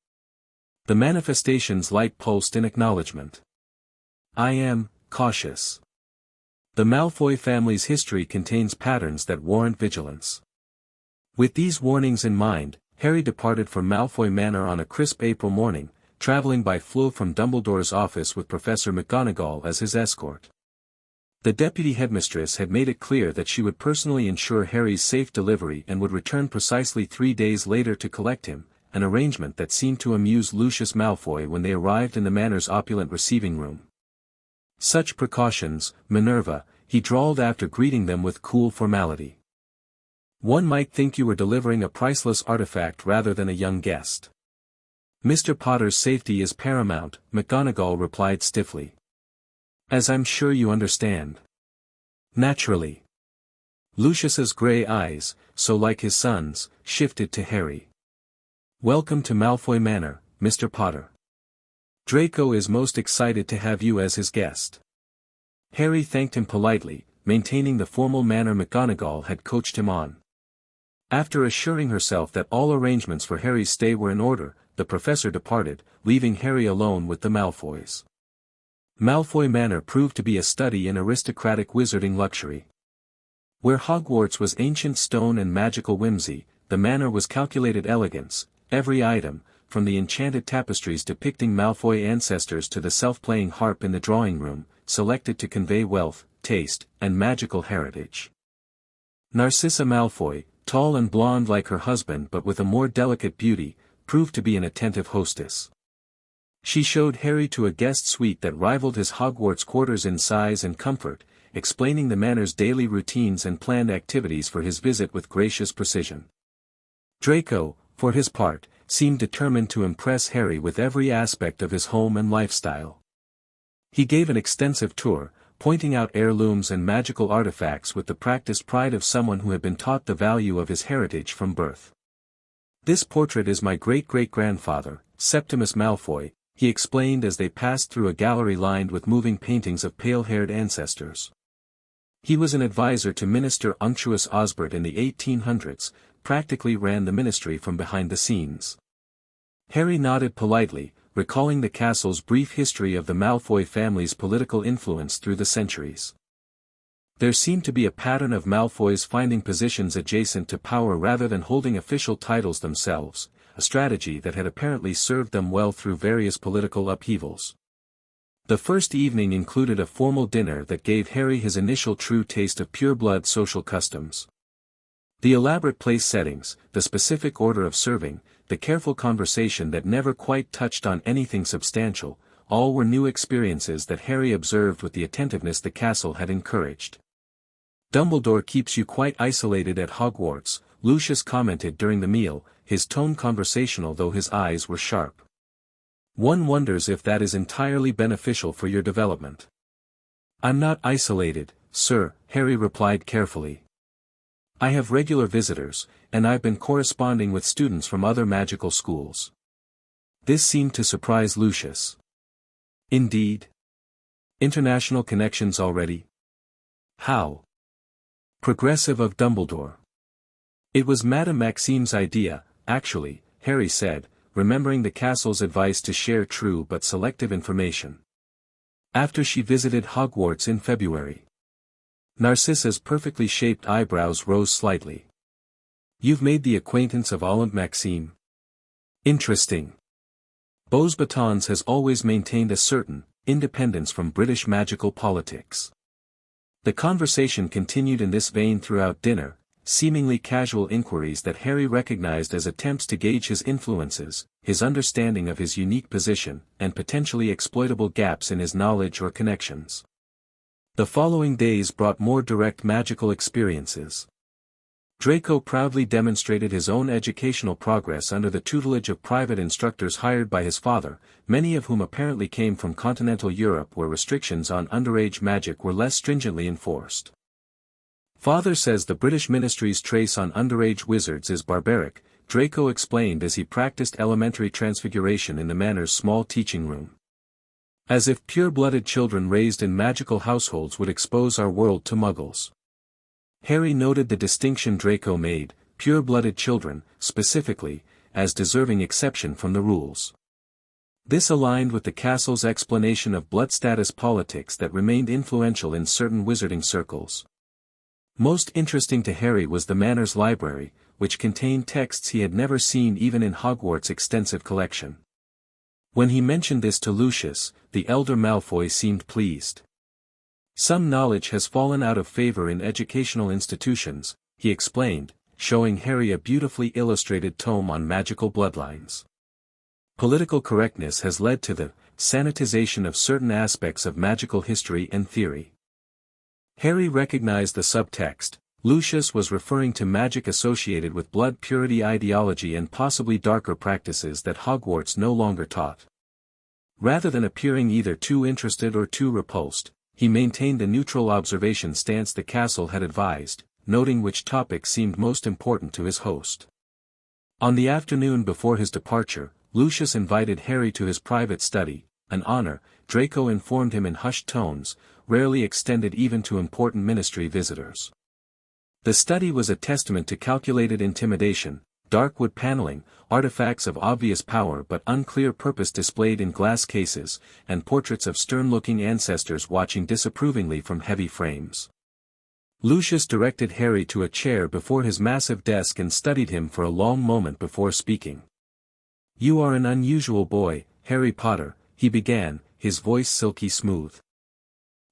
A: The manifestation's light pulsed in acknowledgement. I am cautious. The Malfoy family's history contains patterns that warrant vigilance. With these warnings in mind, Harry departed from Malfoy Manor on a crisp April morning, traveling by Floo from Dumbledore's office with Professor McGonagall as his escort. The deputy headmistress had made it clear that she would personally ensure Harry's safe delivery and would return precisely 3 days later to collect him, an arrangement that seemed to amuse Lucius Malfoy when they arrived in the manor's opulent receiving room. Such precautions, Minerva, he drawled after greeting them with cool formality. One might think you were delivering a priceless artifact rather than a young guest. Mr. Potter's safety is paramount, McGonagall replied stiffly. As I'm sure you understand. Naturally. Lucius's grey eyes, so like his son's, shifted to Harry. Welcome to Malfoy Manor, Mr. Potter. Draco is most excited to have you as his guest. Harry thanked him politely, maintaining the formal manner McGonagall had coached him on. After assuring herself that all arrangements for Harry's stay were in order, the professor departed, leaving Harry alone with the Malfoys. Malfoy Manor proved to be a study in aristocratic wizarding luxury. Where Hogwarts was ancient stone and magical whimsy, the manor was calculated elegance, every item, from the enchanted tapestries depicting Malfoy ancestors to the self-playing harp in the drawing room, selected to convey wealth, taste, and magical heritage. Narcissa Malfoy, tall and blonde like her husband but with a more delicate beauty, proved to be an attentive hostess. She showed Harry to a guest suite that rivaled his Hogwarts quarters in size and comfort, explaining the manor's daily routines and planned activities for his visit with gracious precision. Draco, for his part, seemed determined to impress Harry with every aspect of his home and lifestyle. He gave an extensive tour, pointing out heirlooms and magical artifacts with the practiced pride of someone who had been taught the value of his heritage from birth. This portrait is my great-great-grandfather, Septimus Malfoy, he explained as they passed through a gallery lined with moving paintings of pale-haired ancestors. He was an advisor to Minister Unctuous Osbert in the 1800s, practically ran the ministry from behind the scenes. Harry nodded politely, recalling the castle's brief history of the Malfoy family's political influence through the centuries. There seemed to be a pattern of Malfoys finding positions adjacent to power rather than holding official titles themselves, a strategy that had apparently served them well through various political upheavals. The first evening included a formal dinner that gave Harry his initial true taste of pure-blood social customs. The elaborate place settings, the specific order of serving, the careful conversation that never quite touched on anything substantial, all were new experiences that Harry observed with the attentiveness the castle had encouraged. Dumbledore keeps you quite isolated at Hogwarts, Lucius commented during the meal, his tone conversational though his eyes were sharp. One wonders if that is entirely beneficial for your development. I'm not isolated, sir, Harry replied carefully. I have regular visitors, and I've been corresponding with students from other magical schools. This seemed to surprise Lucius. Indeed. International connections already? How? Progressive of Dumbledore. It was Madame Maxime's idea, actually, Harry said, remembering the castle's advice to share true but selective information. After she visited Hogwarts in February. Narcissa's perfectly shaped eyebrows rose slightly. You've made the acquaintance of Aunt Maxime? Interesting. Beauxbatons has always maintained a certain independence from British magical politics. The conversation continued in this vein throughout dinner, seemingly casual inquiries that Harry recognized as attempts to gauge his influences, his understanding of his unique position, and potentially exploitable gaps in his knowledge or connections. The following days brought more direct magical experiences. Draco proudly demonstrated his own educational progress under the tutelage of private instructors hired by his father, many of whom apparently came from continental Europe where restrictions on underage magic were less stringently enforced. Father says the British ministry's trace on underage wizards is barbaric, Draco explained as he practiced elementary transfiguration in the manor's small teaching room. As if pure-blooded children raised in magical households would expose our world to muggles. Harry noted the distinction Draco made, pure-blooded children, specifically, as deserving exception from the rules. This aligned with the castle's explanation of blood status politics that remained influential in certain wizarding circles. Most interesting to Harry was the manor's library, which contained texts he had never seen even in Hogwarts' extensive collection. When he mentioned this to Lucius, the elder Malfoy seemed pleased. Some knowledge has fallen out of favor in educational institutions, he explained, showing Harry a beautifully illustrated tome on magical bloodlines. Political correctness has led to the sanitization of certain aspects of magical history and theory. Harry recognized the subtext. Lucius was referring to magic associated with blood purity ideology and possibly darker practices that Hogwarts no longer taught. Rather than appearing either too interested or too repulsed, he maintained the neutral observation stance the castle had advised, noting which topic seemed most important to his host. On the afternoon before his departure, Lucius invited Harry to his private study, an honor, Draco informed him in hushed tones, rarely extended even to important ministry visitors. The study was a testament to calculated intimidation, dark wood paneling, artifacts of obvious power but unclear purpose displayed in glass cases, and portraits of stern-looking ancestors watching disapprovingly from heavy frames. Lucius directed Harry to a chair before his massive desk and studied him for a long moment before speaking. "You are an unusual boy, Harry Potter," he began, his voice silky smooth.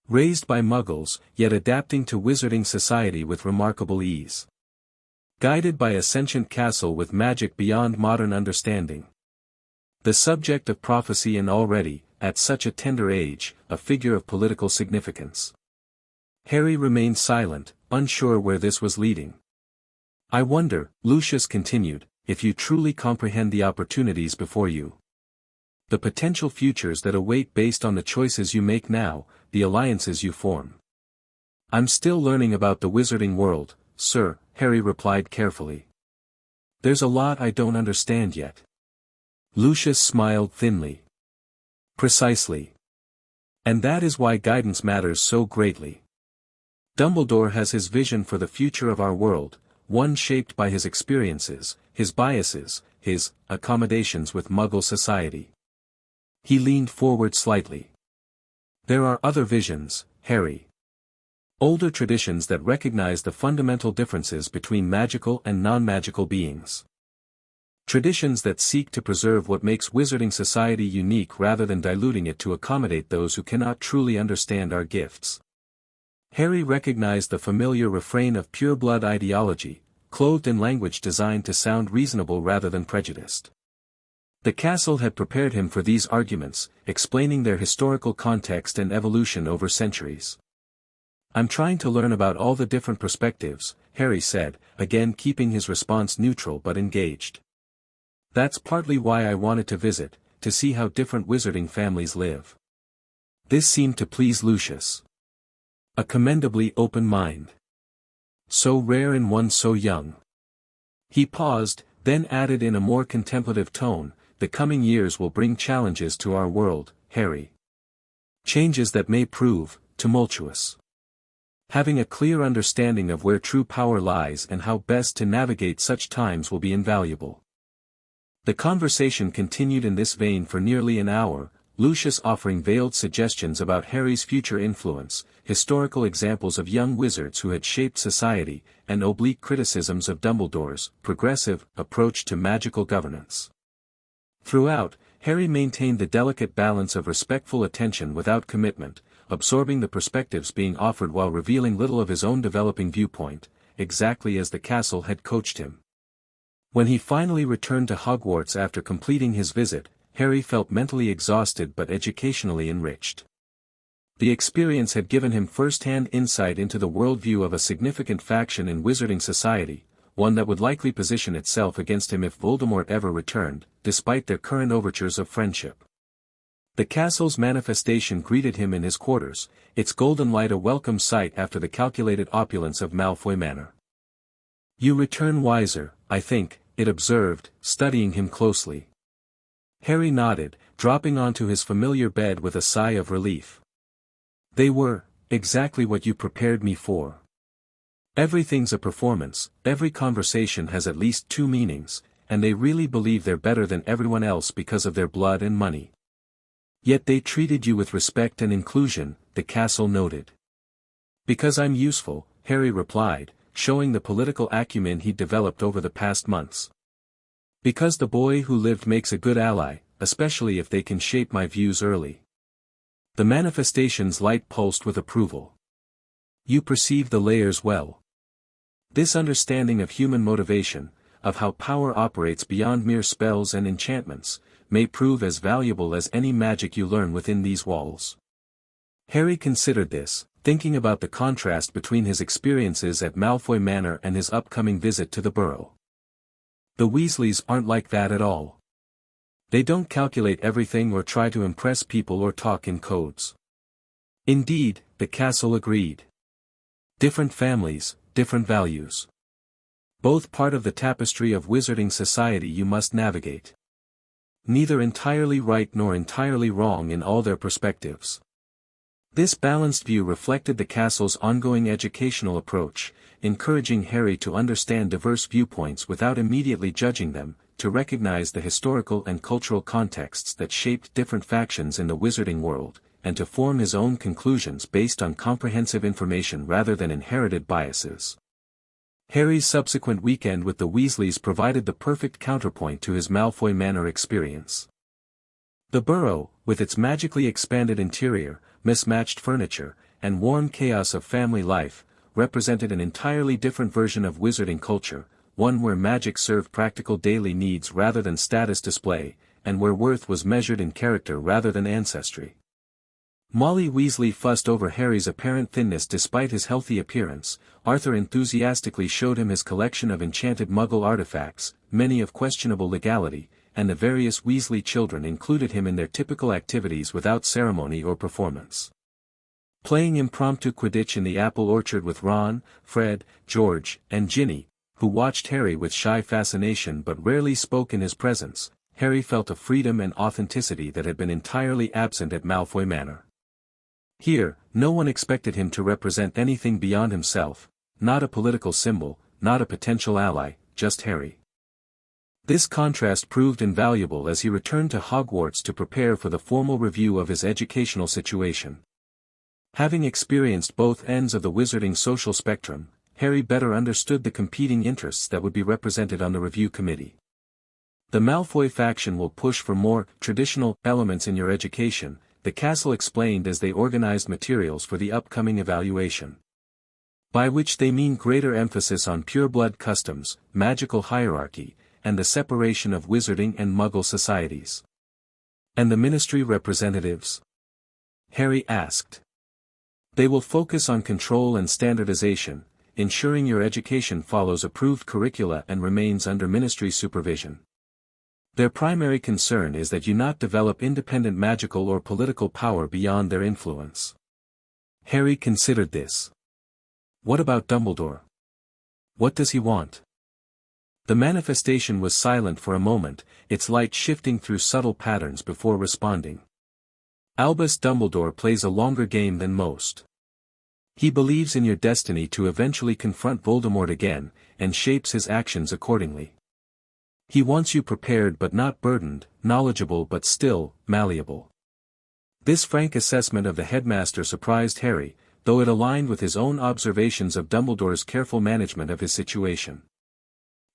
A: "Raised by muggles, yet adapting to wizarding society with remarkable ease. Guided by a sentient castle with magic beyond modern understanding. The subject of prophecy and already, at such a tender age, a figure of political significance." Harry remained silent, unsure where this was leading. "I wonder," Lucius continued, "if you truly comprehend the opportunities before you. The potential futures that await based on the choices you make now, the alliances you form." "I'm still learning about the wizarding world, sir," Harry replied carefully. "There's a lot I don't understand yet." Lucius smiled thinly. "Precisely. And that is why guidance matters so greatly. Dumbledore has his vision for the future of our world, one shaped by his experiences, his biases, his accommodations with Muggle society." He leaned forward slightly. "There are other visions, Harry. Older traditions that recognize the fundamental differences between magical and non-magical beings. Traditions that seek to preserve what makes wizarding society unique rather than diluting it to accommodate those who cannot truly understand our gifts." Harry recognized the familiar refrain of pure-blood ideology, clothed in language designed to sound reasonable rather than prejudiced. The castle had prepared him for these arguments, explaining their historical context and evolution over centuries. "I'm trying to learn about all the different perspectives," Harry said, again keeping his response neutral but engaged. "That's partly why I wanted to visit, to see how different wizarding families live." This seemed to please Lucius. A commendably open mind. So rare in one so young. He paused, then added in a more contemplative tone, the coming years will bring challenges to our world, Harry. Changes that may prove tumultuous. Having a clear understanding of where true power lies and how best to navigate such times will be invaluable. The conversation continued in this vein for nearly an hour, Lucius offering veiled suggestions about Harry's future influence, historical examples of young wizards who had shaped society, and oblique criticisms of Dumbledore's progressive approach to magical governance. Throughout, Harry maintained the delicate balance of respectful attention without commitment, absorbing the perspectives being offered while revealing little of his own developing viewpoint, exactly as the castle had coached him. When he finally returned to Hogwarts after completing his visit, Harry felt mentally exhausted but educationally enriched. The experience had given him first-hand insight into the worldview of a significant faction in wizarding society, one that would likely position itself against him if Voldemort ever returned, despite their current overtures of friendship. The castle's manifestation greeted him in his quarters, its golden light a welcome sight after the calculated opulence of Malfoy Manor. "You return wiser, I think," it observed, studying him closely. Harry nodded, dropping onto his familiar bed with a sigh of relief. "They were exactly what you prepared me for. Everything's a performance, every conversation has at least two meanings, and they really believe they're better than everyone else because of their blood and money. Yet they treated you with respect and inclusion," the castle noted. "Because I'm useful," Harry replied, showing the political acumen he'd developed over the past months. "Because the boy who lived makes a good ally, especially if they can shape my views early." The manifestation's light pulsed with approval. "You perceive the layers well. This understanding of human motivation, of how power operates beyond mere spells and enchantments, may prove as valuable as any magic you learn within these walls." Harry considered this, thinking about the contrast between his experiences at Malfoy Manor and his upcoming visit to the Burrow. The Weasleys aren't like that at all. They don't calculate everything or try to impress people or talk in codes. Indeed, the castle agreed. Different families, different values. Both part of the tapestry of wizarding society you must navigate. Neither entirely right nor entirely wrong in all their perspectives. This balanced view reflected the castle's ongoing educational approach, encouraging Harry to understand diverse viewpoints without immediately judging them, to recognize the historical and cultural contexts that shaped different factions in the wizarding world, and to form his own conclusions based on comprehensive information rather than inherited biases. Harry's subsequent weekend with the Weasleys provided the perfect counterpoint to his Malfoy Manor experience. The Burrow, with its magically expanded interior, mismatched furniture, and warm chaos of family life, represented an entirely different version of wizarding culture, one where magic served practical daily needs rather than status display, and where worth was measured in character rather than ancestry. Molly Weasley fussed over Harry's apparent thinness despite his healthy appearance. Arthur enthusiastically showed him his collection of enchanted Muggle artifacts, many of questionable legality, and the various Weasley children included him in their typical activities without ceremony or performance. Playing impromptu Quidditch in the apple orchard with Ron, Fred, George, and Ginny, who watched Harry with shy fascination but rarely spoke in his presence, Harry felt a freedom and authenticity that had been entirely absent at Malfoy Manor. Here, no one expected him to represent anything beyond himself, not a political symbol, not a potential ally, just Harry. This contrast proved invaluable as he returned to Hogwarts to prepare for the formal review of his educational situation. Having experienced both ends of the wizarding social spectrum, Harry better understood the competing interests that would be represented on the review committee. The Malfoy faction will push for more traditional elements in your education, the castle explained as they organized materials for the upcoming evaluation. By which they mean greater emphasis on pureblood customs, magical hierarchy, and the separation of wizarding and Muggle societies. And the ministry representatives? Harry asked. They will focus on control and standardization, ensuring your education follows approved curricula and remains under ministry supervision. Their primary concern is that you not develop independent magical or political power beyond their influence. Harry considered this. What about Dumbledore? What does he want? The manifestation was silent for a moment, its light shifting through subtle patterns before responding. Albus Dumbledore plays a longer game than most. He believes in your destiny to eventually confront Voldemort again, and shapes his actions accordingly. He wants you prepared but not burdened, knowledgeable but still, malleable. This frank assessment of the headmaster surprised Harry, though it aligned with his own observations of Dumbledore's careful management of his situation.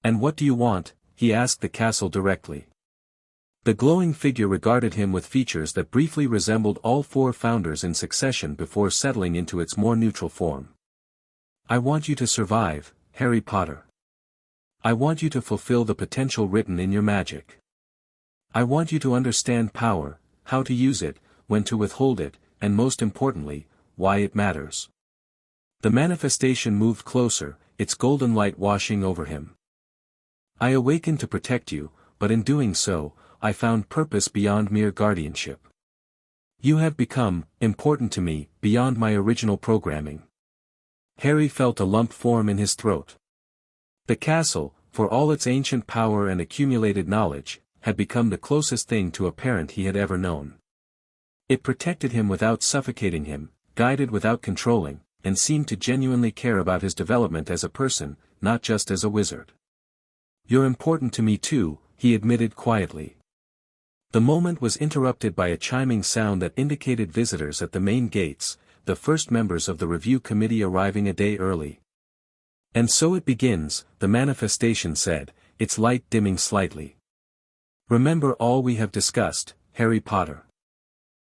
A: "And what do you want?" he asked the castle directly. The glowing figure regarded him with features that briefly resembled all four founders in succession before settling into its more neutral form. "I want you to survive, Harry Potter. I want you to fulfill the potential written in your magic. I want you to understand power, how to use it, when to withhold it, and most importantly, why it matters." The manifestation moved closer, its golden light washing over him. "I awakened to protect you, but in doing so, I found purpose beyond mere guardianship. You have become important to me, beyond my original programming." Harry felt a lump form in his throat. The castle, for all its ancient power and accumulated knowledge, had become the closest thing to a parent he had ever known. It protected him without suffocating him, guided without controlling, and seemed to genuinely care about his development as a person, not just as a wizard. "You're important to me too," he admitted quietly. The moment was interrupted by a chiming sound that indicated visitors at the main gates, the first members of the review committee arriving a day early. "And so it begins," the manifestation said, its light dimming slightly. "Remember all we have discussed, Harry Potter.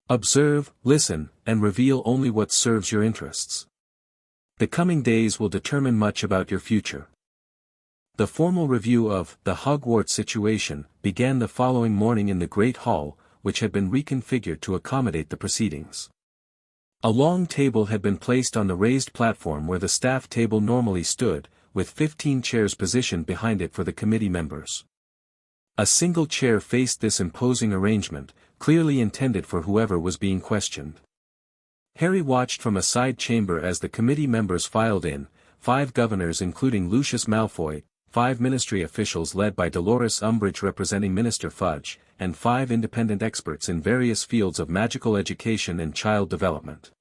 A: Observe, listen, and reveal only what serves your interests. The coming days will determine much about your future." The formal review of the Hogwarts situation began the following morning in the Great Hall, which had been reconfigured to accommodate the proceedings. A long table had been placed on the raised platform where the staff table normally stood, with 15 chairs positioned behind it for the committee members. A single chair faced this imposing arrangement, clearly intended for whoever was being questioned. Harry watched from a side chamber as the committee members filed in, 5 governors including Lucius Malfoy, 5 ministry officials led by Dolores Umbridge representing Minister Fudge, and 5 independent experts in various fields of magical education and child development.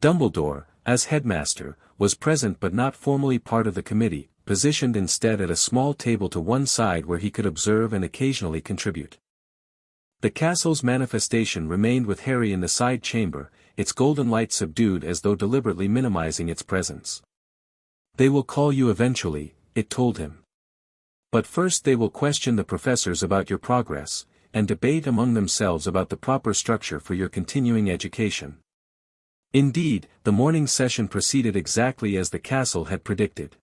A: Dumbledore, as headmaster, was present but not formally part of the committee, positioned instead at a small table to one side where he could observe and occasionally contribute. The castle's manifestation remained with Harry in the side chamber, its golden light subdued as though deliberately minimizing its presence. "They will call you eventually," it told him. "But first they will question the professors about your progress, and debate among themselves about the proper structure for your continuing education." Indeed, the morning session proceeded exactly as the castle had predicted.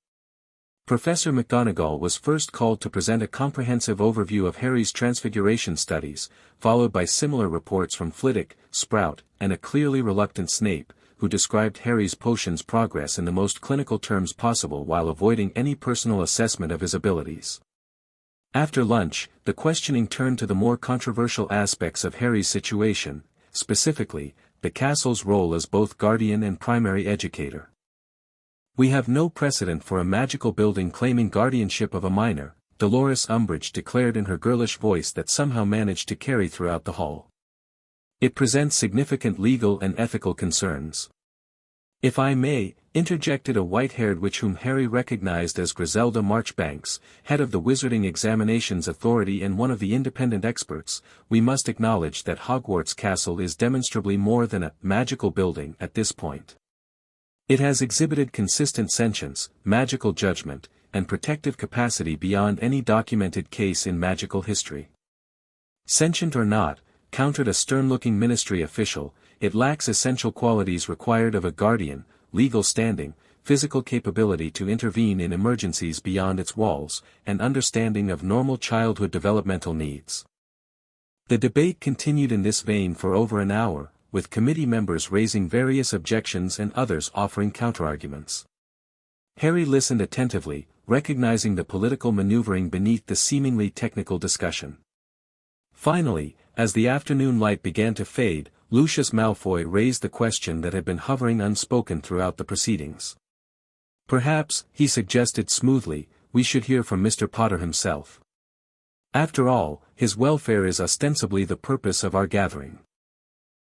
A: Professor McGonagall was first called to present a comprehensive overview of Harry's transfiguration studies, followed by similar reports from Flitwick, Sprout, and a clearly reluctant Snape, who described Harry's potion's progress in the most clinical terms possible while avoiding any personal assessment of his abilities. After lunch, the questioning turned to the more controversial aspects of Harry's situation, specifically, the castle's role as both guardian and primary educator. "We have no precedent for a magical building claiming guardianship of a minor," Dolores Umbridge declared in her girlish voice that somehow managed to carry throughout the hall. "It presents significant legal and ethical concerns." "If I may," interjected a white-haired witch whom Harry recognized as Griselda Marchbanks, head of the Wizarding Examinations Authority and one of the independent experts, "we must acknowledge that Hogwarts Castle is demonstrably more than a magical building at this point. It has exhibited consistent sentience, magical judgment, and protective capacity beyond any documented case in magical history." "Sentient or not," countered a stern-looking ministry official, "it lacks essential qualities required of a guardian: legal standing, physical capability to intervene in emergencies beyond its walls, and understanding of normal childhood developmental needs." The debate continued in this vein for over an hour, with committee members raising various objections and others offering counterarguments. Harry listened attentively, recognizing the political maneuvering beneath the seemingly technical discussion. Finally, as the afternoon light began to fade, Lucius Malfoy raised the question that had been hovering unspoken throughout the proceedings. "Perhaps," he suggested smoothly, we should hear from Mr. Potter himself. After all, his welfare is ostensibly the purpose of our gathering.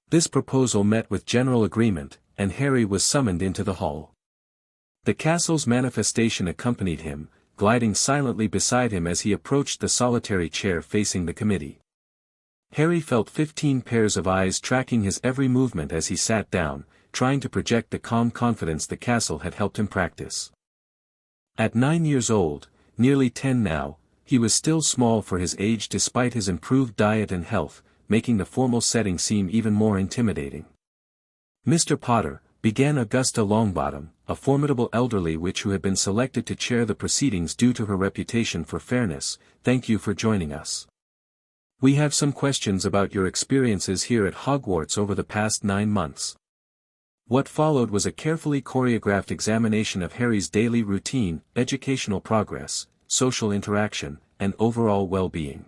A: This proposal met with general agreement, and Harry was summoned into the hall. The castle's manifestation accompanied him, gliding silently beside him as he approached the solitary chair facing the committee. Harry felt 15 pairs of eyes tracking his every movement as he sat down, trying to project the calm confidence the castle had helped him practice. At 9 years old, nearly 10 now, he was still small for his age despite his improved diet and health, making the formal setting seem even more intimidating. "Mr. Potter," began Augusta Longbottom, a formidable elderly witch who had been selected to chair the proceedings due to her reputation for fairness, "thank you for joining us. We have some questions about your experiences here at Hogwarts over the past 9 months. What followed was a carefully choreographed examination of Harry's daily routine, educational progress, social interaction, and overall well-being.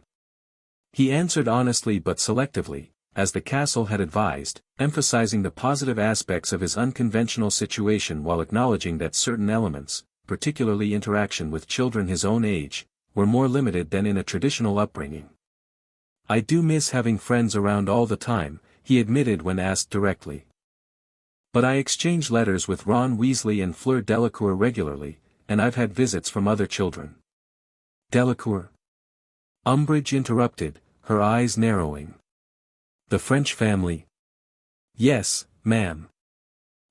A: He answered honestly but selectively, as the castle had advised, emphasizing the positive aspects of his unconventional situation while acknowledging that certain elements, particularly interaction with children his own age, were more limited than in a traditional upbringing. "I do miss having friends around all the time," he admitted when asked directly. "But I exchange letters with Ron Weasley and Fleur Delacour regularly, and I've had visits from other children." "Delacour?" Umbridge interrupted, her eyes narrowing. "The French family?" "Yes, ma'am.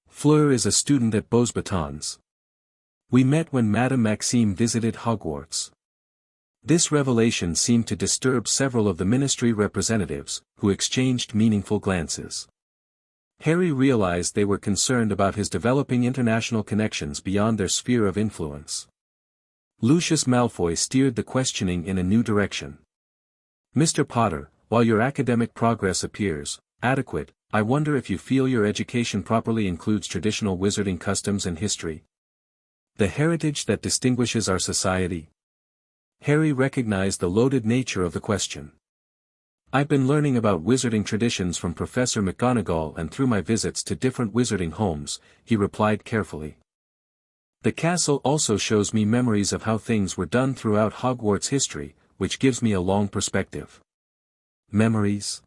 A: Fleur is a student at Beauxbatons. We met when Madame Maxime visited Hogwarts." This revelation seemed to disturb several of the ministry representatives, who exchanged meaningful glances. Harry realized they were concerned about his developing international connections beyond their sphere of influence. Lucius Malfoy steered the questioning in a new direction. "Mr. Potter, while your academic progress appears adequate, I wonder if you feel your education properly includes traditional wizarding customs and history? The heritage that distinguishes our society?" Harry recognized the loaded nature of the question. "I've been learning about wizarding traditions from Professor McGonagall and through my visits to different wizarding homes," he replied carefully. "The castle also shows me memories of how things were done throughout Hogwarts history, which gives me a long perspective." "Memories?"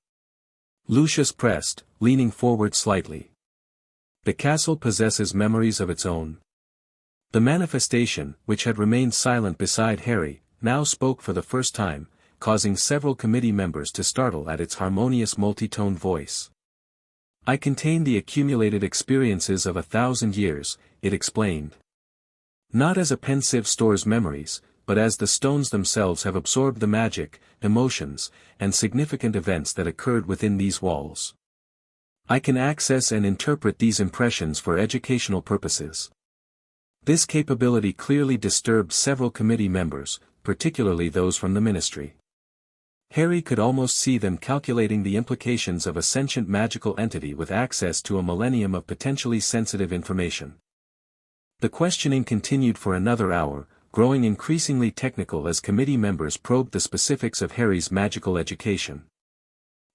A: Lucius pressed, leaning forward slightly. "The castle possesses memories of its own." The manifestation, which had remained silent beside Harry, now spoke for the first time, causing several committee members to startle at its harmonious multi-toned voice. "I contain the accumulated experiences of 1,000 years, it explained. Not as a pensieve stores memories, but as the stones themselves have absorbed the magic, emotions, and significant events that occurred within these walls. I can access and interpret these impressions for educational purposes." This capability clearly disturbed several committee members, particularly those from the ministry. Harry could almost see them calculating the implications of a sentient magical entity with access to a millennium of potentially sensitive information. The questioning continued for another hour, growing increasingly technical as committee members probed the specifics of Harry's magical education.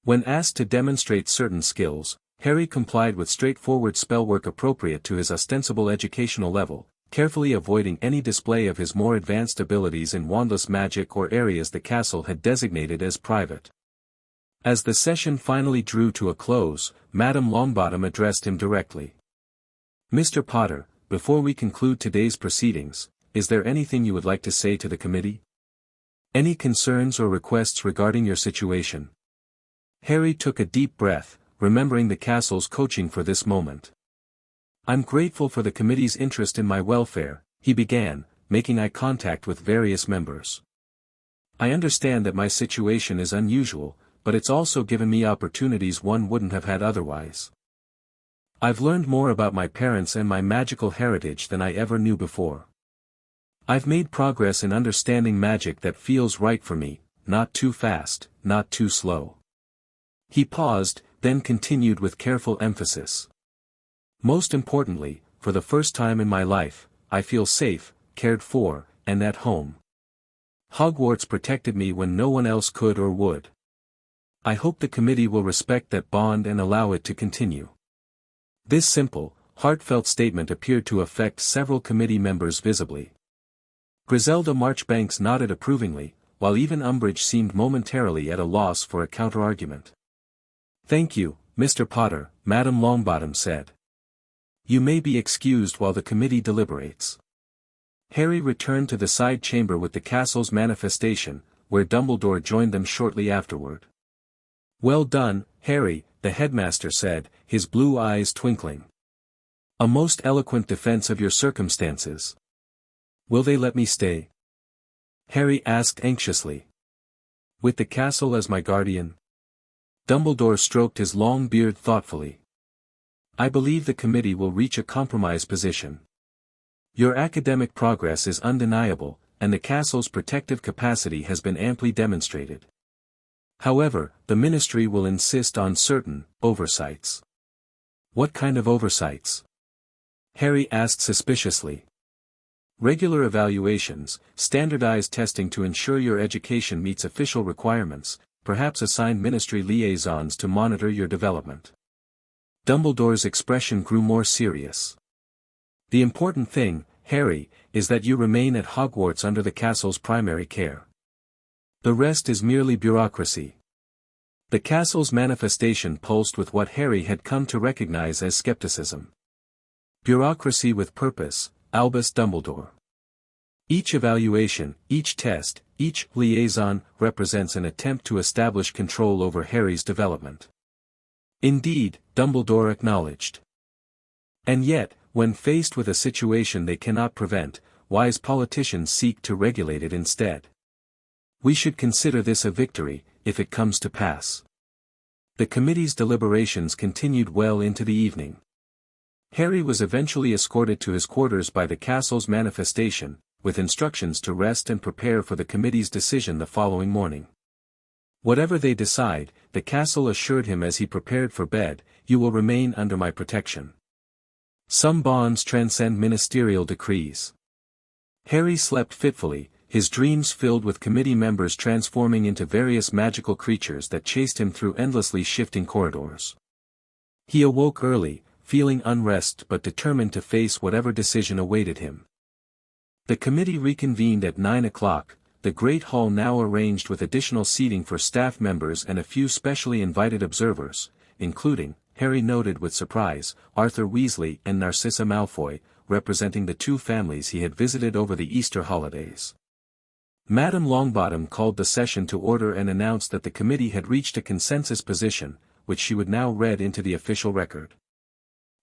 A: When asked to demonstrate certain skills, Harry complied with straightforward spellwork appropriate to his ostensible educational level, carefully avoiding any display of his more advanced abilities in wandless magic or areas the castle had designated as private. As the session finally drew to a close, Madame Longbottom addressed him directly. "Mr. Potter, before we conclude today's proceedings, is there anything you would like to say to the committee? Any concerns or requests regarding your situation?" Harry took a deep breath, remembering the castle's coaching for this moment. "I'm grateful for the committee's interest in my welfare," he began, making eye contact with various members. "I understand that my situation is unusual, but it's also given me opportunities one wouldn't have had otherwise. I've learned more about my parents and my magical heritage than I ever knew before. I've made progress in understanding magic that feels right for me, not too fast, not too slow." He paused, then continued with careful emphasis. "Most importantly, for the first time in my life, I feel safe, cared for, and at home. Hogwarts protected me when no one else could or would. I hope the committee will respect that bond and allow it to continue." This simple, heartfelt statement appeared to affect several committee members visibly. Griselda Marchbanks nodded approvingly, while even Umbridge seemed momentarily at a loss for a counter-argument. "Thank you, Mr. Potter," Madame Longbottom said. "You may be excused while the committee deliberates." Harry returned to the side chamber with the castle's manifestation, where Dumbledore joined them shortly afterward. "Well done, Harry," the headmaster said, his blue eyes twinkling. "A most eloquent defense of your circumstances. Will they let me stay?" Harry asked anxiously. "With the castle as my guardian?" Dumbledore stroked his long beard thoughtfully. "I believe the committee will reach a compromise position. Your academic progress is undeniable, and the castle's protective capacity has been amply demonstrated. However, the ministry will insist on certain oversights." "What kind of oversights?" Harry asked suspiciously. "Regular evaluations, standardized testing to ensure your education meets official requirements, perhaps assigned ministry liaisons to monitor your development." Dumbledore's expression grew more serious. "The important thing, Harry, is that you remain at Hogwarts under the castle's primary care. The rest is merely bureaucracy." The castle's manifestation pulsed with what Harry had come to recognize as skepticism. Bureaucracy with purpose, Albus Dumbledore. Each evaluation, each test, each liaison represents an attempt to establish control over Harry's development. "Indeed," Dumbledore acknowledged. "And yet, when faced with a situation they cannot prevent, wise politicians seek to regulate it instead. We should consider this a victory, if it comes to pass." The committee's deliberations continued well into the evening. Harry was eventually escorted to his quarters by the castle's manifestation, with instructions to rest and prepare for the committee's decision the following morning. "Whatever they decide," the castle assured him as he prepared for bed, "you will remain under my protection. Some bonds transcend ministerial decrees." Harry slept fitfully, his dreams filled with committee members transforming into various magical creatures that chased him through endlessly shifting corridors. He awoke early, feeling unrest but determined to face whatever decision awaited him. The committee reconvened at 9 o'clock, the great hall now arranged with additional seating for staff members and a few specially invited observers, including, Harry noted with surprise, Arthur Weasley and Narcissa Malfoy, representing the two families he had visited over the Easter holidays. Madame Longbottom called the session to order and announced that the committee had reached a consensus position, which she would now read into the official record.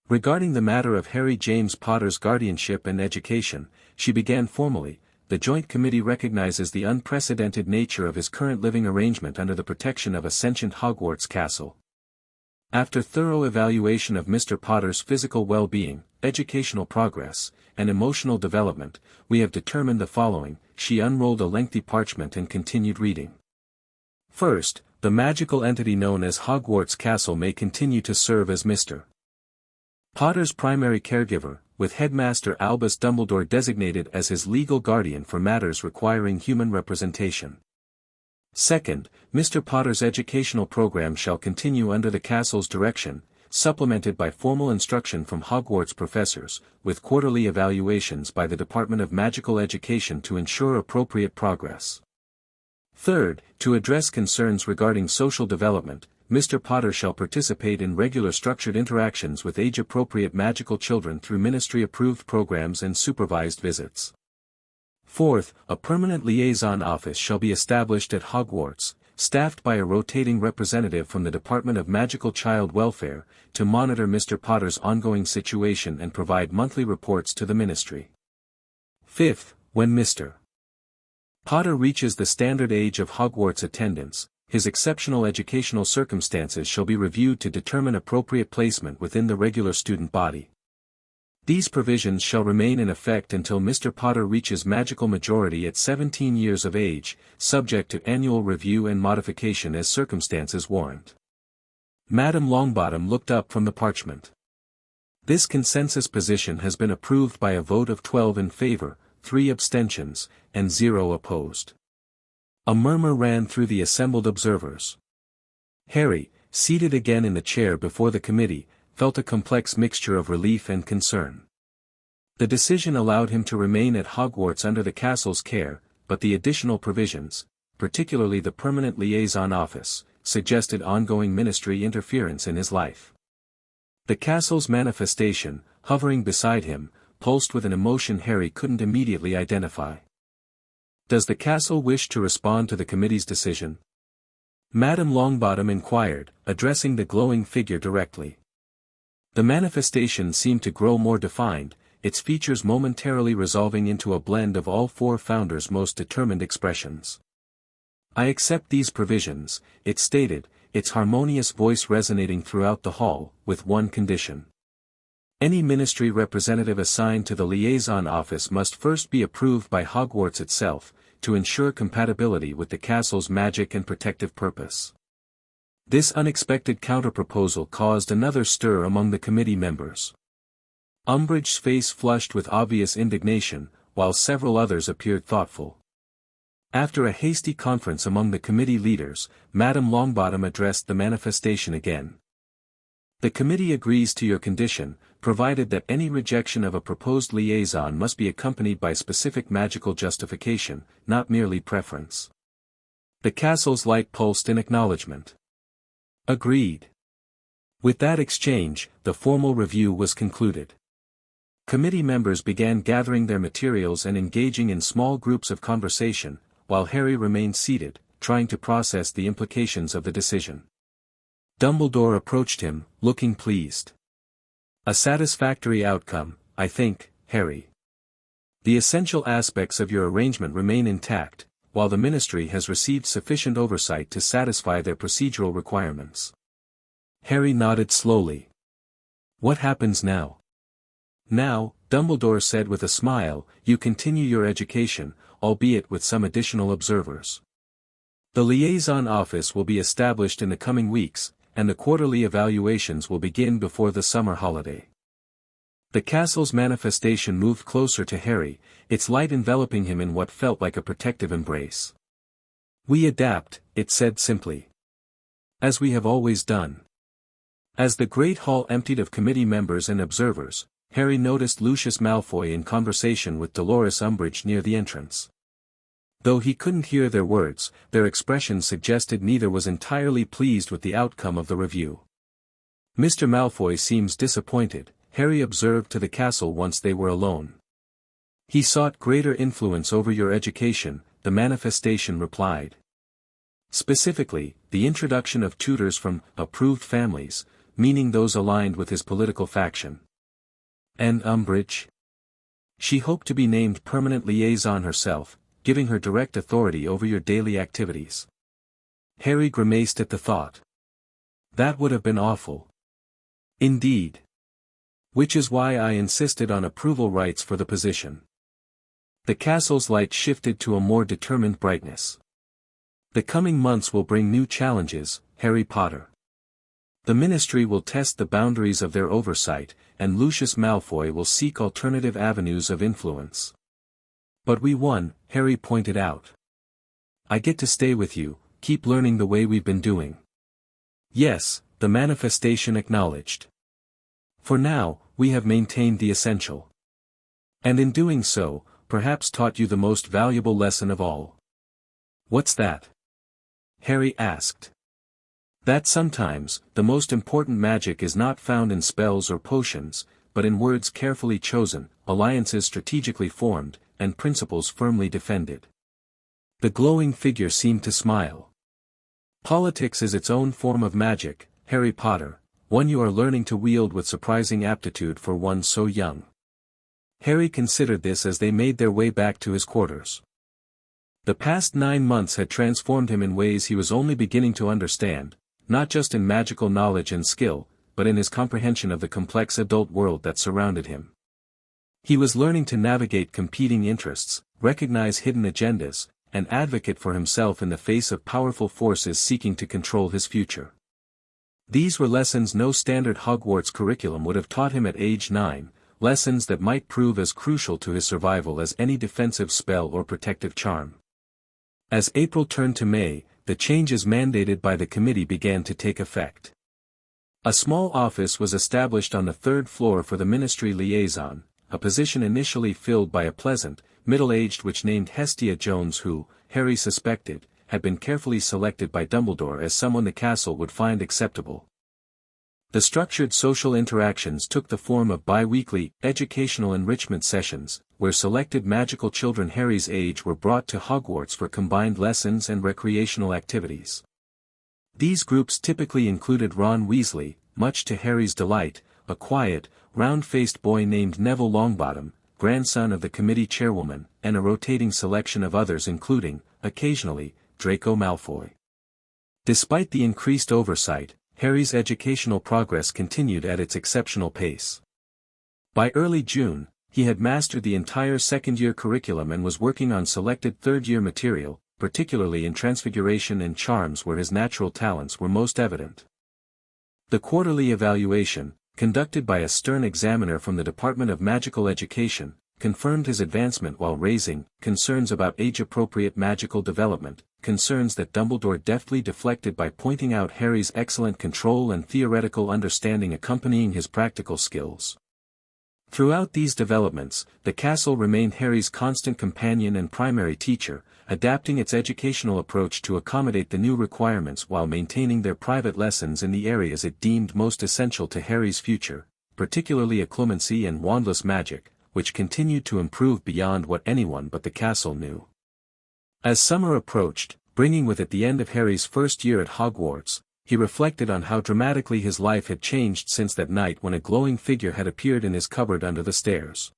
A: Regarding the matter of Harry James Potter's guardianship and education, she began formally, the Joint Committee recognizes the unprecedented nature of his current living arrangement under the protection of a sentient Hogwarts Castle. After thorough evaluation of Mr. Potter's physical well-being, educational progress, and emotional development, we have determined the following. She unrolled a lengthy parchment and continued reading. First, the magical entity known as Hogwarts Castle may continue to serve as Mr. Potter's primary caregiver, with Headmaster Albus Dumbledore designated as his legal guardian for matters requiring human representation. Second, Mr. Potter's educational program shall continue under the castle's direction, supplemented by formal instruction from Hogwarts professors, with quarterly evaluations by the Department of Magical Education to ensure appropriate progress. Third, to address concerns regarding social development, Mr. Potter shall participate in regular structured interactions with age-appropriate magical children through ministry-approved programs and supervised visits. Fourth, a permanent liaison office shall be established at Hogwarts, staffed by a rotating representative from the Department of Magical Child Welfare, to monitor Mr. Potter's ongoing situation and provide monthly reports to the ministry. Fifth, when Mr. Potter reaches the standard age of Hogwarts attendance, his exceptional educational circumstances shall be reviewed to determine appropriate placement within the regular student body. These provisions shall remain in effect until Mr. Potter reaches magical majority at 17 years of age, subject to annual review and modification as circumstances warrant. Madame Longbottom looked up from the parchment. This consensus position has been approved by a vote of 12 in favor, 3 abstentions, and 0 opposed. A murmur ran through the assembled observers. Harry, seated again in the chair before the committee, felt a complex mixture of relief and concern. The decision allowed him to remain at Hogwarts under the castle's care, but the additional provisions, particularly the permanent liaison office, suggested ongoing ministry interference in his life. The castle's manifestation, hovering beside him, pulsed with an emotion Harry couldn't immediately identify. "Does the castle wish to respond to the committee's decision?" Madame Longbottom inquired, addressing the glowing figure directly. The manifestation seemed to grow more defined, its features momentarily resolving into a blend of all four founders' most determined expressions. "I accept these provisions," it stated, its harmonious voice resonating throughout the hall, with one condition. Any ministry representative assigned to the liaison office must first be approved by Hogwarts itself, to ensure compatibility with the castle's magic and protective purpose. This unexpected counterproposal caused another stir among the committee members. Umbridge's face flushed with obvious indignation, while several others appeared thoughtful. After a hasty conference among the committee leaders, Madame Longbottom addressed the manifestation again. "The committee agrees to your condition, provided that any rejection of a proposed liaison must be accompanied by specific magical justification, not merely preference." The castle's light pulsed in acknowledgement. "Agreed." With that exchange, the formal review was concluded. Committee members began gathering their materials and engaging in small groups of conversation, while Harry remained seated, trying to process the implications of the decision. Dumbledore approached him, looking pleased. "A satisfactory outcome, I think, Harry. The essential aspects of your arrangement remain intact, while the ministry has received sufficient oversight to satisfy their procedural requirements." Harry nodded slowly. "What happens now?" "Now," Dumbledore said with a smile, "you continue your education, albeit with some additional observers. The liaison office will be established in the coming weeks, and the quarterly evaluations will begin before the summer holiday." The castle's manifestation moved closer to Harry, its light enveloping him in what felt like a protective embrace. "We adapt," it said simply. "As we have always done." As the great hall emptied of committee members and observers, Harry noticed Lucius Malfoy in conversation with Dolores Umbridge near the entrance. Though he couldn't hear their words, their expressions suggested neither was entirely pleased with the outcome of the review. "Mr. Malfoy seems disappointed," Harry observed to the castle once they were alone. "He sought greater influence over your education," the manifestation replied. "Specifically, the introduction of tutors from approved families, meaning those aligned with his political faction." "And Umbridge?" "She hoped to be named permanent liaison herself, giving her direct authority over your daily activities." Harry grimaced at the thought. "That would have been awful." "Indeed. Which is why I insisted on approval rights for the position." The castle's light shifted to a more determined brightness. "The coming months will bring new challenges, Harry Potter. The ministry will test the boundaries of their oversight, and Lucius Malfoy will seek alternative avenues of influence." "But we won," Harry pointed out. "I get to stay with you, keep learning the way we've been doing." "Yes," the manifestation acknowledged. "For now, we have maintained the essential. And in doing so, perhaps taught you the most valuable lesson of all." "What's that?" Harry asked. "That sometimes, the most important magic is not found in spells or potions, but in words carefully chosen, alliances strategically formed, and principles firmly defended." The glowing figure seemed to smile. "Politics is its own form of magic, Harry Potter, one you are learning to wield with surprising aptitude for one so young." Harry considered this as they made their way back to his quarters. The past 9 months had transformed him in ways he was only beginning to understand, not just in magical knowledge and skill, but in his comprehension of the complex adult world that surrounded him. He was learning to navigate competing interests, recognize hidden agendas, and advocate for himself in the face of powerful forces seeking to control his future. These were lessons no standard Hogwarts curriculum would have taught him at age 9, lessons that might prove as crucial to his survival as any defensive spell or protective charm. As April turned to May, the changes mandated by the committee began to take effect. A small office was established on the 3rd floor for the ministry liaison, a position initially filled by a pleasant, middle-aged witch named Hestia Jones who, Harry suspected, had been carefully selected by Dumbledore as someone the castle would find acceptable. The structured social interactions took the form of bi-weekly, educational enrichment sessions, where selected magical children Harry's age were brought to Hogwarts for combined lessons and recreational activities. These groups typically included Ron Weasley, much to Harry's delight, a quiet, round-faced boy named Neville Longbottom, grandson of the committee chairwoman, and a rotating selection of others including, occasionally, Draco Malfoy. Despite the increased oversight, Harry's educational progress continued at its exceptional pace. By early June, he had mastered the entire second-year curriculum and was working on selected third-year material, particularly in transfiguration and charms where his natural talents were most evident. The quarterly evaluation, conducted by a stern examiner from the Department of Magical Education, confirmed his advancement while raising concerns about age-appropriate magical development, concerns that Dumbledore deftly deflected by pointing out Harry's excellent control and theoretical understanding accompanying his practical skills. Throughout these developments, the castle remained Harry's constant companion and primary teacher, adapting its educational approach to accommodate the new requirements while maintaining their private lessons in the areas it deemed most essential to Harry's future, particularly occlumency and wandless magic, which continued to improve beyond what anyone but the castle knew. As summer approached, bringing with it the end of Harry's first year at Hogwarts, he reflected on how dramatically his life had changed since that night when a glowing figure had appeared in his cupboard under the stairs.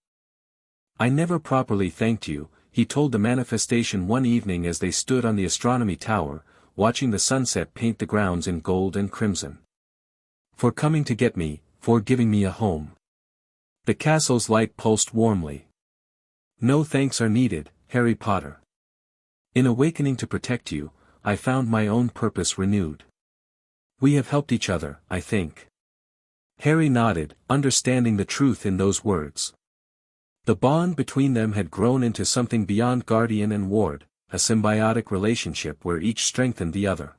A: "I never properly thanked you," he told the manifestation one evening as they stood on the astronomy tower, watching the sunset paint the grounds in gold and crimson. "For coming to get me, for giving me a home." The castle's light pulsed warmly. "No thanks are needed, Harry Potter. In awakening to protect you, I found my own purpose renewed. We have helped each other, I think." Harry nodded, understanding the truth in those words. The bond between them had grown into something beyond guardian and ward, a symbiotic relationship where each strengthened the other.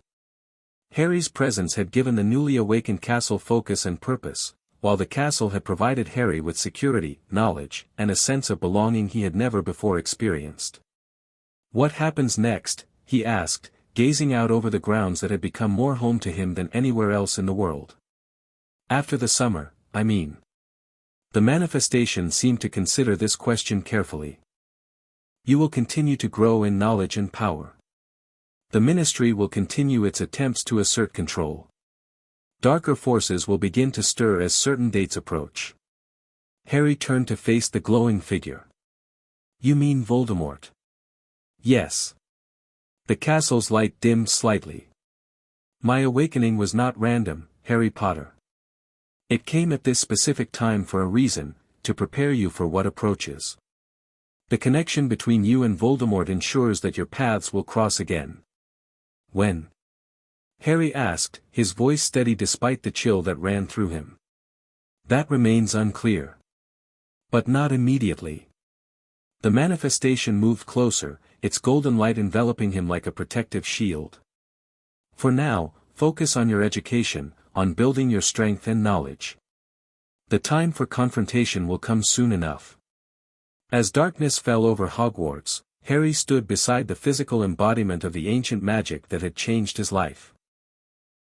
A: Harry's presence had given the newly awakened castle focus and purpose, while the castle had provided Harry with security, knowledge, and a sense of belonging he had never before experienced. "What happens next?" he asked, gazing out over the grounds that had become more home to him than anywhere else in the world. "After the summer, I mean." The manifestation seemed to consider this question carefully. "You will continue to grow in knowledge and power. The Ministry will continue its attempts to assert control. Darker forces will begin to stir as certain dates approach." Harry turned to face the glowing figure. "You mean Voldemort?" "Yes." The castle's light dimmed slightly. "My awakening was not random, Harry Potter. It came at this specific time for a reason, to prepare you for what approaches. The connection between you and Voldemort ensures that your paths will cross again." "When?" Harry asked, his voice steady despite the chill that ran through him. "That remains unclear. But not immediately." The manifestation moved closer, its golden light enveloping him like a protective shield. "For now, focus on your education, on building your strength and knowledge. The time for confrontation will come soon enough." As darkness fell over Hogwarts, Harry stood beside the physical embodiment of the ancient magic that had changed his life.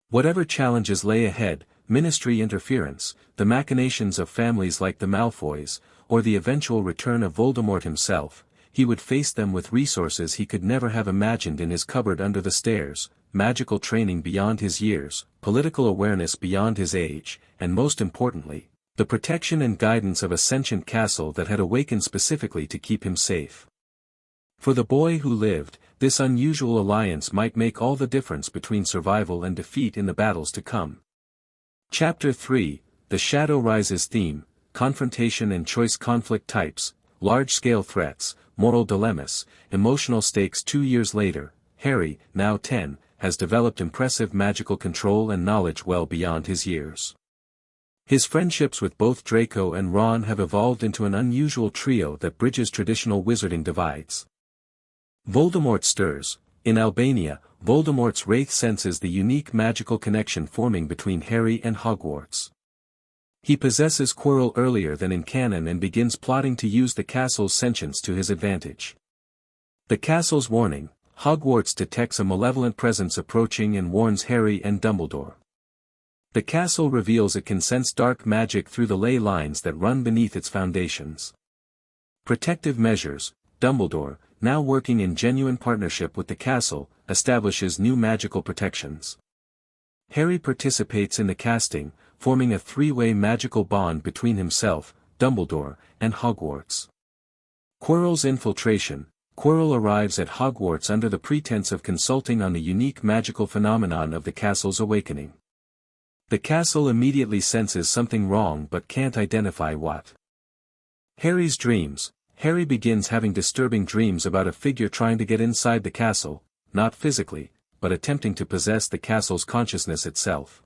A: Whatever challenges lay ahead, Ministry interference, the machinations of families like the Malfoys, or the eventual return of Voldemort himself, he would face them with resources he could never have imagined in his cupboard under the stairs, magical training beyond his years, political awareness beyond his age, and most importantly, the protection and guidance of a sentient castle that had awakened specifically to keep him safe. For the boy who lived, this unusual alliance might make all the difference between survival and defeat in the battles to come. Chapter 3, The Shadow Rises Theme, Confrontation and Choice Conflict Types, Large-Scale Threats, Moral Dilemmas, Emotional Stakes. 2 years later, Harry, now 10, has developed impressive magical control and knowledge well beyond his years. His friendships with both Draco and Ron have evolved into an unusual trio that bridges traditional wizarding divides. Voldemort stirs. In Albania, Voldemort's wraith senses the unique magical connection forming between Harry and Hogwarts. He possesses Quirrell earlier than in canon and begins plotting to use the castle's sentience to his advantage. The castle's warning: Hogwarts detects a malevolent presence approaching and warns Harry and Dumbledore. The castle reveals it can sense dark magic through the ley lines that run beneath its foundations. Protective measures: Dumbledore, now working in genuine partnership with the castle, establishes new magical protections. Harry participates in the casting, forming a three-way magical bond between himself, Dumbledore, and Hogwarts. Quirrell's infiltration: Quirrell arrives at Hogwarts under the pretense of consulting on the unique magical phenomenon of the castle's awakening. The castle immediately senses something wrong but can't identify what. Harry's dreams: Harry begins having disturbing dreams about a figure trying to get inside the castle, not physically, but attempting to possess the castle's consciousness itself.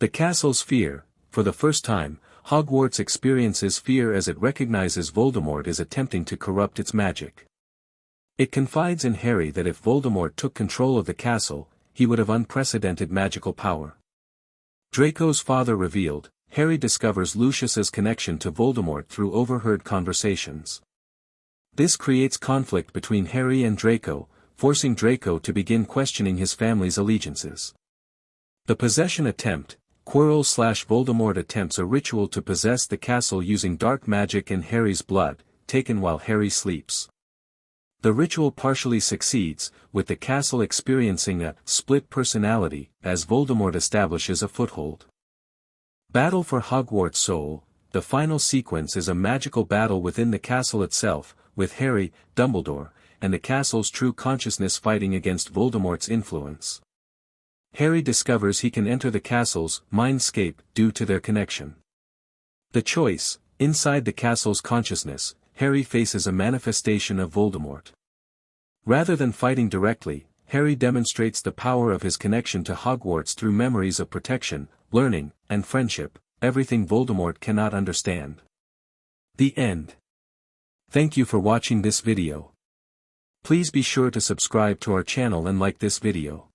A: The castle's fear: for the first time, Hogwarts experiences fear as it recognizes Voldemort is attempting to corrupt its magic. It confides in Harry that if Voldemort took control of the castle, he would have unprecedented magical power. Draco's father revealed: Harry discovers Lucius's connection to Voldemort through overheard conversations. This creates conflict between Harry and Draco, forcing Draco to begin questioning his family's allegiances. The possession attempt: Quirrell/Voldemort attempts a ritual to possess the castle using dark magic and Harry's blood, taken while Harry sleeps. The ritual partially succeeds, with the castle experiencing a split personality, as Voldemort establishes a foothold. Battle for Hogwarts Soul: the final sequence is a magical battle within the castle itself, with Harry, Dumbledore, and the castle's true consciousness fighting against Voldemort's influence. Harry discovers he can enter the castle's mindscape due to their connection. The choice: inside the castle's consciousness, Harry faces a manifestation of Voldemort. Rather than fighting directly, Harry demonstrates the power of his connection to Hogwarts through memories of protection, learning, and friendship, everything Voldemort cannot understand. The end. Thank you for watching this video. Please be sure to subscribe to our channel and like this video.